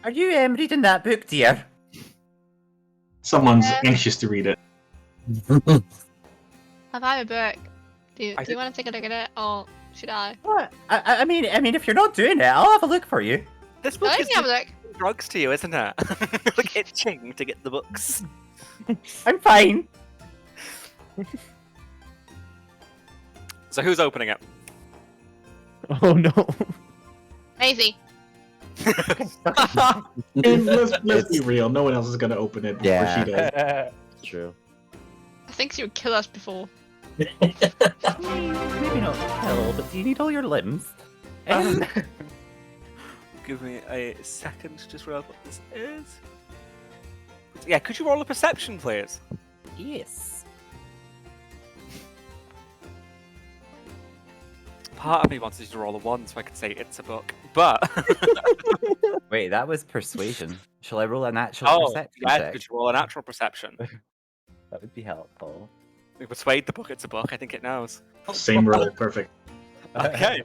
Are you reading that book, dear? Someone's anxious to read it. Have I a book? Do you want to take a look at it, or should I? What? I mean, if you're not doing it, I'll have a look for you. This book I is can have a look. drugs to you, isn't it? Like itching to get the books. I'm fine. So who's opening it? Oh no. Maisie. And let's be real. No one else is gonna open it before Yeah. she does. True. I think she would kill us before. Maybe not kill, but do you need all your limbs? Give me a second to just realize what this is. Yeah, could you roll a perception, please? Yes. Part of me wanted you to roll a 1 so I could say it's a book, but... Wait, that was persuasion. Shall I roll a natural oh, perception yeah, check? could you roll a natural perception? That would be helpful. We persuade the book it's a book, I think it knows. Same roll, perfect. Okay.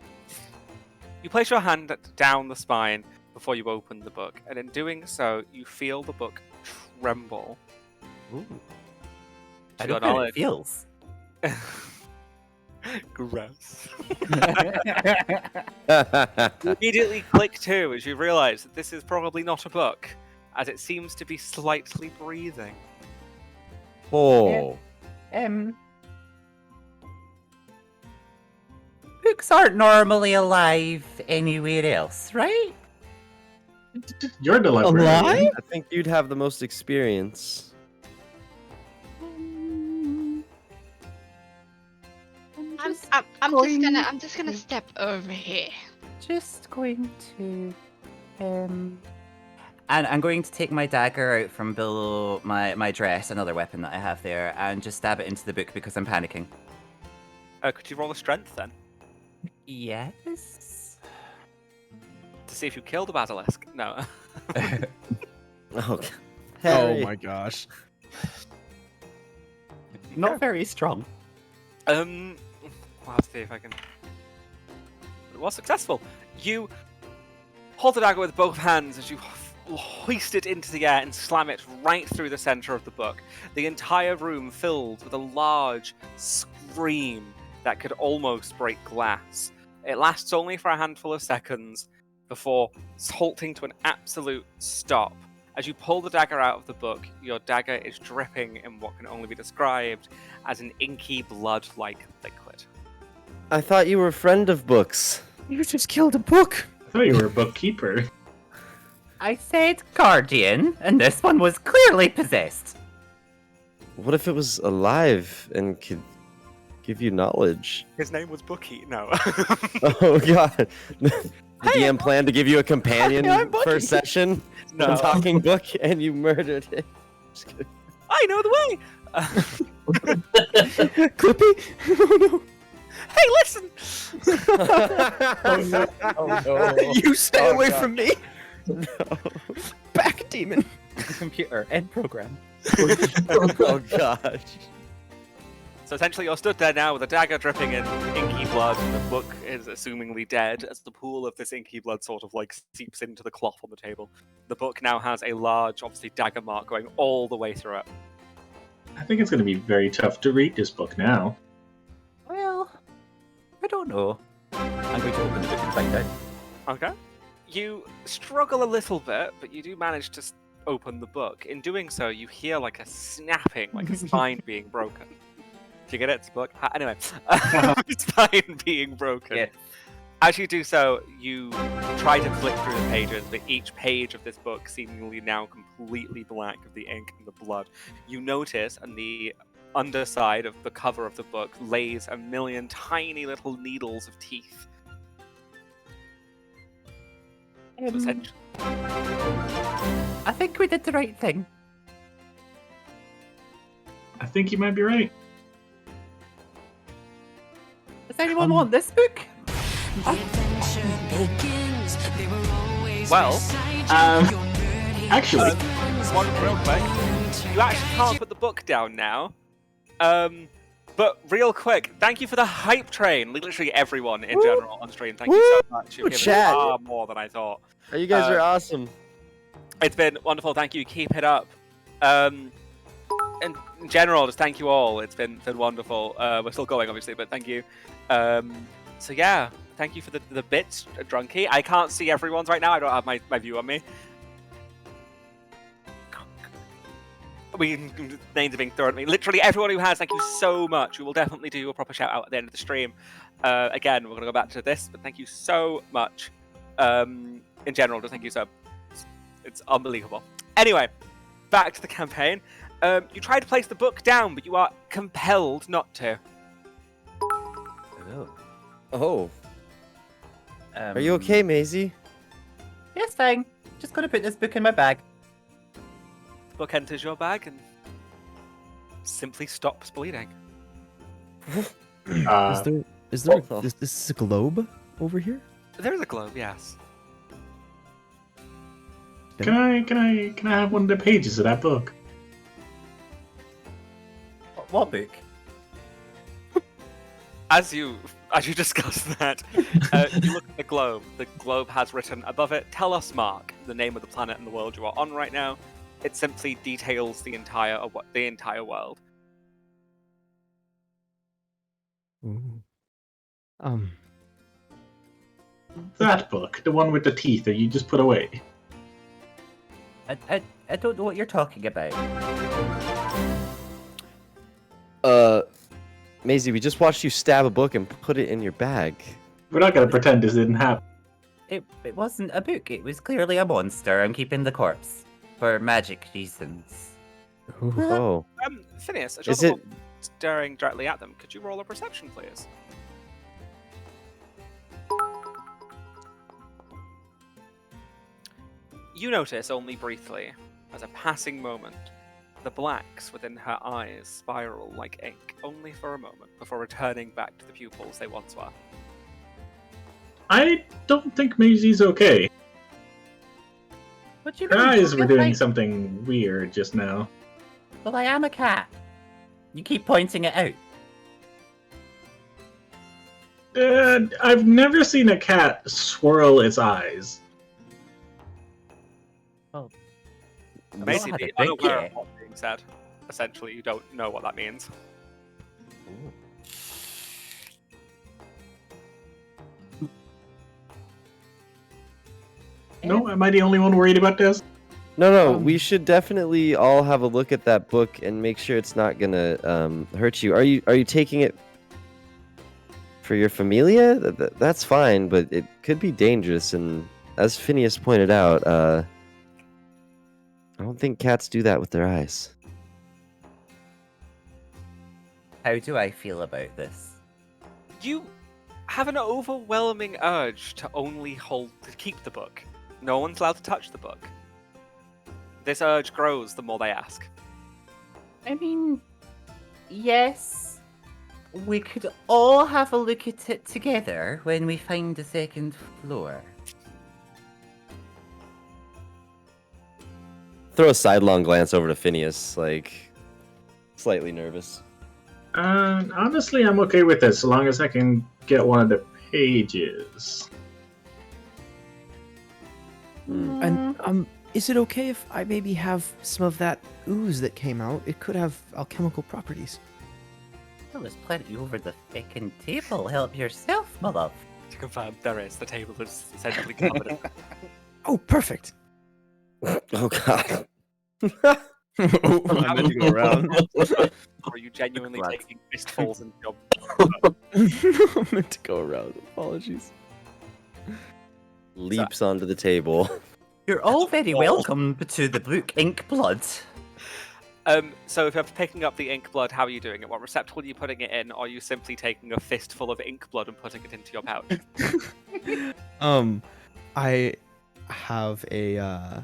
You place your hand down the spine before you open the book, and in doing so, you feel the book tremble. Ooh. To I your don't know how knowledge. it feels. Gross. You immediately click to as you realize that this is probably not a book, as it seems to be slightly breathing. Oh. Books aren't normally alive anywhere else, right? You're the librarian. Alive? I think you'd have the most experience. I'm just gonna step over here. Just going to, and I'm going to take my dagger out from below my dress, another weapon that I have there, and just stab it into the book because I'm panicking. Could you roll a strength then? Yes. To see if you kill the basilisk? No. Oh, Oh Harry. my gosh. Not very strong. I'll see if I can... It was successful. You hold the dagger with both hands as you hoist it into the air and slam it right through the center of the book. The entire room filled with a large scream that could almost break glass. It lasts only for a handful of seconds before halting to an absolute stop. As you pull the dagger out of the book, your dagger is dripping in what can only be described as an inky blood-like liquid. I thought you were a friend of books. You just killed a book. I thought you were a bookkeeper. I said guardian, and this one was clearly possessed. What if it was alive and could give you knowledge? His name was Bookie. No. Oh god. The DM planned to give you a companion I'm for Bucky. a session. No. A talking book, and you murdered it. Just kidding. I know the way. Clippy? Oh no. Hey, listen. Oh no. You stay Oh, away God. from me. Back demon. Computer end program. Oh gosh. So essentially, you're stood there now with a dagger dripping in inky blood, and the book is assumingly dead as the pool of this inky blood sort of like seeps into the cloth on the table. The book now has a large, obviously, dagger mark going all the way through it. I think it's going to be very tough to read this book now. Well, I don't know. I'm going to open the book and find out. Okay. You struggle a little bit, but you do manage to open the book. In doing so, you hear like a snapping, like a spine being broken. Do you get it? It's a book. Anyway, spine being broken. Yeah. As you do so, you try to flick through the pages, but each page of this book seemingly now completely black of the ink and the blood. You notice on the underside of the cover of the book lays a million tiny little needles of teeth. So essentially, I think we did the right thing. I think you might be right. Does anyone want this book? well, Actually, one real quick, you actually can't put the book down now. But real quick, thank you for the hype train. Literally everyone in general on stream, thank you so much. You've Woo, given chat. far more than I thought. You guys are awesome. It's been wonderful. Thank you. Keep it up. And in general, just thank you all. It's been wonderful. We're still going, obviously, but thank you. So yeah, thank you for the bits, Drunky. I can't see everyone's right now. I don't have my view on me. names are being thrown at me. Literally everyone who has, thank you so much. We will definitely do a proper shout out at the end of the stream. Again, we're going to go back to this, but thank you so much. In general, just thank you so. It's unbelievable. Anyway, back to the campaign. You try to place the book down, but you are compelled not to. Oh. Are you okay, Maisie? Yes, fine. Just gonna put this book in my bag. The book enters your bag and simply stops bleeding. Is this a globe over here? There is a globe, yes. Can I have one of the pages of that book? What book? As you discuss that, you look at the globe. The globe has written above it, "Tell us, Mark," the name of the planet and the world you are on right now. It simply details the entire world. Ooh. That book, the one with the teeth that you just put away. I don't know what you're talking about. Maisie, we just watched you stab a book and put it in your bag. We're not gonna pretend this didn't happen. It wasn't a book. It was clearly a monster. I'm keeping the corpse for magic reasons. Oh. Phineas, as Is you're it- staring directly at them, could you roll a perception, please? You notice only briefly, as a passing moment, the blacks within her eyes spiral like ink, only for a moment, before returning back to the pupils they once were. I don't think Maisie's okay. What do you Her mean? eyes were You're doing fine. something weird just now. Well, I am a cat. You keep pointing it out. I've never seen a cat swirl its eyes. I've Basically, not had be a book unaware yet. of what's being said. Essentially, you don't know what that means. No, am I the only one worried about this? No, we should definitely all have a look at that book and make sure it's not gonna hurt you. Are you taking it for your familia? That's fine, but it could be dangerous. And as Phineas pointed out, I don't think cats do that with their eyes. How do I feel about this? You have an overwhelming urge to keep the book. No one's allowed to touch the book. This urge grows the more they ask. I mean, yes, we could all have a look at it together when we find the second floor. Throw a sidelong glance over to Phineas, like slightly nervous. Honestly, I'm okay with this, so long as I can get one of the pages. And is it okay if I maybe have some of that ooze that came out? It could have alchemical properties. Well, there's plenty over the frickin' table. Help yourself, my love. To confirm, there is. The table is essentially covered in. Oh, perfect. Oh God. I meant to go around. Are you genuinely Glad. taking fistfuls and job? I meant to go around. Apologies. Leaps onto the table. You're all very welcome to the book Ink Blood. So if you're picking up the ink blood, how are you doing it? What receptacle are you putting it in? Or are you simply taking a fistful of ink blood and putting it into your pouch? I have a.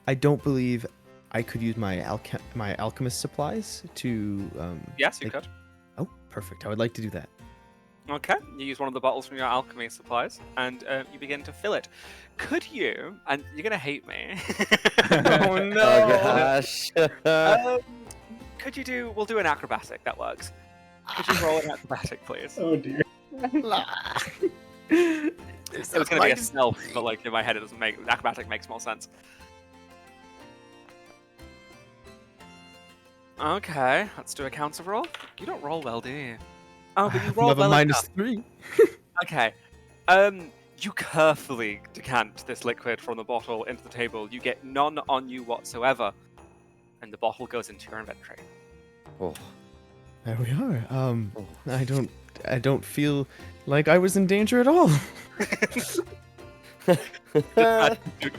I don't believe I could use my alchemist supplies to. Yes, you like- could. Oh, perfect. I would like to do that. Okay, you use one of the bottles from your alchemy supplies, and you begin to fill it. Could you, and you're going to hate me. Oh, Oh gosh. Could you we'll do an acrobatic, that works. Could you roll an acrobatic, please? Oh dear. It was going to be a stealth, but like in my head it doesn't make, acrobatic makes more sense. Okay, let's do a counter roll. You don't roll well, do you? Oh, but you roll Level well enough. -3. Okay. You carefully decant this liquid from the bottle into the table. You get none on you whatsoever. and the bottle goes into your inventory. Oh, There we are. oh. I don't feel like I was in danger at all.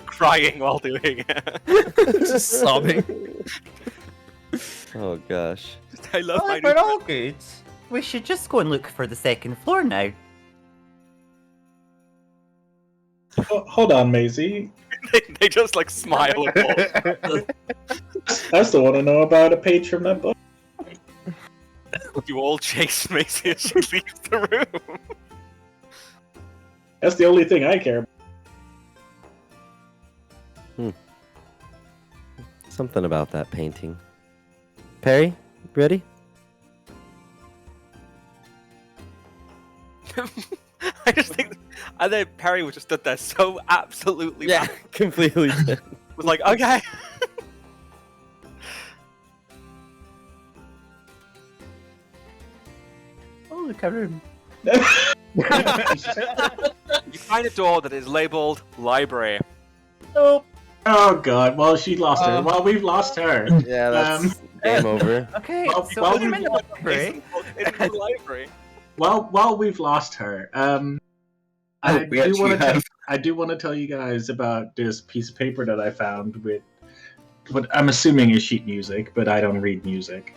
Crying while doing it. Just sobbing. Oh gosh. I love Well, my if we're new all good, we should just go and look for the second floor now. Hold on, Maisie. they just like smile and walk. I still want to know about a page from that book. You all chase Macy as she leaves the room. That's the only thing I care about. Something about that painting. Perry, ready? I just think, and then Perry was just stood there so absolutely back. completely. Was like, okay. Oh, look, a room. You find a door that is labeled library. Oh god, well she lost her. Well, we've lost her. Yeah, that's game over. Okay, Well, so well, I'm in the library. It's the library. While we've lost her, we actually have. I do want to tell you guys about this piece of paper that I found with what I'm assuming is sheet music, but I don't read music.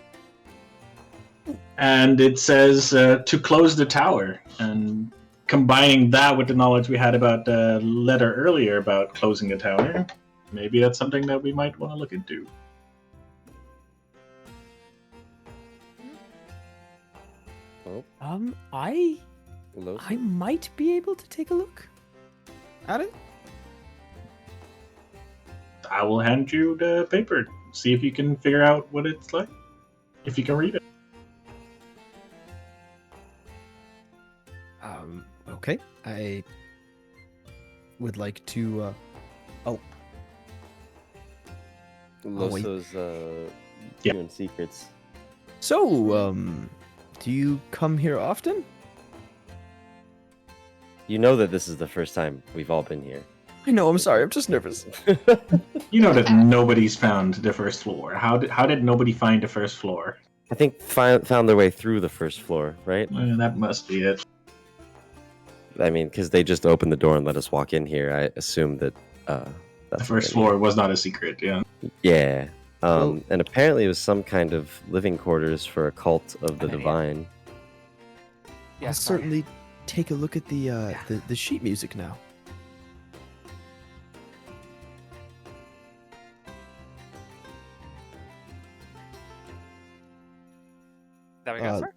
And it says to close the tower, and combining that with the knowledge we had about the letter earlier about closing the tower, maybe that's something that we might want to look into. I might be able to take a look at it. I will hand you the paper. See if you can figure out what it's like. If you can read it. Okay. I would like to. wait. Loso's Yeah. doing secrets. So, do you come here often? You know that this is the first time we've all been here. I know. I'm sorry. I'm just nervous. You know that nobody's found the first floor. How did nobody find the first floor? I think found their way through the first floor, right? That must be it. I mean, because they just opened the door and let us walk in here. I assume that that's The first what they- floor was not a secret, yeah. Yeah. Well- And apparently it was some kind of living quarters for a cult of the Yeah. divine. I'll certainly take a look at the sheet music now. There we go, Uh, sir.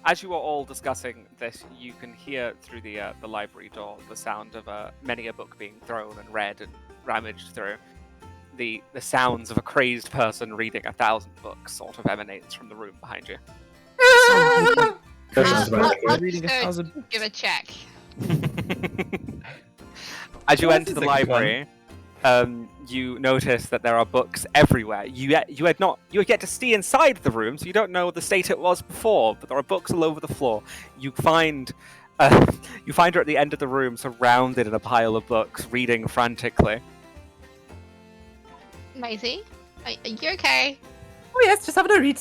As you are all discussing this, you can hear through the library door the sound of many a book being thrown and read and rummaged through. The sounds of a crazed person reading 1,000 books sort of emanates from the room behind you. That sounds about I'll right. Reading just 1,000 give a check. As you Well, enter this the is a good one. library, you notice that there are books everywhere. You had yet to see inside the room, so you don't know the state it was before. But there are books all over the floor. You find her at the end of the room, surrounded in a pile of books, reading frantically. Maisie, are you okay? Oh yes, just having a read.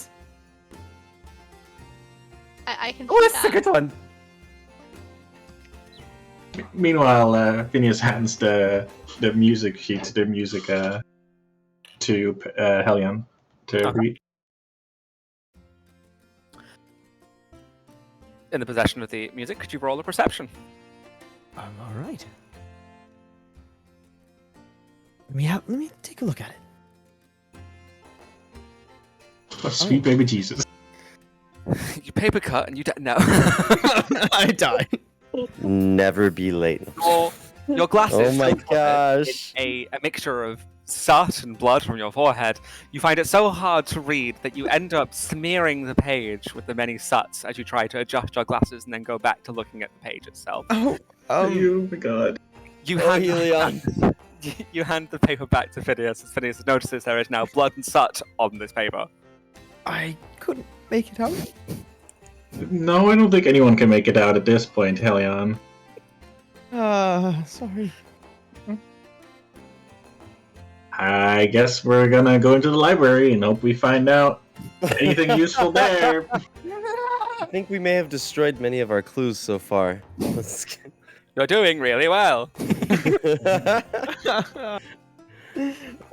I can Oh, see this is a that. good one. Meanwhile, Phineas hands the music sheet, the music to Helion to Okay. read. In the possession of the music, could you roll a perception? All right. Let me take a look at it. Oh, sweet baby Jesus. You paper cut and you don't know. I die. Never be late. Your glasses. Oh my so covered gosh. in a mixture of soot and blood from your forehead. You find it so hard to read that you end up smearing the page with the many sots as you try to adjust your glasses and then go back to looking at the page itself. Oh, Oh my god. You Oh, hand, Helion. you hand the paper back to Phineas as Phineas notices there is now blood and soot on this paper. I couldn't make it out. No, I don't think anyone can make it out at this point, Helion. Sorry. I guess we're gonna go into the library and hope we find out anything useful there. I think we may have destroyed many of our clues so far. Let's You're doing really well.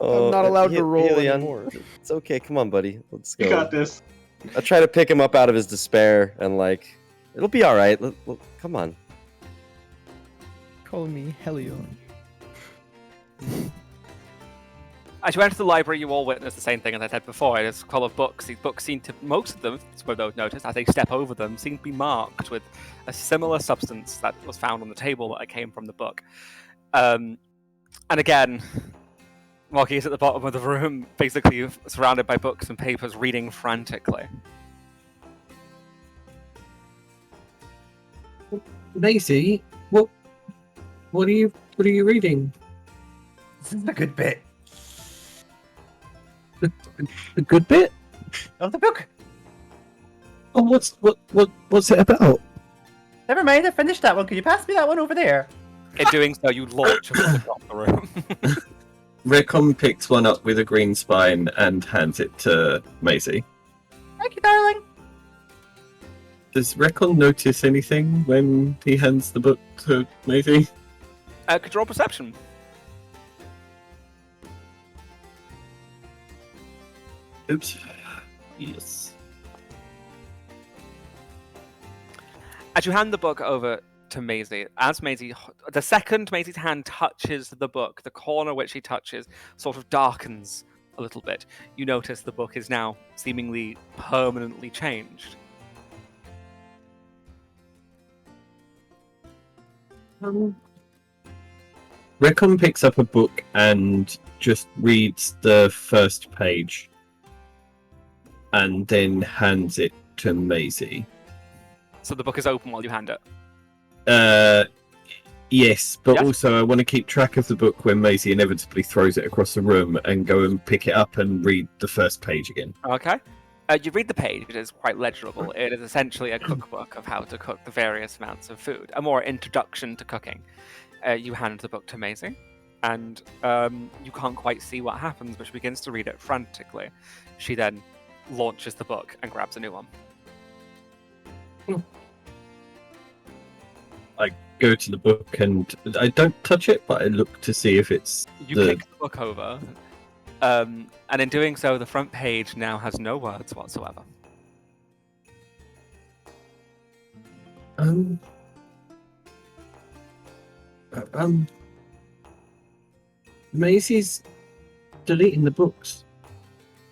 Oh, not allowed to He- roll Helion, anymore. It's okay. Come on, buddy. Let's You go. got this. I try to pick him up out of his despair and it'll be all right. Come on. Calling me Helion. As you enter the library, you all witness the same thing as I said before. It's full of books. These books seem to, most of them, as those noticed, as they step over them, seem to be marked with a similar substance that was found on the table that came from the book. And again, Moki is at the bottom of the room, basically surrounded by books and papers, reading frantically. Maisie, what are you reading? This is a good bit The good bit? of the book. Oh, what's it about? Never mind, I finished that one. Can you pass me that one over there? In doing so, you launch across the room. Recon picks one up with a green spine and hands it to Maisie. Thank you, darling. Does Recon notice anything when he hands the book to Maisie? Could you roll perception? Oops. Yes. As you hand the book over to Maisie, the second Maisie's hand touches the book, the corner which she touches sort of darkens a little bit. You notice the book is now seemingly permanently changed. Recon picks up a book and just reads the first page and then hands it to Maisie. So the book is open while you hand it. Yes, but Yeah. also I want to keep track of the book when Maisie inevitably throws it across the room and go and pick it up and read the first page again. Okay. You read the page, it is quite legible. It is essentially a cookbook of how to cook the various amounts of food, a more introduction to cooking. You hand the book to Maisie, and you can't quite see what happens, but she begins to read it frantically. She then launches the book and grabs a new one. I go to the book and I don't touch it, but I look to see if it's You the... kick the book over, and in doing so, the front page now has no words whatsoever. Maisie's deleting the books.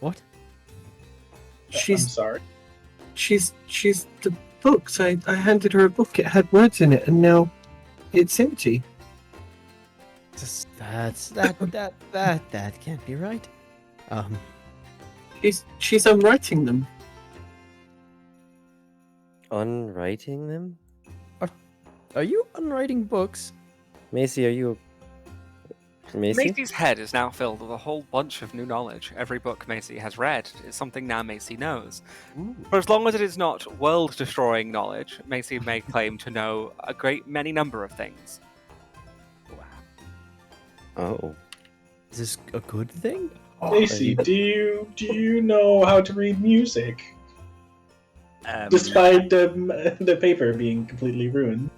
What? I'm She's sorry. she's the books. I handed her a book. It had words in it, and now it's empty. That can't be right. She's unwriting them. Unwriting them? Are you unwriting books? Macy, are you... Macy? Macy's head is now filled with a whole bunch of new knowledge. Every book Macy has read is something now Macy knows. For as long as it is not world-destroying knowledge, Macy may claim to know a great many number of things. Oh. Is this a good thing? Macy, do you know how to read music? Despite the paper being completely ruined.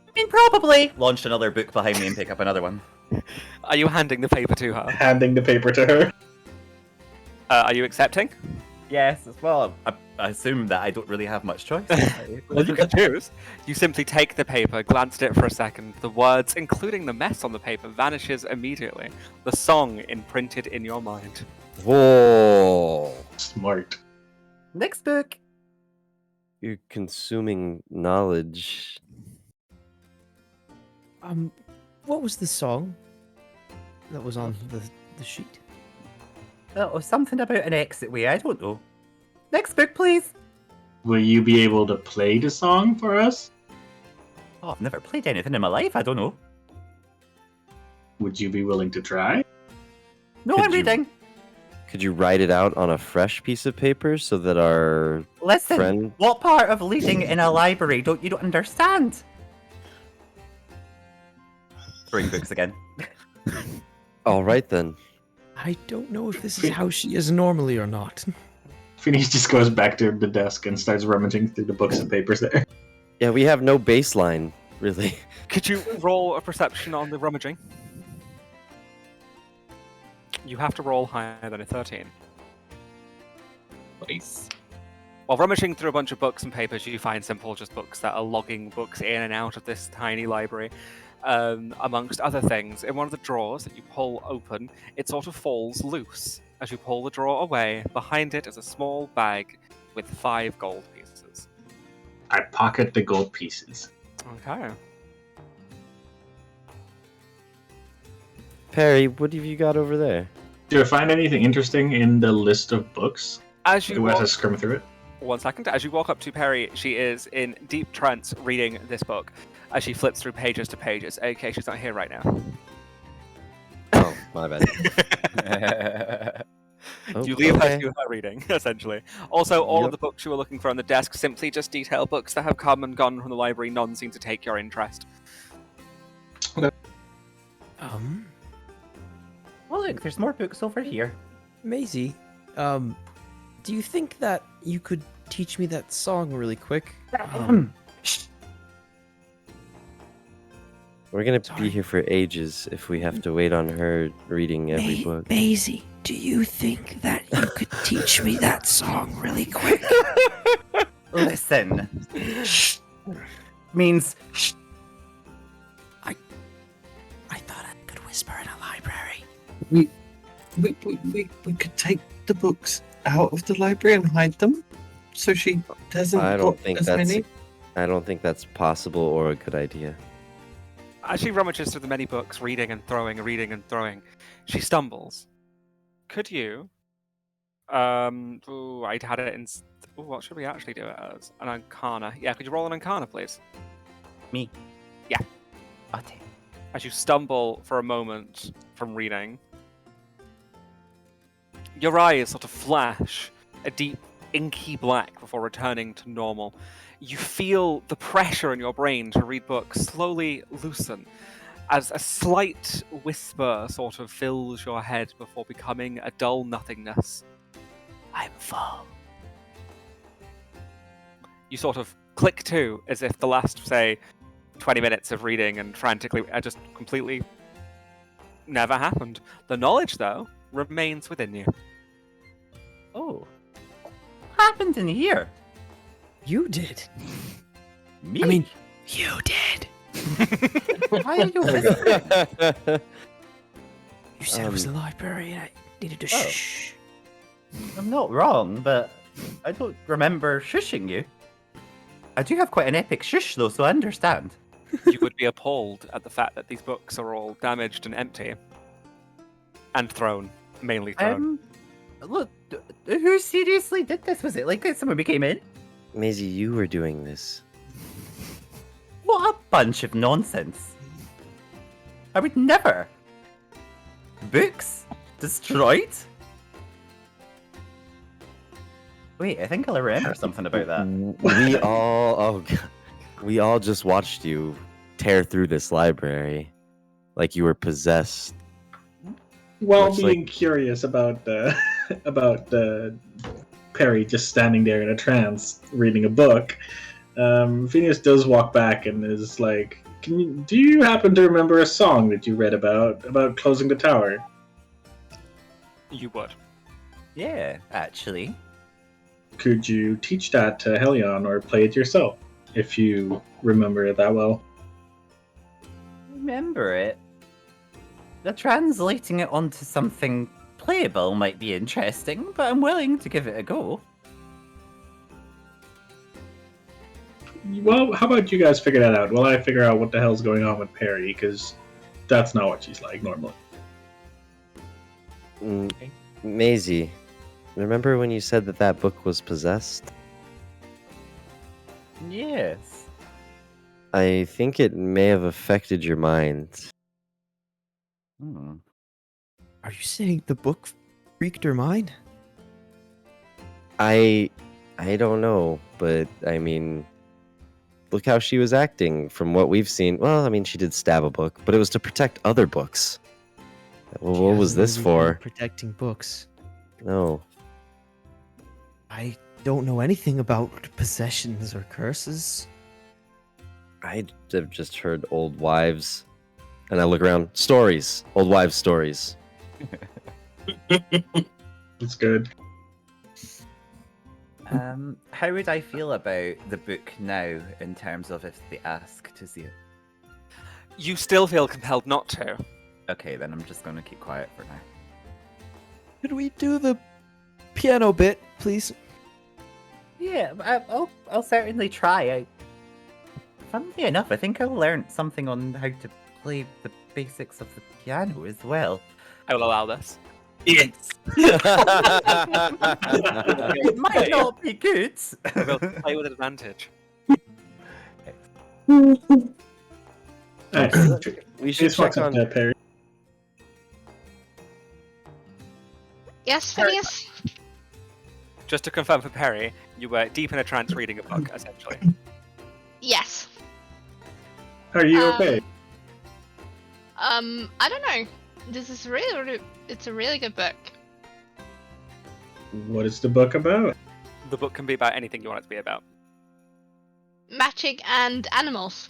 I mean, probably. Launch another book behind me and pick up another one. Are you handing the paper to her? Handing the paper to her. Are you accepting? Yes, well, I assume that I don't really have much choice. Well, you can choose. You simply take the paper, glance at it for a second. The words, including the mess on the paper, vanishes immediately. The song imprinted in your mind. Whoa. Smart. Next book. You're consuming knowledge. What was the song that was on the sheet? Oh, something about an exit way. I don't know. Next book, please. Will you be able to play the song for us? Oh, I've never played anything in my life. I don't know. Would you be willing to try? No, Could I'm you- reading. Could you write it out on a fresh piece of paper so that our Listen, friend... what part of reading in a library don't you understand? Bring books again. All right, then. I don't know if this is how she is normally or not. Phineas just goes back to the desk and starts rummaging through the books and papers there. Yeah, we have no baseline, really. Could you roll a perception on the rummaging? You have to roll higher than a 13. Nice. While rummaging through a bunch of books and papers, you find simple just books that are logging books in and out of this tiny library. Amongst other things, in one of the drawers that you pull open, it sort of falls loose. As you pull the drawer away, behind it is a small bag with 5 gold pieces. I pocket the gold pieces. Okay. Perry, what have you got over there? Do I find anything interesting in the list of books? As you As I walk, skim through it? 1 second. As you walk up to Perry, she is in deep trance reading this book. As she flips through pages to pages. Okay, she's not here right now. Oh, my bad. You leave her Okay. to her reading, essentially. Also, all of the books you were looking for on the desk simply just detail books that have come and gone from the library. None seem to take your interest. Well, look, there's more books over here. Maisie, do you think that you could teach me that song really quick? We're gonna Sorry. be here for ages if we have to wait on her reading every book. Maisie, do you think that you could teach me that song really quick? Listen. Means I thought I could whisper in a library. We could take the books out of the library and hide them, so she doesn't. I don't think as that's. many. I don't think that's possible or a good idea. As she rummages through the many books, reading and throwing, she stumbles. Could you? I'd had it in. Ooh, what should we actually do it as? An Arcana. Yeah, could you roll an Arcana, please? me. Yeah. Okay. As you stumble for a moment from reading, your eyes sort of flash a deep, inky black before returning to normal. You feel the pressure in your brain to read books slowly loosen as a slight whisper sort of fills your head before becoming a dull nothingness. I'm full. You sort of click to as if the last, say, 20 minutes of reading and frantically just completely never happened. The knowledge, though, remains within you. Oh. What happened in here? You did. Me? I mean, You did. Why are you whispering? You said it was the library and I needed to Oh. shh. I'm not wrong, but I don't remember shushing you. I do have quite an epic shush, though, so I understand. You would be appalled at the fact that these books are all damaged and empty. And thrown. Mainly thrown. Look, who seriously did this? Was it like someone came in? Maisie, you were doing this. What a bunch of nonsense. I would never. Books? Destroyed? Wait, I think I remember something about that. We all, we all just watched you tear through this library, like you were possessed. While Much being curious about Perry just standing there in a trance reading a book, Phineas does walk back and is like, do you happen to remember a song that you read about closing the tower? You would. Yeah, actually. Could you teach that to Helion or play it yourself, if you remember it that well? Remember it. The translating it onto something playable might be interesting, but I'm willing to give it a go. Well, how about you guys figure that out while I figure out what the hell's going on with Perry, because that's not what she's like normally. Maisie, remember when you said that book was possessed? Yes. I think it may have affected your mind. Hmm. are you saying the book freaked her mind? I don't know, but I mean, look how she was acting from what we've seen. Well, I mean, she did stab a book, but it was to protect other books. Well, She what has was a this movie called for? Protecting books. No. I don't know anything about possessions or curses. I have just heard old wives, and I look around. Stories, old wives' stories. It's good. How would I feel about the book now in terms of if they ask to see it? You still feel compelled not to. Okay, then I'm just gonna keep quiet for now. Could we do the piano bit, please? Yeah, I'll certainly try. Funnily enough, I think I learned something on how to play the basics of the piano as well. I will allow this. Yes. It might not be good. We'll play with advantage. Alright, We should Just walks check up on. there, Perry. Yes, Phineas? Just to confirm for Perry, you were deep in a trance reading a book, essentially. Yes. Are you Um, okay? I don't know. This is it's a really good book. What is the book about? The book can be about anything you want it to be about. Magic and animals.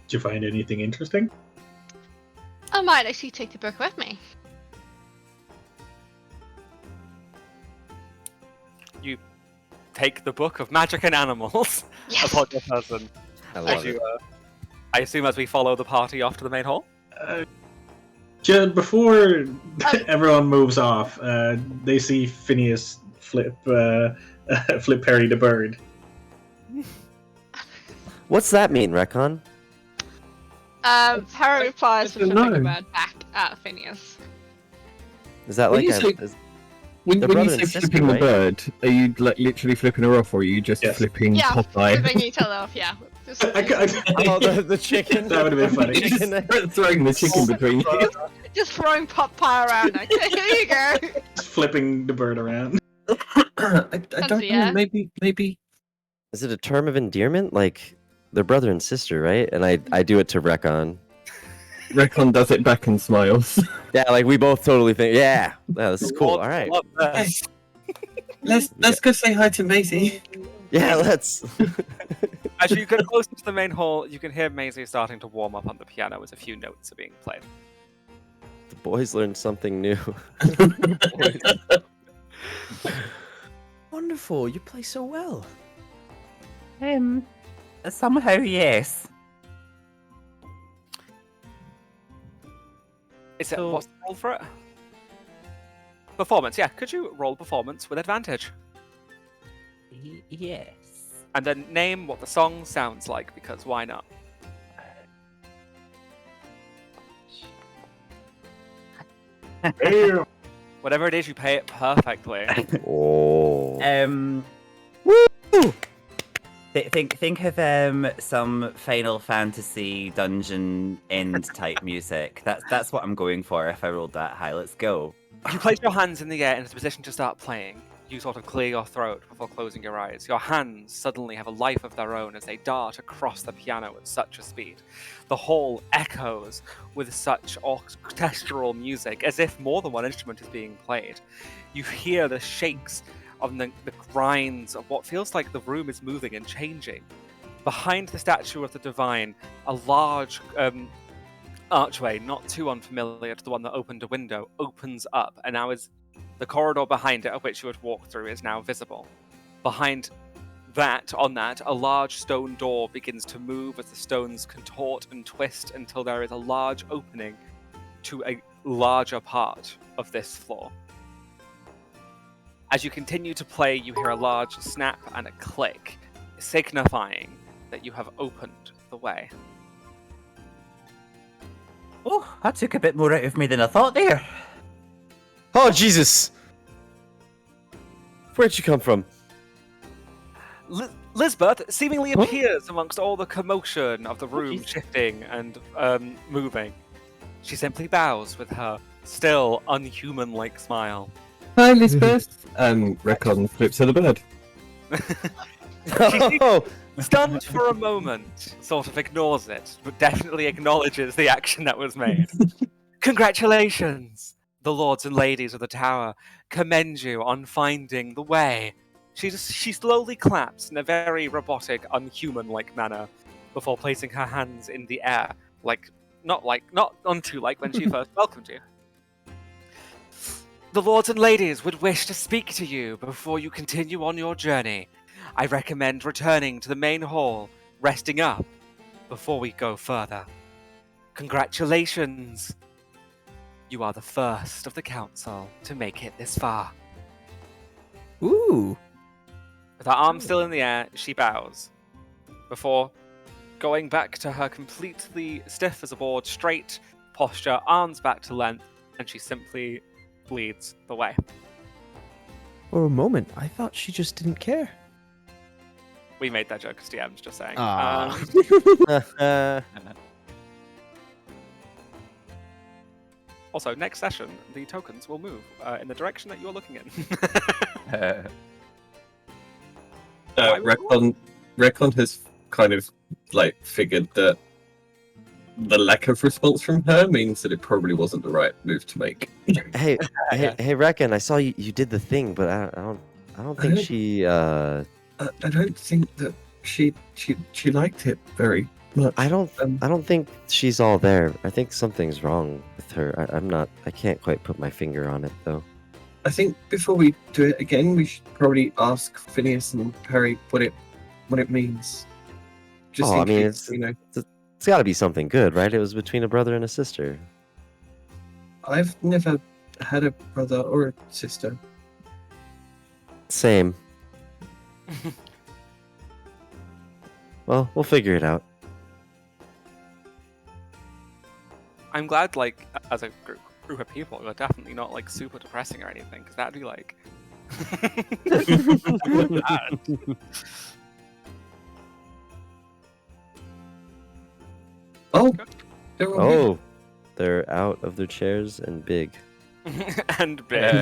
Did you find anything interesting? I might actually take the book with me. You take the book of magic and animals Yes. upon your person. I As love you, it. I assume as we follow the party off to the main hall. Before everyone moves off, they see Phineas flip flip Perry the bird. What's that mean, Recon? Harry replies with don't flipping a know. bird back at Phineas. Is that When like you say- a? Is, When They're you brother say and sister, flipping the right? bird, are you like literally flipping her off, or are you just Yes. flipping Yeah, Popeye? flipping each other off, yeah. Just, oh, the chicken. That would have been funny. Just throwing the chicken between you. just throwing Popeye around. Like, here you go. Just flipping the bird around. I don't yeah. know. Maybe. Is it a term of endearment? Like they're brother and sister, right? And I do it to Recon. Recon does it back and smiles. Yeah, like we both totally think. Yeah, this is cool. All right. Love this. Let's go say hi to Maisie. Yeah, let's. As you get closer to the main hall, you can hear Maisie starting to warm up on the piano as a few notes are being played. The boys learned something new. Wonderful, you play so well. Somehow yes. Is it So- what's the roll for it? Performance, yeah. Could you roll performance with advantage? Yes. And then name what the song sounds like, because why not? Whatever it is, you pay it perfectly. Oh. Think of some Final Fantasy dungeon end type music. That's what I'm going for. If I rolled that high, let's go. You place your hands in the air in a position to start playing. You sort of clear your throat before closing your eyes. Your hands suddenly have a life of their own as they dart across the piano at such a speed. The hall echoes with such orchestral music, as if more than one instrument is being played. You hear the shakes of the grinds of what feels like the room is moving and changing. Behind the statue of the divine, a large archway, not too unfamiliar to the one that opened a window, opens up, and now is the corridor behind it, of which you would walk through, is now visible. Behind that, on that, a large stone door begins to move as the stones contort and twist until there is a large opening to a larger part of this floor. As you continue to play, you hear a large snap and a click, signifying that you have opened the way. Oh, that took a bit more out of me than I thought there. Oh Jesus! Where'd you come from? Lisbeth seemingly appears amongst all the commotion of the room shifting and moving. She simply bows with her still unhuman-like smile. Hi, Lisbeth. Recon flips to the bird. Oh, Stunned for a moment, sort of ignores it, but definitely acknowledges the action that was made. Congratulations! The lords and ladies of the tower commend you on finding the way. She slowly claps in a very robotic, unhuman-like manner before placing her hands in the air, not onto like when she first welcomed you. The lords and ladies would wish to speak to you before you continue on your journey. I recommend returning to the main hall, resting up, before we go further. Congratulations! You are the first of the council to make it this far. Ooh. With her arm still in the air, she bows, before going back to her completely stiff as a board, straight posture, arms back to length, and she simply leads the way. For a moment, I thought she just didn't care. We made that joke as DMs, just saying. Ah. Also, next session, the tokens will move in the direction that you're looking in. Recon has kind of like figured that the lack of response from her means that it probably wasn't the right move to make. hey, Reckon, I saw you did the thing, but I don't think she. I don't think that she liked it very much. I don't think she's all there. I think something's wrong with her. I can't quite put my finger on it though. I think before we do it again, we should probably ask Phineas and Harry what it means. Just in case, you know. It's got to be something good, right? It was between a brother and a sister. I've never had a brother or a sister. Same. Well, we'll figure it out. I'm glad, like, as a group of people, you're definitely not, like, super depressing or anything, because that'd be, like... bad. Oh! They're out of their chairs and big. And big.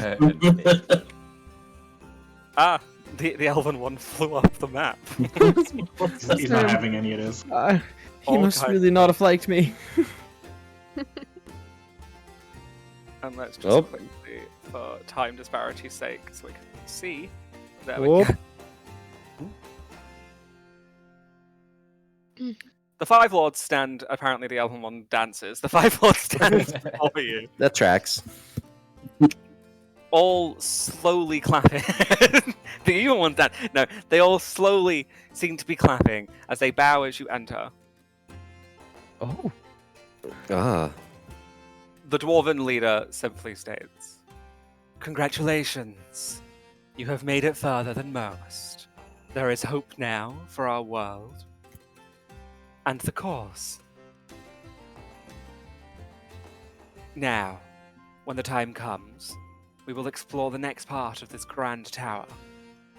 The elven one flew off the map. He's not having any of this. He must really not have liked me. And let's just quickly, for time disparity's sake, so we can see. There we go. The five lords stand. Apparently, the elven one dances. The five lords stand over you. That tracks. All slowly clapping. The evil ones dance. No, they all slowly seem to be clapping as they bow as you enter. Oh. Ah. The dwarven leader simply states, "Congratulations. You have made it further than most. There is hope now for our world and the cause. Now, when the time comes, we will explore the next part of this grand tower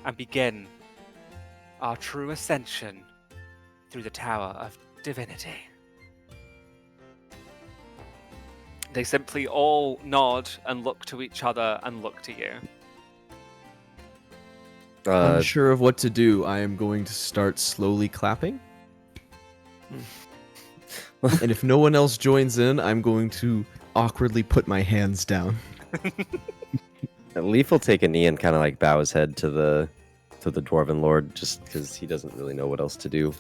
and begin our true ascension through the Tower of Divinity." They simply all nod and look to each other and look to you. Unsure of what to do, I am going to start slowly clapping. And if no one else joins in, I'm going to awkwardly put my hands down. Leaf will take a knee and kind of like bow his head to the dwarven lord, just because he doesn't really know what else to do.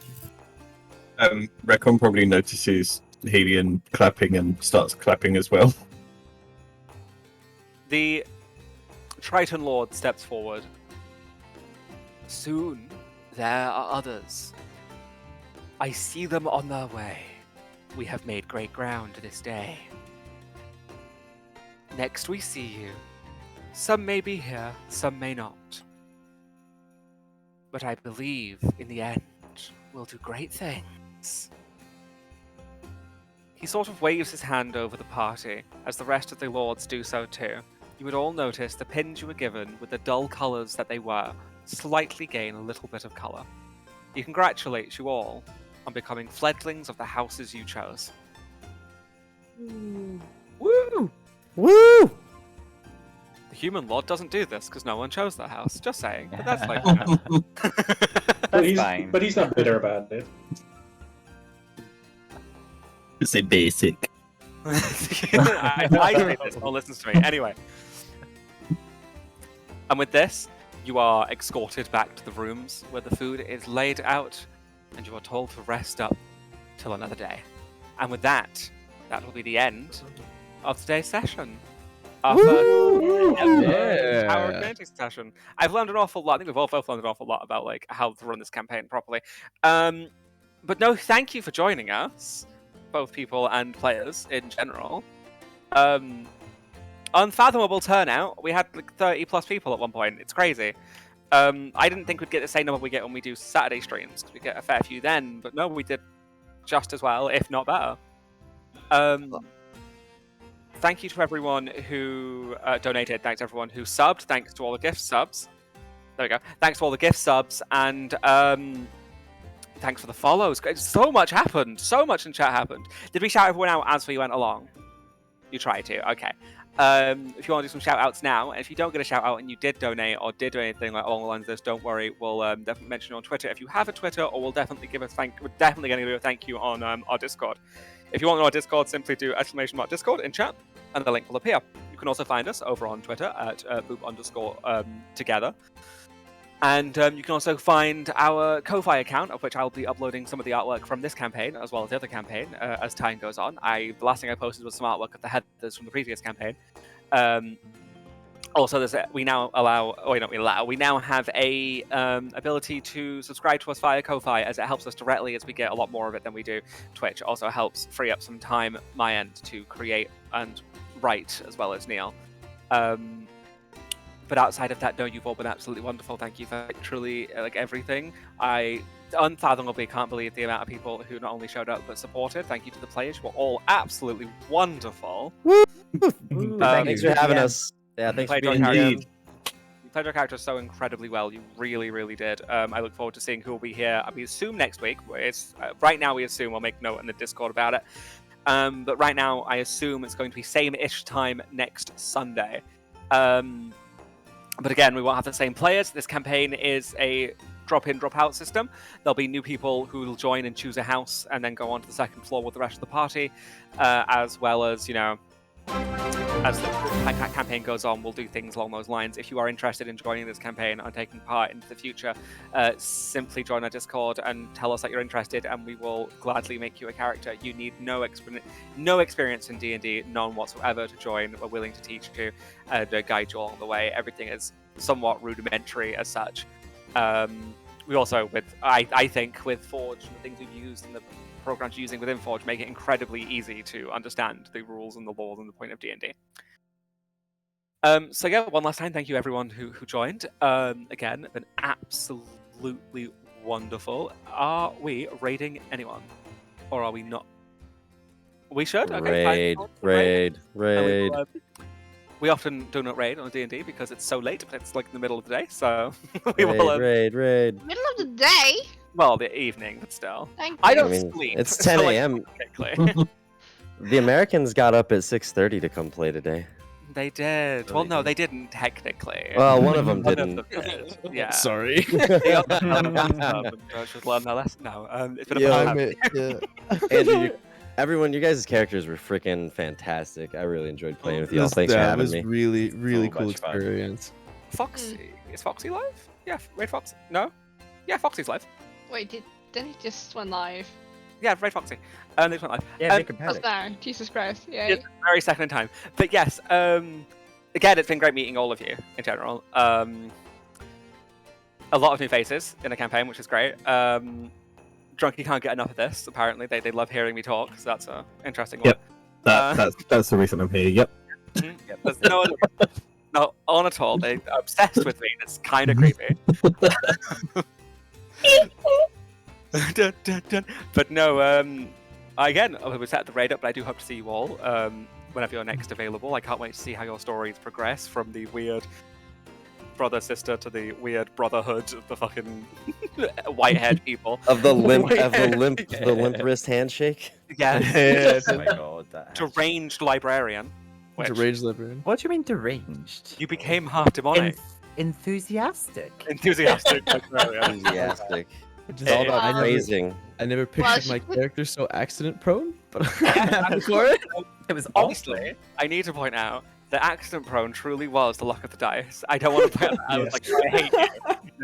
Recon probably notices Helion clapping and starts clapping as well. The Triton Lord steps forward. "Soon there are others. I see them on their way. We have made great ground this day. Next we see you. Some may be here, some may not. But I believe in the end we'll do great things." He sort of waves his hand over the party, as the rest of the lords do so too. You would all notice the pins you were given with the dull colours that they were slightly gain a little bit of colour. He congratulates you all on becoming fledglings of the houses you chose. Woo! Woo! The human lord doesn't do this because no one chose their house. Just saying. But that's like, you know. That's fine. But he's not bitter about it. It's a basic. I say this, no one listens to me. Anyway. And with this, you are escorted back to the rooms where the food is laid out, and you are told to rest up till another day. And with that, that will be the end of today's session. Our first ever Tower of Divinity session. I've learned an awful lot. I think we've all both learned an awful lot about like how to run this campaign properly. But no, thank you for joining us, both people and players in general. Unfathomable turnout. We had like 30 plus people at one point. It's crazy. I didn't think we'd get the same number we get when we do Saturday streams, because we get a fair few then, but no, we did just as well, if not better. Thank you to everyone who donated. Thanks to everyone who subbed. Thanks to all the gift subs. There we go. Thanks to all the gift subs, and thanks for the follows. So much happened. So much in chat happened. Did we shout everyone out as we went along? You tried to. Okay. If you want to do some shout outs now, and if you don't get a shout out and you did donate or did do anything like along the lines of this, don't worry, we'll definitely mention you on Twitter if you have a Twitter, or we'll definitely give a we're definitely going to give a thank you on our Discord. If you want to know our Discord, simply do !Discord in chat and the link will appear. You can also find us over on Twitter at boop_together. And you can also find our Ko-Fi account, of which I'll be uploading some of the artwork from this campaign, as well as the other campaign, as time goes on. The last thing I posted was some artwork of the headers from the previous campaign. Also, we now have a ability to subscribe to us via Ko-Fi, as it helps us directly, as we get a lot more of it than we do Twitch. It also helps free up some time my end to create and write, as well as Neil. But outside of that, no, you've all been absolutely wonderful. Thank you for literally like everything. I unfathomably can't believe the amount of people who not only showed up but supported. Thank you to the players. You were all absolutely wonderful. Thanks for having us. Yeah, thanks for being here. You played your character so incredibly well. You really, really did. I look forward to seeing who will be here. We assume next week. Right now, we assume we'll make note in the Discord about it. But right now, I assume it's going to be same-ish time next Sunday. But again, we won't have the same players. This campaign is a drop-in, drop-out system. There'll be new people who will join and choose a house and then go on to the second floor with the rest of the party, as well as, you know, as the campaign goes on, we'll do things along those lines. If you are interested in joining this campaign and taking part in the future, simply join our Discord and tell us that you're interested, and we will gladly make you a character. You need no experience in D&D, none whatsoever, to join. We're willing to teach you and guide you along the way. Everything is somewhat rudimentary as such. We also, I think, with Forge and the things we've used and the programs you're using within Forge, make it incredibly easy to understand the rules and the laws and the point of D&D. So yeah, one last time, thank you everyone who joined. Again, been absolutely wonderful. Are we raiding anyone? Or are we not? We should? Okay, Raid. We often do not raid on D&D because it's so late, but it's like in the middle of the day, so Raid. Middle of the day? Well, the evening, but still. Thank I you. don't sleep. It's 10 a.m. The Americans got up at 6:30 to come play today. They did. Well, no, they didn't technically. Well, one of them didn't. Yeah. Sorry. They got should learn their lesson now. It's been a fun time. Andrew, everyone, you guys' characters were freaking fantastic. I really enjoyed playing with y'all. Thanks for having me. That was really So cool much fun. experience. Foxy. Is Foxy live? Yeah, Raid Foxy. No? Yeah, Foxy's live. Wait, didn't he just went live? Yeah, Raid Foxy. They just went live. Yeah, make a What's panic. that? Jesus Christ. Yeah. It's very second in time. But yes, again, it's been great meeting all of you in general. A lot of new faces in the campaign, which is great. Drunky can't get enough of this, apparently. They love hearing me talk, so that's an interesting one. Yep. That's the reason I'm here. Yep. Yep, there's no on at all. They're obsessed with me. It's kind of creepy. Dun, dun, dun. But no, again, we set the raid up, but I do hope to see you all whenever you're next available. I can't wait to see how your stories progress from the weird brother-sister to the weird brotherhood of the fucking white-haired people. Of the limp wrist handshake. Yes. Oh my god. That Deranged librarian. Which, Deranged librarian. What do you mean deranged? you became half demonic. Enthusiastic. Enthusiastic librarian. Enthusiastic. It's all about I never- phrasing. I never Well, pictured she my could- character so accident prone, but I'm happy for it. It was Honestly, I need to point out that accident prone truly was the luck of the dice. I don't want to point out that I was like, I hate you.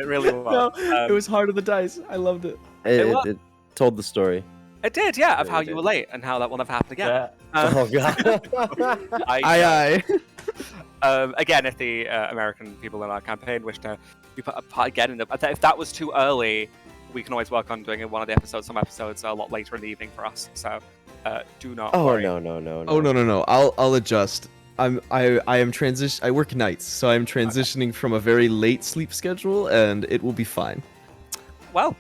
It really was. No, it was hard on the dice. I loved it. It told the story. It did, yeah, of Really how you did. were late and how that will never happen again. Yeah. Oh god. Aye. Again, if the American people in our campaign wish to be put apart again, if that was too early, we can always work on doing one of the episodes. Some episodes are a lot later in the evening for us, so do not Oh worry. no. Oh no. I'll adjust. I am transition. I work nights, so I'm transitioning from a very late sleep schedule, and it will be fine. Well,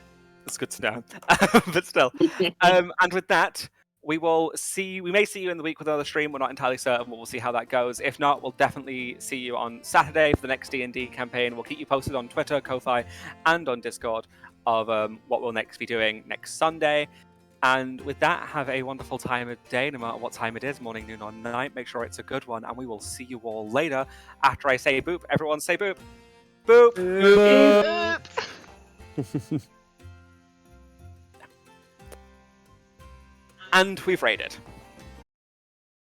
that's good to know. But still, and with that, we will see. We may see you in the week with another stream. We're not entirely certain, but we'll see how that goes. If not, we'll definitely see you on Saturday for the next D&D campaign. We'll keep you posted on Twitter, Ko-Fi, and on Discord of what we'll next be doing next Sunday. And with that, have a wonderful time of day, no matter what time it is, morning, noon, or night. Make sure it's a good one, and we will see you all later. After I say boop, everyone say boop. Boop. And we've raided.